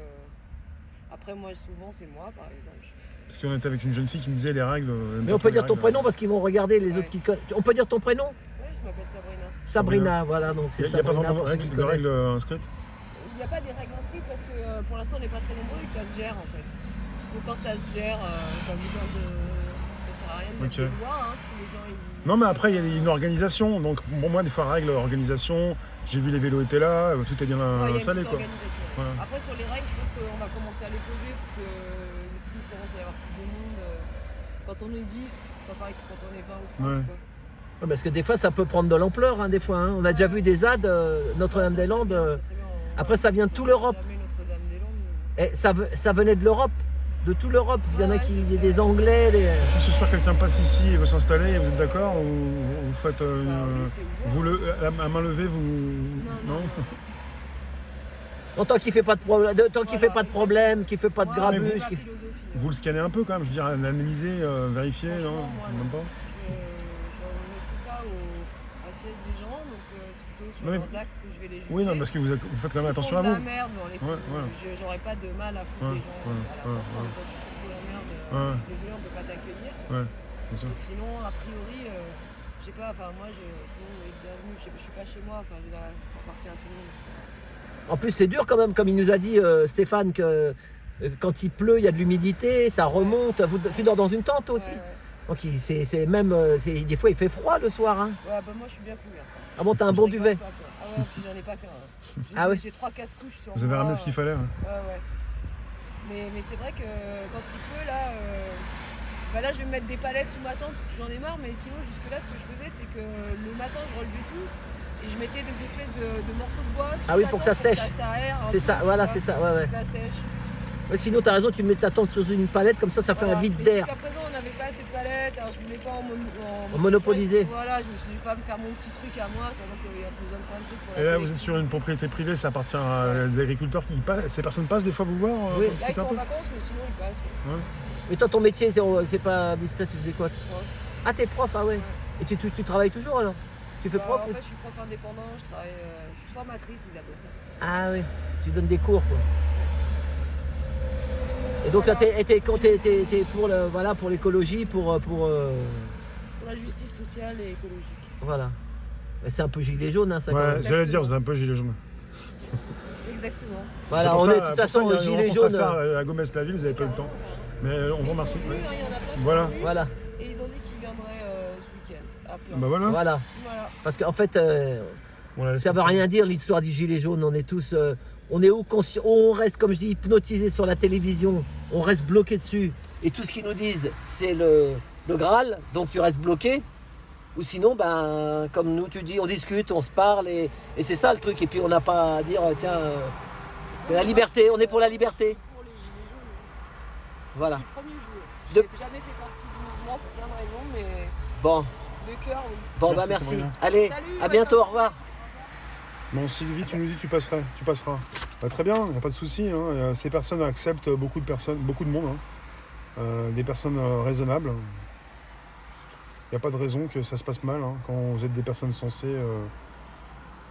Après, moi, souvent, c'est moi, par exemple. Parce qu'on était avec une jeune fille qui me disait les règles. Mais on peut dire ton prénom parce qu'ils vont regarder les autres qui connaissent. On peut dire ton prénom? Ouais, je m'appelle Sabrina. Voilà, donc c'est Il n'y a pas Sabrina. vraiment pour ceux qui de règles inscrites? Il n'y a pas des règles inscrites parce que pour l'instant on n'est pas très nombreux et que ça se gère en fait. Donc quand ça se gère, pas besoin de. Ça sert à rien de mettre des lois si les gens ils. Non, mais après, il y a une organisation. Donc, pour moi, des fois, règles, organisation. J'ai vu les vélos étaient là, tout est bien Ouais, installé. Il y a une petite organisation. Voilà. Après, sur les règles, je pense qu'on va commencer à les poser parce que si il commence à y avoir plus de monde, quand on est 10, c'est pas pareil que quand on est 20 ou 30. Quoi. Ouais, parce que des fois, ça peut prendre de l'ampleur, des fois. On a déjà vu des ZAD, Notre-Dame-des-Landes. Après, ça vient de toute l'Europe. Et ça venait de l'Europe. De toute l'Europe, il y en a qui, des Anglais. Si ce soir quelqu'un passe ici et veut s'installer, vous êtes d'accord ou vous faites à main levée, vous Non, tant qu'il fait pas de problème, qu'il fait pas de grabuge. Vous le scannez un peu quand même, je veux dire, analyser, vérifier, non? Même pas. Je ne me fie pas aux faciès des gens, donc c'est plutôt sur leurs actes que je vais les juger. Oui, non, parce que vous faites quand même attention à vous. La merde, j'aurais pas de mal à foutre les gens à la porte en disant tu fous de la merde, je suis désolé, on peut pas t'accueillir. Et sinon, a priori, je sais pas, enfin moi, tout le monde est bienvenu, je suis pas chez moi, enfin ça appartient à tout le monde. En plus, c'est dur quand même, comme il nous a dit Stéphane, que quand il pleut, il y a de l'humidité, ça remonte. Tu dors dans une tente aussi? Donc c'est même, des fois il fait froid le soir. Ouais, bah moi je suis bien couvert. Ah bon, t'as un bon duvet? Ah ouais, puis j'en ai pas qu'un. Ah ouais? J'ai 3-4 couches sur moi. Vous avez ramené ce qu'il fallait. Ouais. Mais c'est vrai que quand il pleut là, je vais me mettre des palettes sous ma tente parce que j'en ai marre. Mais sinon jusque là, ce que je faisais, c'est que le matin je relevais tout et je mettais des espèces de morceaux de bois sous la pour tente, que ça sèche. Ça aère. C'est ça, voilà, c'est ça. Ouais. Ça sèche. Ouais, sinon, t'as raison, tu mets ta tente sous une palette, comme ça fait un vide d'air. Jusqu'à présent, on n'avait pas assez de palettes, alors je voulais pas en monopoliser. Voilà, je me suis dit pas me faire mon petit truc à moi, pendant qu'il y a besoin de plein de trucs pour la Et là, vous êtes sur une propriété privée, ça appartient à des agriculteurs qui passent. Ces personnes passent des fois vous voir? Oui, là, ils sont en vacances, mais sinon, ils passent. Ouais. Mais toi, ton métier, c'est pas discret, tu faisais quoi? Ah, t'es prof, ah ouais. Et tu travailles toujours alors? Tu fais prof? En fait, je suis prof indépendant, je suis formatrice, ils appellent ça. Ah oui, tu donnes des cours quoi. Et donc t'es pour l'écologie, pour la justice sociale et écologique. Voilà. C'est un peu gilet jaune, ça. Ouais, j'allais dire, vous êtes un peu gilet jaune. Exactement. Voilà, on est de toute façon gilet jaune. À Gomez-la-Ville, vous n'avez pas eu le temps. Mais on vous remercie. Voilà. Et ils ont dit qu'ils viendraient ce week-end. Bah voilà. Parce qu'en fait, ça veut rien dire l'histoire du gilet jaune. On est tous, on reste, comme je dis, hypnotisé sur la télévision. On reste bloqué dessus. Et tout ce qu'ils nous disent, c'est le Graal. Donc tu restes bloqué. Ou sinon, comme nous, tu dis, on discute, on se parle. Et c'est ça le truc. Et puis on n'a pas à dire, tiens, c'est la liberté. On est pour la liberté. Pour les gilets jaunes. Voilà. Le premier jour. Je n'ai jamais fait partie du mouvement pour plein de raisons, mais bon. De cœur, oui. Bon, merci. Allez, salut, à bientôt, au revoir. Bon, Sylvie, tu nous dis tu passeras. Très bien, il n'y a pas de souci. Ces personnes acceptent beaucoup de monde. Des personnes raisonnables. Il n'y a pas de raison que ça se passe mal quand vous êtes des personnes sensées.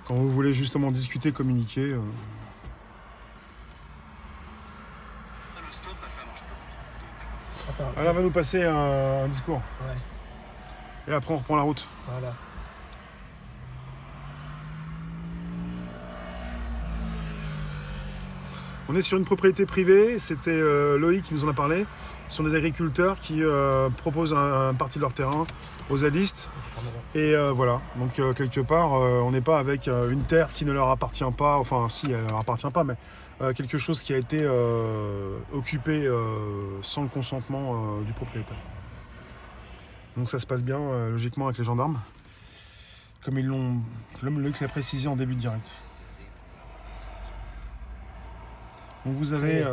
Quand vous voulez justement discuter, communiquer. Le stop, ça marche pas. Attends, elle va nous passer un discours. Ouais. Et après, on reprend la route. Voilà. On est sur une propriété privée, c'était Loïc qui nous en a parlé. Ce sont des agriculteurs qui proposent un partie de leur terrain aux zadistes. Et voilà, donc quelque part, on n'est pas avec une terre qui ne leur appartient pas, enfin si, elle ne leur appartient pas, mais quelque chose qui a été occupé sans le consentement du propriétaire. Donc ça se passe bien, logiquement, avec les gendarmes, comme Loïc l'a précisé en début de direct. Donc vous avez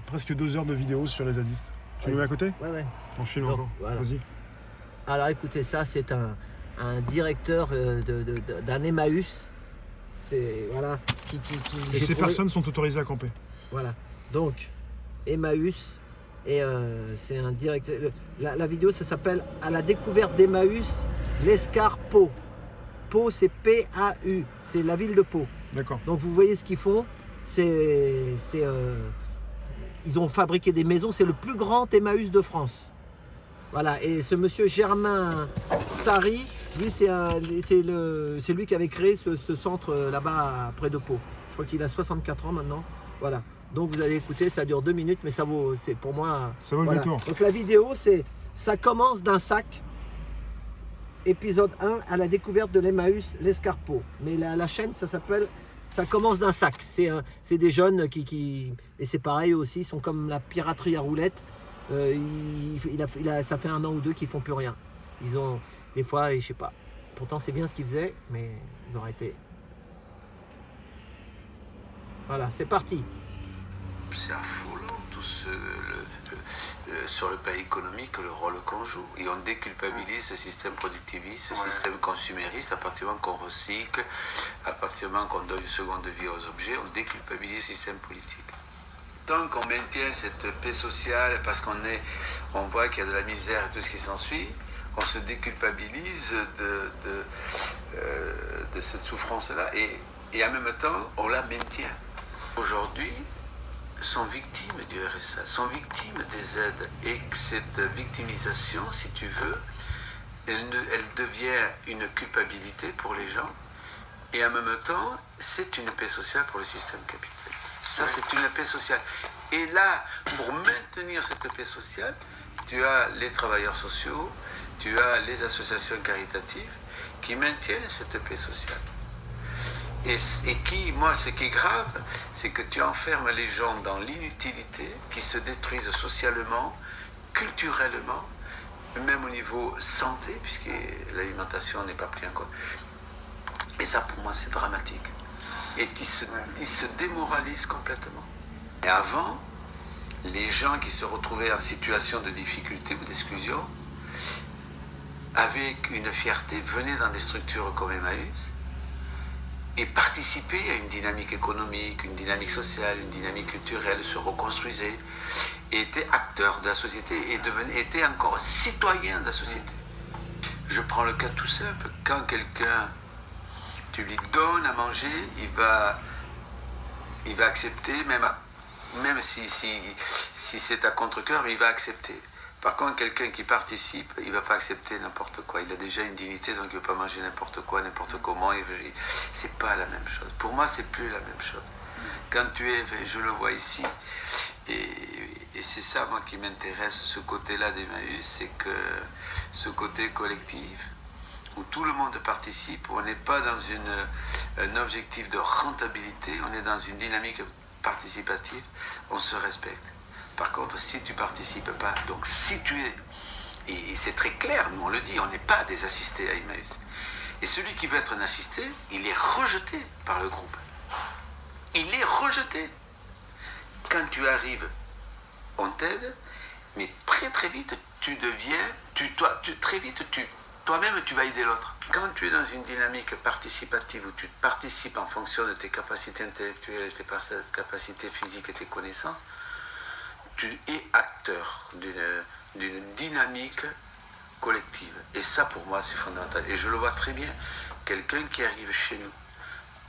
presque 2 heures de vidéo sur les zadistes. Tu le mets à côté? Ouais. Bon, je filme encore. Voilà. Vas-y. Alors écoutez, ça c'est un directeur d'un Emmaüs. C'est voilà Et ces personnes sont autorisées à camper. Voilà. Donc Emmaüs et c'est un directeur. La vidéo ça s'appelle À la découverte d'Emmaüs, l'Escar Pau. Pau c'est P-A-U. C'est la ville de Pau. D'accord. Donc vous voyez ce qu'ils font. Ils ont fabriqué des maisons, c'est le plus grand Emmaüs de France. Voilà, et ce monsieur Germain Sari, Lui, c'est lui qui avait créé ce centre là-bas près de Pau. Je crois qu'il a 64 ans maintenant. Voilà. Donc vous allez écouter, ça dure 2 minutes, mais c'est pour moi. Ça vaut le voilà. détour. Donc la vidéo, ça commence d'un sac. Épisode 1, à la découverte de l'Emmaüs, l'Escarpeau. Mais la chaîne, ça s'appelle Ça commence d'un sac. C'est des jeunes qui et c'est pareil aussi, sont comme la piraterie à roulettes. Ça fait 1 an ou 2 qu'ils font plus rien. Ils ont des fois, je sais pas. Pourtant c'est bien ce qu'ils faisaient, mais ils ont arrêté. Voilà, c'est parti. C'est affolant tout sur le plan économique le rôle qu'on joue. Et on déculpabilise ce système productiviste, ce système consumériste à partir du moment qu'on recycle, à partir du moment qu'on donne une seconde vie aux objets, on déculpabilise le système politique. Tant qu'on maintient cette paix sociale parce on voit qu'il y a de la misère et tout ce qui s'ensuit, on se déculpabilise de cette souffrance-là et en même temps on la maintient. Aujourd'hui, sont victimes du RSA, sont victimes des aides et que cette victimisation, si tu veux, elle devient une culpabilité pour les gens et en même temps, c'est une paix sociale pour le système capitaliste. Ça, c'est une paix sociale. Et là, pour maintenir cette paix sociale, tu as les travailleurs sociaux, tu as les associations caritatives qui maintiennent cette paix sociale. Et moi, ce qui est grave, c'est que tu enfermes les gens dans l'inutilité, qui se détruisent socialement, culturellement, même au niveau santé, puisque l'alimentation n'est pas prise en compte. Et ça, pour moi, c'est dramatique. Et ils se démoralisent complètement. Et avant, les gens qui se retrouvaient en situation de difficulté ou d'exclusion, avec une fierté, venaient dans des structures comme Emmaüs, et participer à une dynamique économique, une dynamique sociale, une dynamique culturelle, se reconstruisait, et était acteur de la société, et était encore citoyen de la société. Je prends le cas tout simple, quand quelqu'un, tu lui donnes à manger, il va accepter, même si c'est à contre-cœur, mais il va accepter. Par contre, quelqu'un qui participe, il ne va pas accepter n'importe quoi. Il a déjà une dignité, donc il ne veut pas manger n'importe quoi, n'importe comment. C'est pas la même chose. Pour moi, c'est plus la même chose. Quand je le vois ici, et c'est ça, moi, qui m'intéresse, ce côté-là d'Emmaüs, c'est que ce côté collectif, où tout le monde participe, où on n'est pas dans un objectif de rentabilité, on est dans une dynamique participative, on se respecte. Par contre, si tu ne participes pas, donc si tu es, et c'est très clair, nous on le dit, on n'est pas des assistés à Emmaüs. Et celui qui veut être un assisté, il est rejeté par le groupe. Il est rejeté. Quand tu arrives, on t'aide, mais très très vite, toi-même tu vas aider l'autre. Quand tu es dans une dynamique participative où tu participes en fonction de tes capacités intellectuelles, tes capacités physiques et tes connaissances, tu es acteur d'une dynamique collective. Et ça, pour moi, c'est fondamental. Et je le vois très bien. Quelqu'un qui arrive chez nous,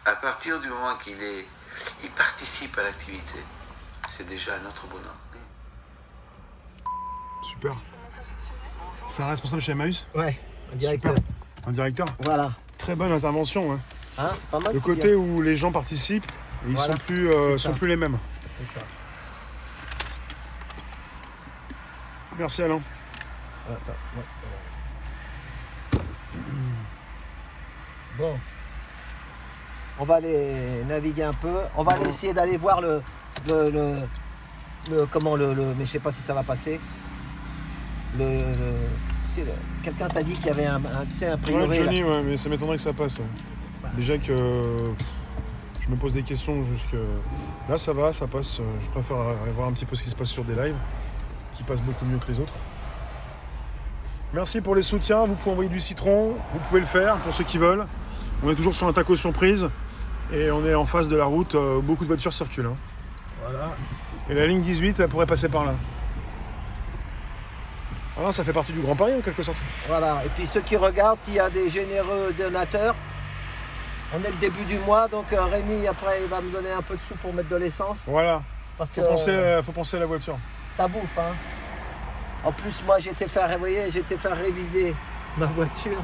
à partir du moment il participe à l'activité, c'est déjà un autre bonheur. Super. C'est un responsable chez Emmaüs ? Ouais, un directeur. Super. Un directeur ? Voilà. Très bonne intervention. Hein. C'est pas mal. Le côté où les gens participent, et ils voilà. sont plus les mêmes. C'est ça. Merci Alain. Attends, ouais. Bon. On va aller naviguer un peu. On va aller essayer d'aller voir mais je sais pas si ça va passer. Quelqu'un t'a dit qu'il y avait un prieuré. Ouais, Johnny, là. ouais, mais ça m'étonnerait que ça passe. Ouais. Déjà que je me pose des questions jusque là, ça va, ça passe. Je préfère aller voir un petit peu ce qui se passe sur des lives qui passent beaucoup mieux que les autres. Merci pour les soutiens. Vous pouvez envoyer du citron, vous pouvez le faire pour ceux qui veulent. On est toujours sur un taco surprise et on est en face de la route. Beaucoup de voitures circulent. Hein. Voilà. Et la ligne 18, elle pourrait passer par là. Alors, ça fait partie du Grand Paris en quelque sorte. Voilà. Et puis ceux qui regardent, s'il y a des généreux donateurs, on est le début du mois, donc Rémi après il va me donner un peu de sous pour mettre de l'essence. Voilà. Parce faut penser à la voiture. Ça bouffe, hein. En plus, moi, j'ai été faire réviser ma voiture.